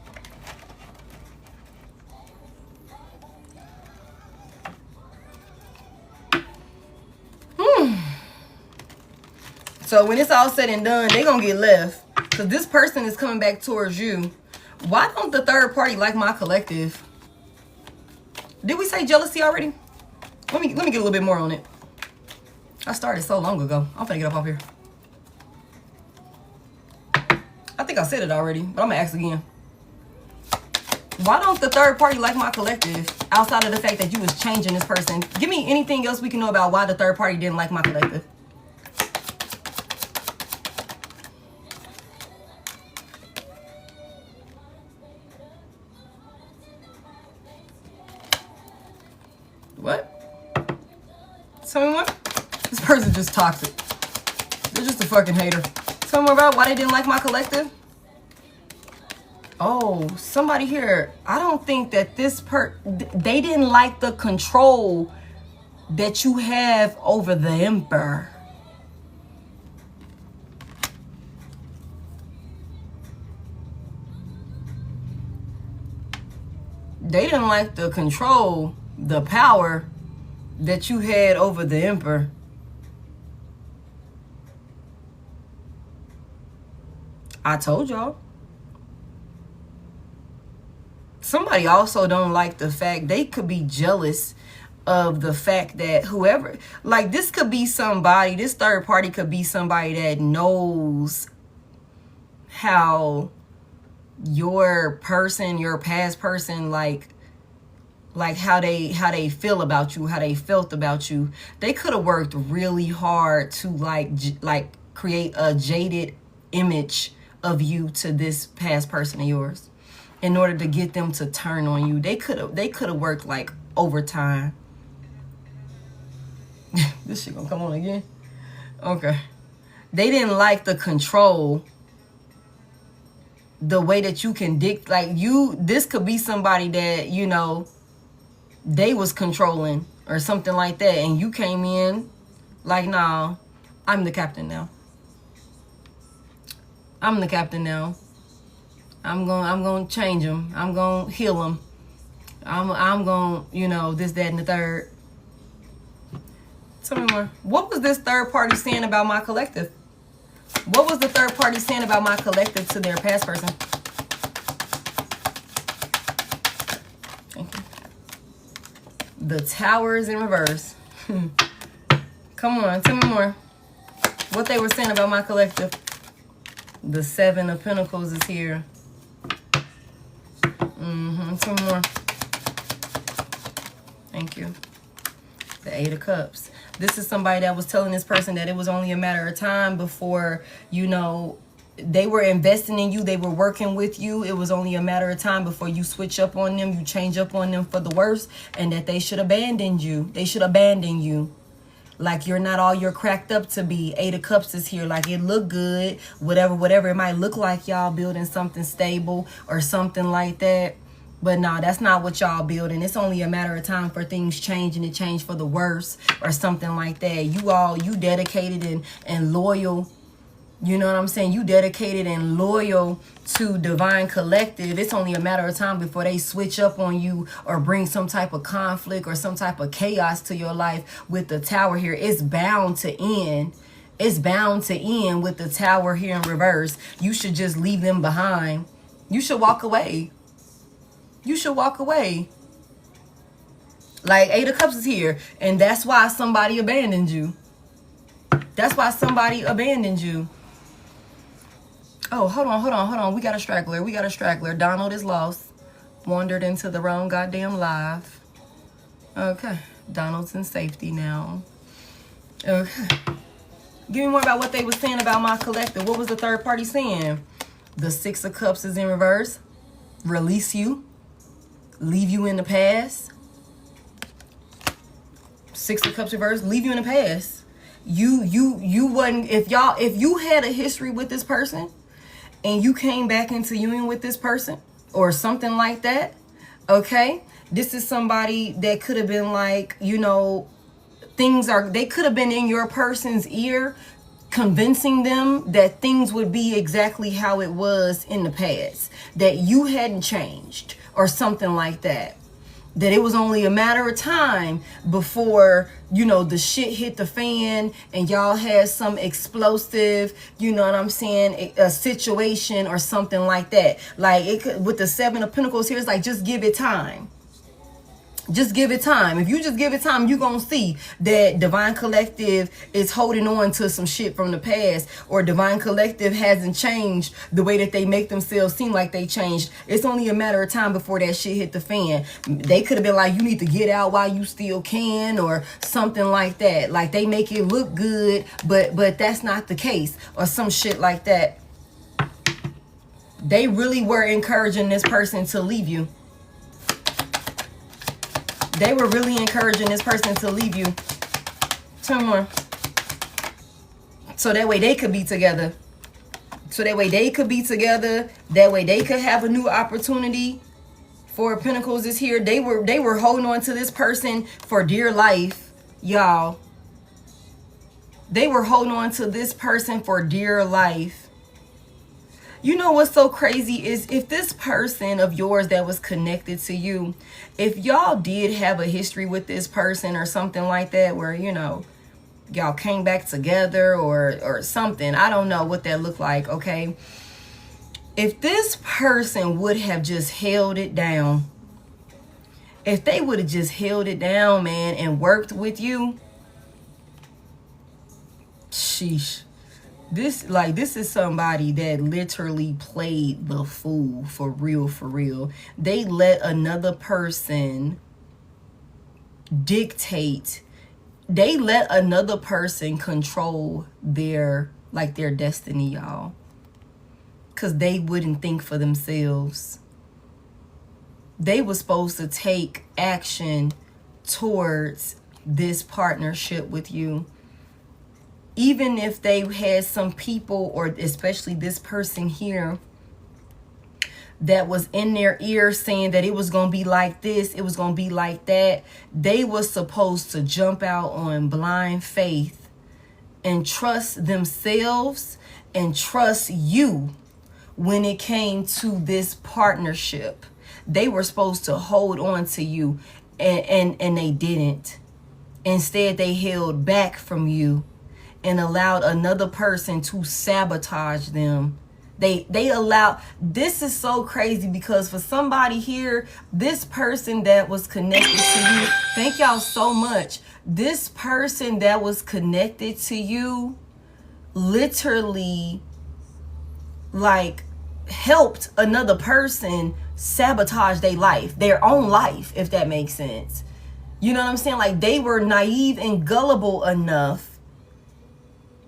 A: So when it's all said and done, they're going to get left. Because this person is coming back towards you. Why don't the third party like my collective? Did we say jealousy already? Let me get a little bit more on it. I started so long ago. I'm going to get up off here. I think I said it already, but I'm going to ask again. Why don't the third party like my collective? Outside of the fact that you was changing this person. Give me anything else we can know about why the third party didn't like my collective. What? Tell me more. This person's just toxic. They're just a fucking hater. Tell me more about why they didn't like my collective. Oh, somebody here. I don't think that they didn't like the control that you have over the Emperor. They didn't like the control, the power that you had over the Emperor. I told y'all. Somebody also don't like the fact they could be jealous of the fact that whoever, like this could be somebody, this third party could be somebody that knows how your person, your past person, like how they feel about you, how they felt about you. They could have worked really hard to like create a jaded image of you to this past person of yours in order to get them to turn on you. They could have worked like overtime. This shit gonna come on again. Okay. They didn't like the control, the way that you can this could be somebody that, you know, they was controlling or something like that, and you came in like, nah, I'm the captain now. I'm the captain now. I'm going to change them. I'm going to heal them. I'm going to, you know, this, that, and the third. Tell me more. What was this third party saying about my collective? What was the third party saying about my collective to their past person? Thank you. The Tower is in reverse. Come on, tell me more. What they were saying about my collective. The Seven of Pentacles is here. Tell me more. Thank you. The Eight of Cups. This is somebody that was telling this person that it was only a matter of time before, you know, they were investing in you. They were working with you. It was only a matter of time before you switch up on them. You change up on them for the worse, and that they should abandon you. They should abandon you. Like you're not all you're cracked up to be. Eight of Cups is here. Like it look good. Whatever. It might look like y'all building something stable or something like that. But nah, that's not what y'all building. It's only a matter of time for things changing to change for the worse or something like that. You dedicated and loyal. You know what I'm saying? You dedicated and loyal to Divine Collective. It's only a matter of time before they switch up on you or bring some type of conflict or some type of chaos to your life with the Tower here. It's bound to end. It's bound to end with the Tower here in reverse. You should just leave them behind. You should walk away. You should walk away. Like, Eight of Cups is here. And that's why somebody abandoned you. That's why somebody abandoned you. Oh, hold on. We got a straggler. Donald is lost. Wandered into the wrong goddamn live. Okay. Donald's in safety now. Okay. Give me more about what they were saying about my collective. What was the third party saying? The Six of Cups is in reverse. Release you. Leave you in the past. Six of Cups reverse. Leave you in the past. You wasn't, if you had a history with this person and you came back into union with this person or something like that, okay? This is somebody that could have been like, you know, they could have been in your person's ear, convincing them that things would be exactly how it was in the past, that you hadn't changed or something like that, that it was only a matter of time before, you know, the shit hit the fan and y'all had some explosive, you know what I'm saying, a situation or something like that. Like, it could, with the Seven of Pentacles here, it's like, just give it time. Just give it time. If you just give it time, you're going to see that Divine Collective is holding on to some shit from the past, or Divine Collective hasn't changed the way that they make themselves seem like they changed. It's only a matter of time before that shit hit the fan. They could have been like, you need to get out while you still can, or something like that. Like, they make it look good, but that's not the case, or some shit like that. They really were encouraging this person to leave you. They were really encouraging this person to leave you. Two more. So that way they could be together. That way they could have a new opportunity. Four of Pentacles is here. They were holding on to this person for dear life, y'all. They were holding on to this person for dear life. You know what's so crazy is, if this person of yours that was connected to you, if y'all did have a history with this person or something like that, where, you know, y'all came back together or something, I don't know what that looked like, okay? If this person would have just held it down, if they would have just held it down, man, and worked with you, sheesh. This is somebody that literally played the fool, for real, for real. They let another person dictate. They let another person control their destiny, y'all. Because they wouldn't think for themselves. They were supposed to take action towards this partnership with you. Even if they had some people, or especially this person here, that was in their ear saying that it was going to be like this, it was going to be like that, they were supposed to jump out on blind faith and trust themselves and trust you when it came to this partnership. They were supposed to hold on to you, and they didn't. Instead, they held back from you and allowed another person to sabotage them. They allowed, this is so crazy, because for somebody here, this person that was connected to you, thank y'all so much. This person that was connected to you literally, like, helped another person sabotage their life, their own life, if that makes sense. You know what I'm saying? Like, they were naive and gullible enough.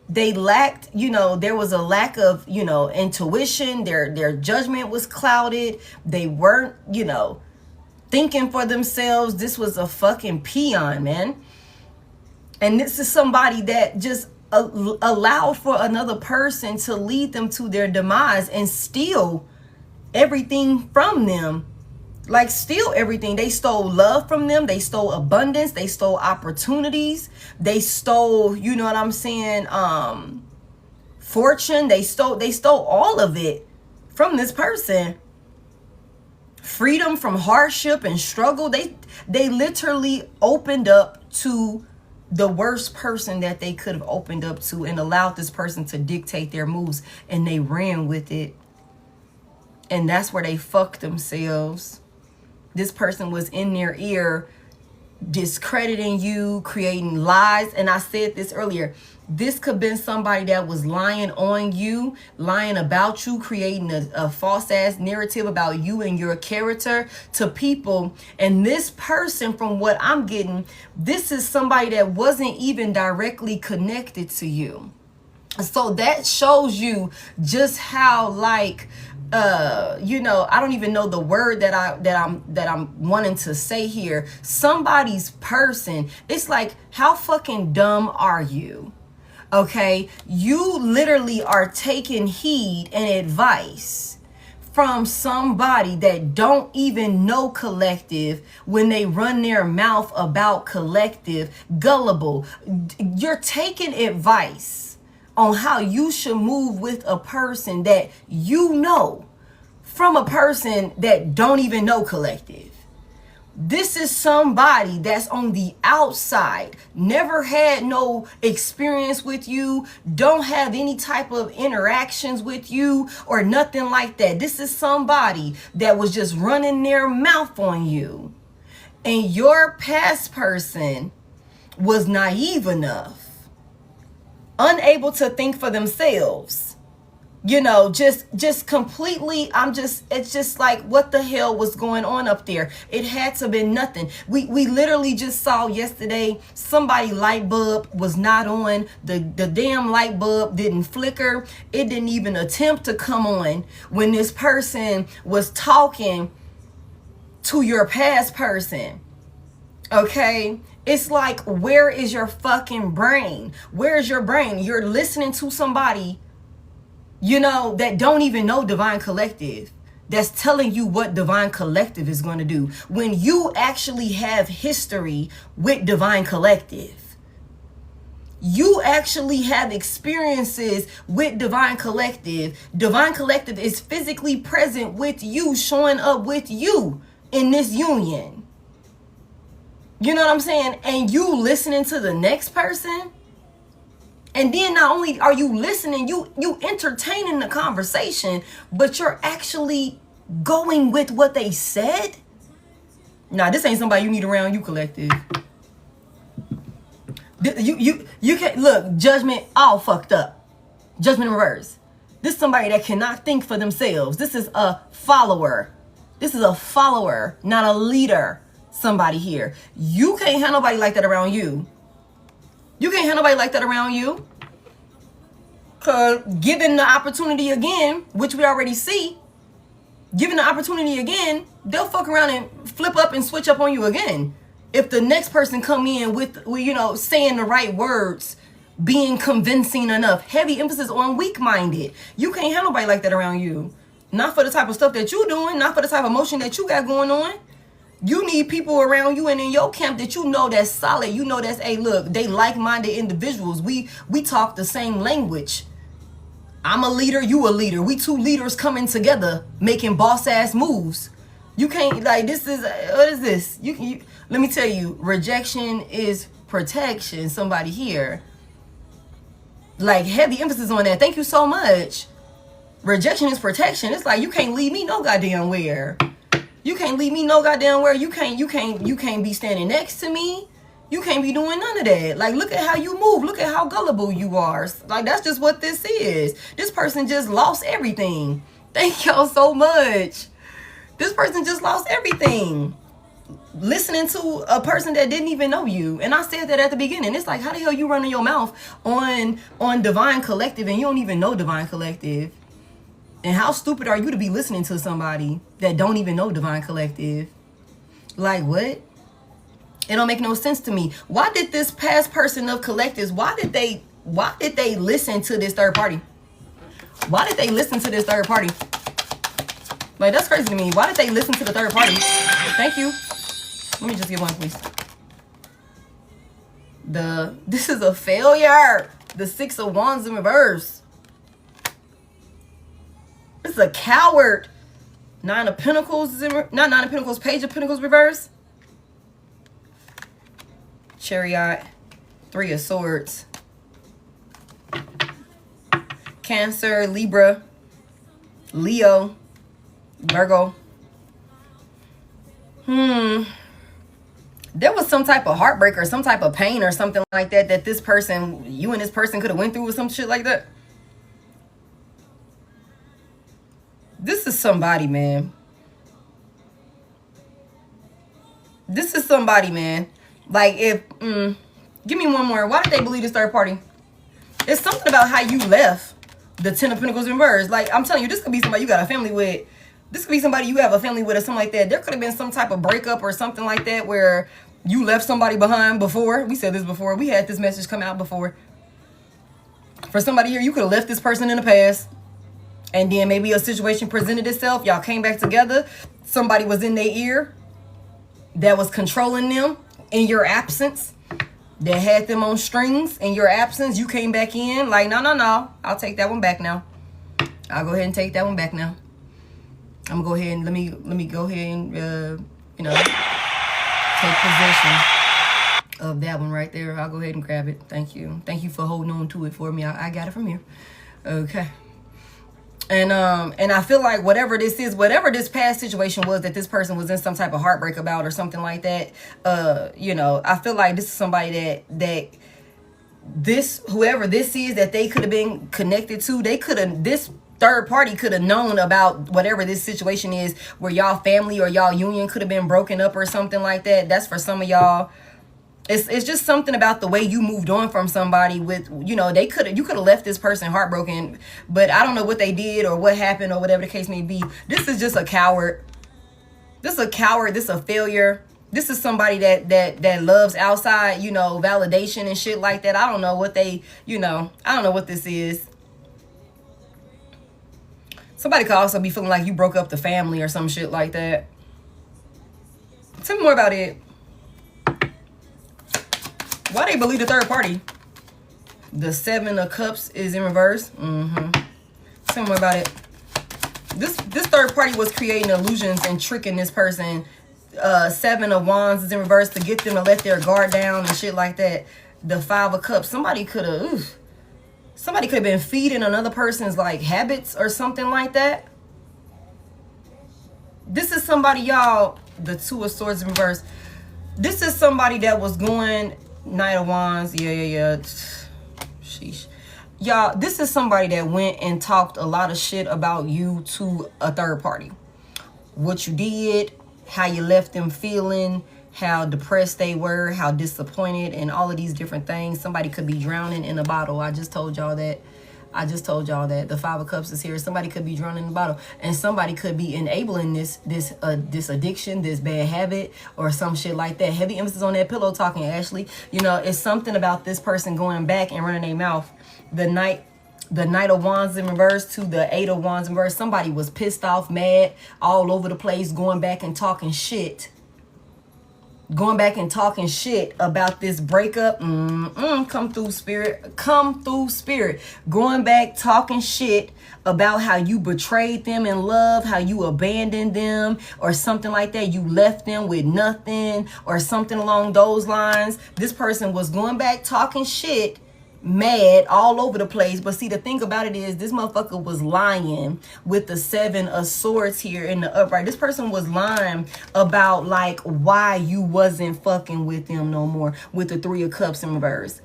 A: They lacked, you know, there was a lack of, you know, intuition. Their judgment was clouded. They weren't, you know, thinking for themselves. This was a fucking peon, man. And this is somebody that just allowed for another person to lead them to their demise and steal everything from them. Like, steal everything. They stole love from them. They stole abundance. They stole opportunities. They stole, you know what I'm saying, fortune. They stole all of it from this person. Freedom from hardship and struggle. They literally opened up to the worst person that they could have opened up to and allowed this person to dictate their moves, and they ran with it. And that's where they fucked themselves. This person was in their ear discrediting you, creating lies. And I said this earlier, this could have been somebody that was lying on you, lying about you, creating a false ass narrative about you and your character to people. And this person, from what I'm getting, this is somebody that wasn't even directly connected to you. So that shows you just how, like, you know, I don't even know the word that I'm wanting to say here. Somebody's person. It's like, how fucking dumb are you? Okay, you literally are taking heed and advice from somebody that don't even know collective when they run their mouth about collective. Gullible. You're taking advice on how you should move with a person that you know from a person that don't even know collective. This is somebody that's on the outside, never had no experience with you, don't have any type of interactions with you or nothing like that. This is somebody that was just running their mouth on you. And your past person was naive enough, unable to think for themselves. You know, just completely, it's just like, what the hell was going on up there? It had to have been nothing. We literally just saw yesterday, somebody light bulb was not on. The damn light bulb didn't flicker. It didn't even attempt to come on when this person was talking to your past person. Okay? It's like, where is your fucking brain? Where's your brain? You're listening to somebody, you know, that don't even know Divine Collective, that's telling you what Divine Collective is going to do, when you actually have history with Divine Collective. You actually have experiences with Divine Collective. Divine Collective is physically present with you, showing up with you in this union. You know what I'm saying? And you listening to the next person. And then not only are you listening, you entertaining the conversation, but you're actually going with what they said. Nah, this ain't somebody you need around you, collective. You can't look, judgment all fucked up. Judgment in reverse. This is somebody that cannot think for themselves. This is a follower. This is a follower, not a leader. Somebody here. You can't have nobody like that around you. You can't have nobody like that around you. Because given the opportunity again, which we already see, given the opportunity again, they'll fuck around and flip up and switch up on you again. If the next person come in with, you know, saying the right words, being convincing enough. Heavy emphasis on weak-minded. You can't have nobody like that around you. Not for the type of stuff that you're doing. Not for the type of emotion that you got going on. You need people around you and in your camp that you know that's solid. You know that's, hey, look, they like-minded individuals. We talk the same language. I'm a leader, you a leader. We two leaders coming together, making boss-ass moves. You can't, like, this is, what is this? You let me tell you, rejection is protection. Somebody here. Like, heavy emphasis on that. Thank you so much. Rejection is protection. It's like, you can't leave me no goddamn where. You can't leave me no goddamn where. You can't be standing next to me. You can't be doing none of that. Like, look at how you move. Look at how gullible you are. Like, that's just what this is. This person just lost everything. Thank y'all so much. This person just lost everything. Listening to a person that didn't even know you. And I said that at the beginning. It's like, how the hell you running your mouth on Divine Collective and you don't even know Divine Collective? And how stupid are you to be listening to somebody that don't even know Divine Collective? Like, what? It don't make no sense to me. Why did this past person of collectives, why did they listen to this third party? Why did they listen to this third party? Like, that's crazy to me. Why did they listen to the third party? Thank you. Let me just get one, please. This is a failure. The Six of Wands in reverse. This is a coward. Nine of Pentacles, not Nine of Pentacles, Page of Pentacles reverse. Chariot. Three of Swords. Cancer, Libra, Leo, Virgo. There was some type of heartbreak or some type of pain or something like that that this person, you and this person could have went through with some shit like that. This is somebody, man. This is somebody, man. Like, if, give me one more. Why did they believe this third party? It's something about how you left the Ten of Pentacles in reverse. Like, I'm telling you, this could be somebody you got a family with. This could be somebody you have a family with or something like that. There could have been some type of breakup or something like that where you left somebody behind before. We said this before. We had this message come out before. For somebody here, you could have left this person in the past. And then maybe a situation presented itself. Y'all came back together. Somebody was in their ear that was controlling them in your absence. That had them on strings in your absence. You came back in like, no, no, no. I'll take that one back now. I'll go ahead and take that one back now. I'm gonna go ahead and let me go ahead and you know, take possession of that one right there. I'll go ahead and grab it. Thank you. Thank you for holding on to it for me. I got it from here. Okay. And I feel like whatever this is, whatever this past situation was that this person was in some type of heartbreak about or something like that, you know, I feel like this is somebody that this, whoever this is that they could have been connected to, they could have, this third party could have known about whatever this situation is where y'all family or y'all union could have been broken up or something like that. That's for some of y'all. It's just something about the way you moved on from somebody with, you know, you could have left this person heartbroken, but I don't know what they did or what happened or whatever the case may be. This is just a coward. This is a coward. This is a failure. This is somebody that loves outside, you know, validation and shit like that. I don't know what they, you know, I don't know what this is. Somebody could also be feeling like you broke up the family or some shit like that. Tell me more about it. Why they believe the third party? The Seven of Cups is in reverse. Tell me more about it. This third party was creating illusions and tricking this person. Seven of Wands is in reverse to get them to let their guard down and shit like that. The Five of Cups. Somebody could have been feeding another person's like habits or something like that. This is somebody, y'all. The Two of Swords in reverse. This is somebody that was going. Knight of Wands, yeah. Sheesh. Y'all, this is somebody that went and talked a lot of shit about you to a third party. What you did, how you left them feeling, how depressed they were, how disappointed, and all of these different things. Somebody could be drowning in a bottle. I just told y'all that. The Five of Cups is here. Somebody could be drowning in the bottle, and somebody could be enabling this addiction, this bad habit, or some shit like that. Heavy emphasis on that pillow talking, Ashley. You know, it's something about this person going back and running their mouth. The Knight of Wands in reverse to the Eight of Wands in reverse. Somebody was pissed off, mad, all over the place, going back and talking shit. Going back and talking shit about this breakup. Come through, spirit. Come through, spirit. Going back talking shit about how you betrayed them in love, how you abandoned them or something like that. You left them with nothing or something along those lines. This person was going back talking shit, mad, all over the place. But see, the thing about it is this motherfucker was lying with the Seven of Swords here in the upright. This person was lying about like why you wasn't fucking with them no more with the Three of Cups in reverse.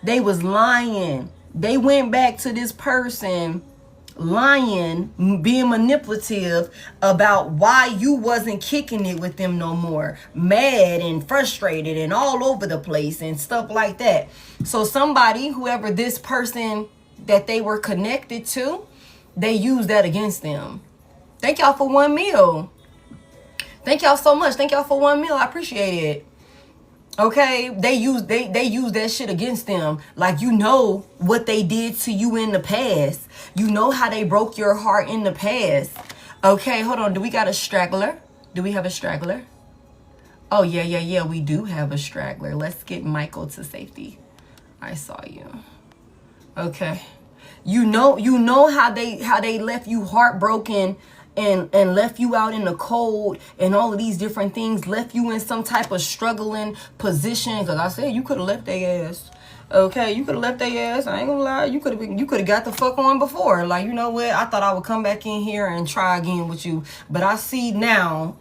A: They was lying. They went back to this person lying, being manipulative about why you wasn't kicking it with them no more, mad and frustrated and all over the place and stuff like that. So somebody, whoever this person that they were connected to, they used that against them. Thank y'all for 1 meal. Thank y'all so much. Thank y'all for 1 meal. I appreciate it. Okay, they use that shit against them. Like, you know what they did to you in the past. You know how they broke your heart in the past. Okay, hold on. Do we got a straggler? Do we have a straggler? Oh, yeah. We do have a straggler. Let's get Michael to safety. I saw you. Okay. You know how they left you heartbroken and left you out in the cold and all of these different things, left you in some type of struggling position. Because I said you could have left their ass. Okay, you could have left their ass. I ain't gonna lie. You could have got the fuck on before. Like, you know what? I thought I would come back in here and try again with you. But I see now,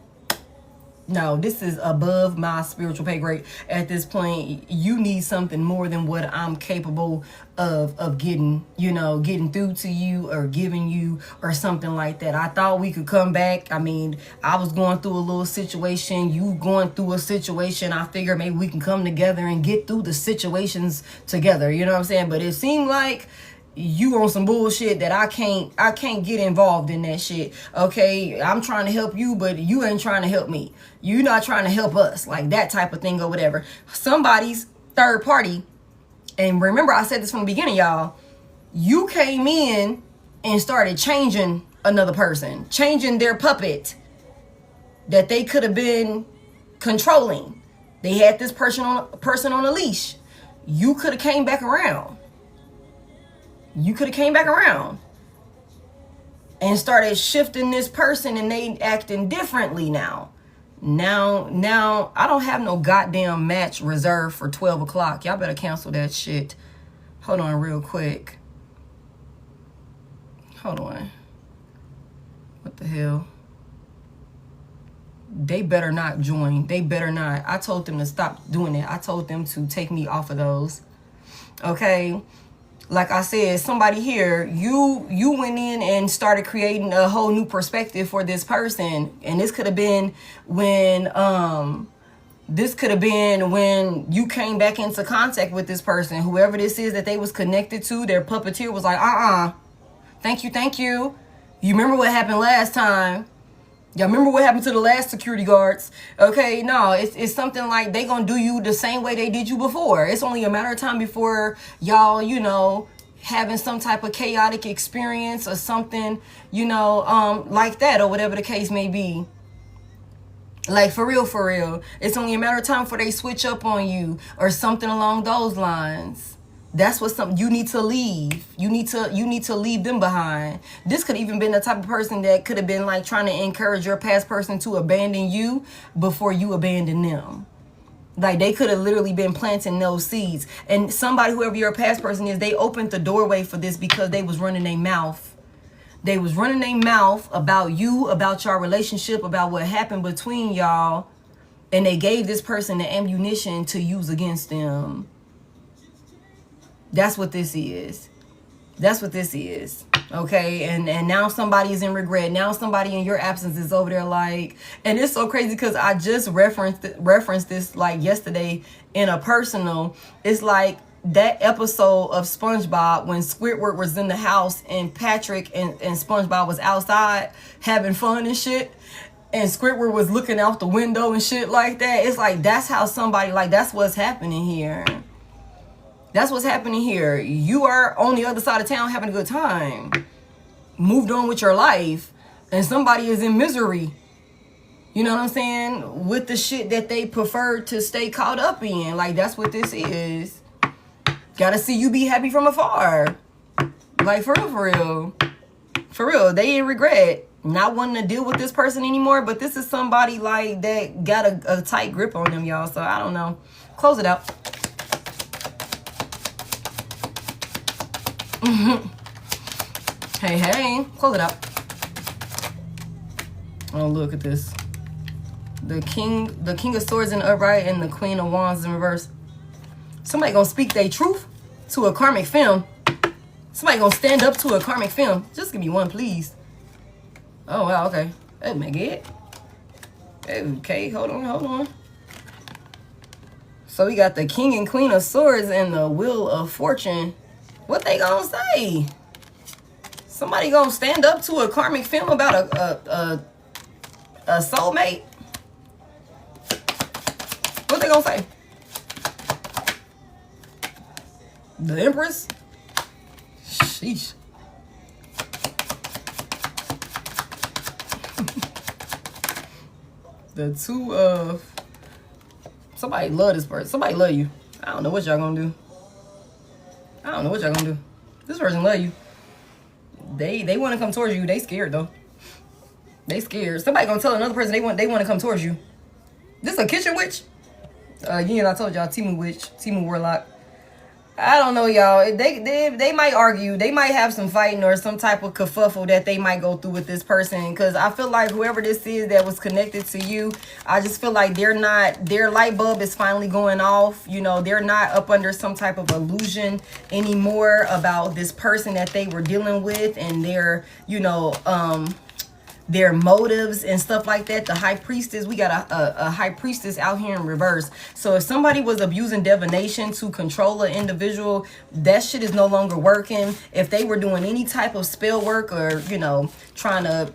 A: no, this is above my spiritual pay grade. At this point, you need something more than what I'm capable of getting, you know, getting through to you or giving you or something like that. I thought we could come back. I mean, I was going through a little situation. You going through a situation. I figured maybe we can come together and get through the situations together. You know what I'm saying? But it seemed like you on some bullshit that I can't get involved in that shit. Okay, I'm trying to help you, but you ain't trying to help me. You not trying to help us, like that type of thing or whatever. Somebody's third party. And remember, I said this from the beginning, y'all. You came in and started changing another person, changing their puppet that they could have been controlling. They had this person on a leash. You could have came back around. You could have came back around and started shifting this person, and they acting differently now. Now, I don't have no goddamn match reserved for 12 o'clock. Y'all better cancel that shit. Hold on real quick. Hold on. What the hell? They better not join. They better not. I told them to stop doing that. I told them to take me off of those. Okay? Like I said, somebody here, you went in and started creating a whole new perspective for this person. And this could have been when you came back into contact with this person. Whoever this is that they was connected to, their puppeteer was like, thank you. You remember what happened last time? Y'all remember what happened to the last security guards? Okay, no, it's something like they gonna do you the same way they did you before. It's only a matter of time before y'all, you know, having some type of chaotic experience or something, you know, like that or whatever the case may be. Like, for real. It's only a matter of time before they switch up on you or something along those lines. That's what you need to leave. You need to leave them behind. This could even been the type of person that could have been like trying to encourage your past person to abandon you before you abandon them. Like, they could have literally been planting those seeds. And somebody, whoever your past person is, they opened the doorway for this because they was running their mouth. They was running their mouth about you, about your relationship, about what happened between y'all. And they gave this person the ammunition to use against them. That's what this is. That's what this is. Okay, and now somebody is in regret. Now somebody in your absence is over there like, and it's so crazy because I just referenced this like yesterday in a personal. It's like that episode of SpongeBob when Squidward was in the house and Patrick and SpongeBob was outside having fun and shit. And Squidward was looking out the window and shit like that. It's like, that's how somebody, like, that's what's happening here. That's what's happening here. You are on the other side of town having a good time. Moved on with your life. And somebody is in misery. You know what I'm saying? With the shit that they prefer to stay caught up in. Like, that's what this is. Gotta see you be happy from afar. Like, for real. For real. They in regret not wanting to deal with this person anymore. But this is somebody, like, that got a tight grip on them, y'all. So, I don't know. Close it out. Hey, close it out. Oh, look at this. The king of swords in the upright and the queen of wands in reverse. Somebody gonna speak their truth to a karmic film. Somebody gonna stand up to a karmic film. Just give me one, please. Oh, wow, okay. That'd make it. Okay, hold on. So we got the king and queen of swords and the wheel of fortune. What they gonna say? Somebody gonna stand up to a karmic film about a soulmate? What they gonna say? The Empress? Sheesh. The two of... Somebody love this person. Somebody love you. I don't know what y'all gonna do. This person love you. They want to come towards you. They scared though. They scared. Somebody gonna tell another person they want to come towards you. This a kitchen witch? Again, I told y'all, Timu witch, Timu warlock. I don't know, y'all. They might argue. They might have some fighting or some type of kerfuffle that they might go through with this person. Because I feel like whoever this is that was connected to you, I just feel like their light bulb is finally going off. You know, they're not up under some type of illusion anymore about this person that they were dealing with and their motives and stuff like that. The high priestess, we got a high priestess out here in reverse. So if somebody was abusing divination to control an individual, that shit is no longer working. If they were doing any type of spell work or, trying to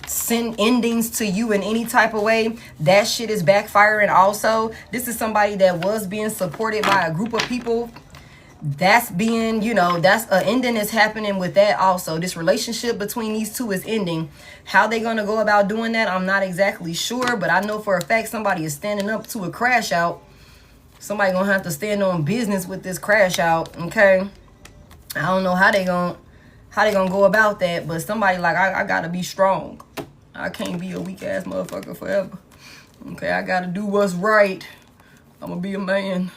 A: send endings to you in any type of way, that shit is backfiring also. This is somebody that was being supported by a group of people. That's being, that's an ending is happening with that also. This relationship between these two is ending. How they going to go about doing that, I'm not exactly sure. But I know for a fact somebody is standing up to a crash out. Somebody going to have to stand on business with this crash out, okay? I don't know how they going to go about that. But somebody like, I got to be strong. I can't be a weak-ass motherfucker forever. Okay, I got to do what's right. I'm going to be a man.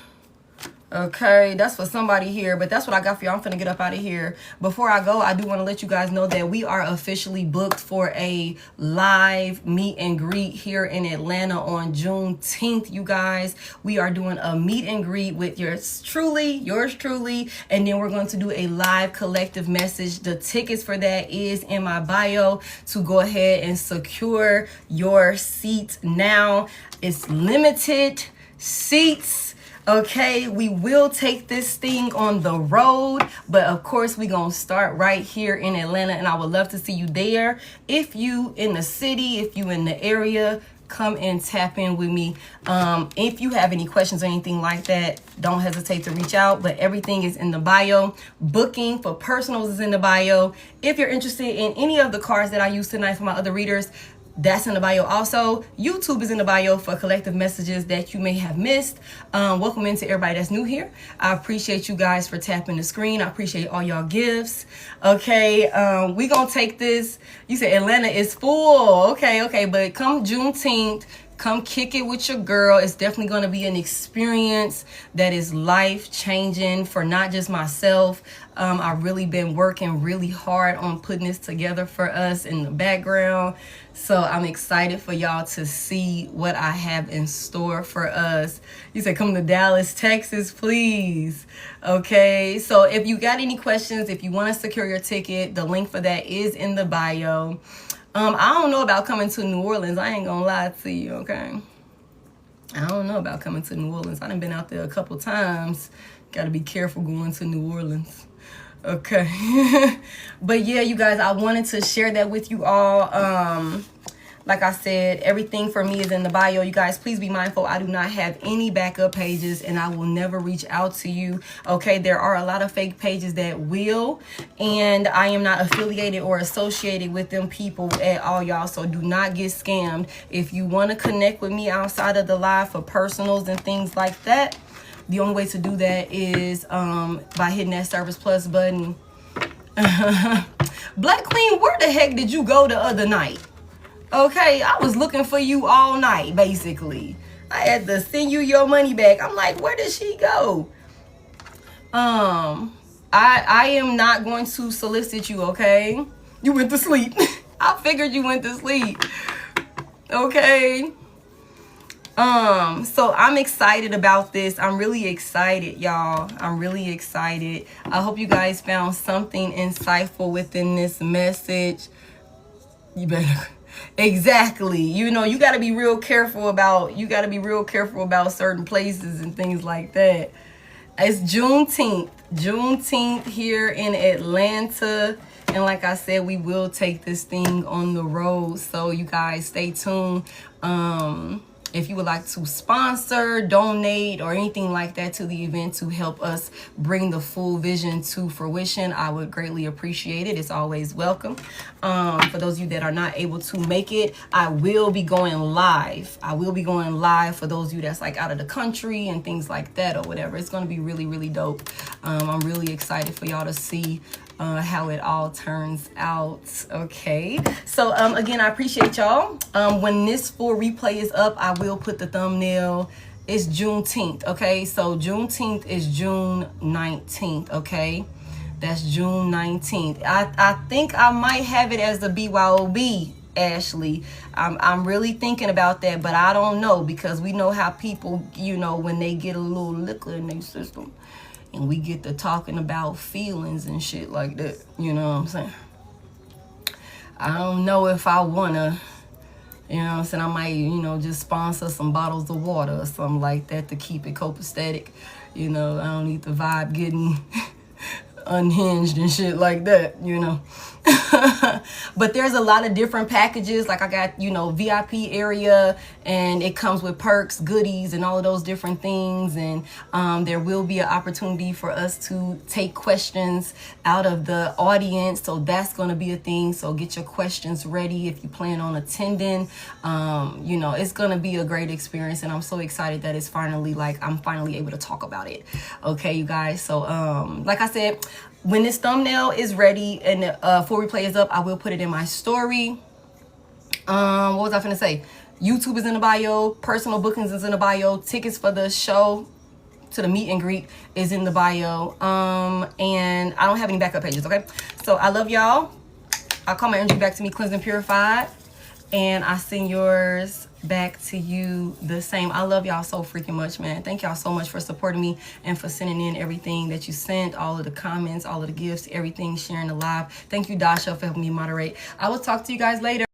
A: Okay, that's for somebody here, but that's what I got for y'all. I'm finna get up out of here. Before I go, I do want to let you guys know that we are officially booked for a live meet and greet here in Atlanta on Juneteenth, you guys. We are doing a meet and greet with yours truly, and then we're going to do a live collective message. The tickets for that is in my bio to go ahead and secure your seat now. It's limited seats. Okay, we will take this thing on the road, but of course we're gonna start right here in Atlanta, and I would love to see you there. If you in the city, if you in the area, come and tap in with me. If you have any questions or anything like that, don't hesitate to reach out, but everything is in the bio. Booking for personals is in the bio. If you're interested in any of the cards that I use tonight for my other readers, that's in the bio also. YouTube is in the bio for collective messages that you may have missed. Welcome into everybody that's new here. I appreciate you guys for tapping the screen. I appreciate all y'all gifts. Okay, we gonna take this. You said Atlanta is full. Okay, but come Juneteenth, come kick it with your girl. It's definitely going to be an experience that is life-changing for not just myself. I've really been working really hard on putting this together for us in the background. So I'm excited for y'all to see what I have in store for us. You said come to Dallas, Texas, please. Okay, so if you got any questions, if you want to secure your ticket, the link for that is in the bio. I don't know about coming to New Orleans. I ain't gonna lie to you, okay? I don't know about coming to New Orleans. I done been out there a couple times. Got to be careful going to New Orleans. Okay. But yeah, you guys, I wanted to share that with you all. Like I said, everything for me is in the bio. You guys, please be mindful. I do not have any backup pages, and I will never reach out to you. Okay, there are a lot of fake pages that will, and I am not affiliated or associated with them people at all, y'all. So do not get scammed. If you want to connect with me outside of the live for personals and things like that, the only way to do that is by hitting that Service Plus button. Black Queen, where the heck did you go the other night? Okay, I was looking for you all night, basically. I had to send you your money back. I'm like, where did she go? I am not going to solicit you, okay? You went to sleep. I figured you went to sleep. Okay. So I'm excited about this. I'm really excited, y'all. I'm really excited. I hope you guys found something insightful within this message. You better... Exactly. You know, you got to be real careful about certain places and things like that. It's Juneteenth here in Atlanta, and like I said, we will take this thing on the road, so you guys stay tuned. If you would like to sponsor, donate, or anything like that to the event to help us bring the full vision to fruition, I would greatly appreciate it. It's always welcome. For those of you that are not able to make it, I will be going live. For those of you that's like out of the country and things like that or whatever. It's going to be really, really dope. I'm really excited for y'all to see how it all turns out. Okay, so again, I appreciate y'all. When this full replay is up, I will put the thumbnail it's Juneteenth, okay? So Juneteenth is June 19th, okay? That's June 19th. I think I might have it as the BYOB, Ashley. I'm really thinking about that, but I don't know, because we know how people, you know, when they get a little liquor in their system and we get to talking about feelings and shit like that, you know what I'm saying? I don't know if I wanna, you know what I'm saying, I might, you know, just sponsor some bottles of water or something like that to keep it copacetic. You know, I don't need the vibe getting unhinged and shit like that, you know. But there's a lot of different packages. Like I got, you know, VIP area, and it comes with perks, goodies, and all of those different things. And there will be an opportunity for us to take questions out of the audience, so that's going to be a thing. So get your questions ready if you plan on attending. You know, it's going to be a great experience, and I'm so excited that it's finally, like, I'm finally able to talk about it. Okay, you guys. So like I said, when this thumbnail is ready and the full replay is up, I will put it in my story. What was I finna say? YouTube is in the bio. Personal bookings is in the bio. Tickets for the show, to the meet and greet, is in the bio. And I don't have any backup pages, okay? So I love y'all. I'll call my energy back to me, cleansed and purified. And I send yours back to you the same. I love y'all so freaking much, man. Thank y'all so much for supporting me and for sending in everything that you sent, all of the comments, all of the gifts, everything, sharing the live. Thank you, Dasha, for helping me moderate. I will talk to you guys later.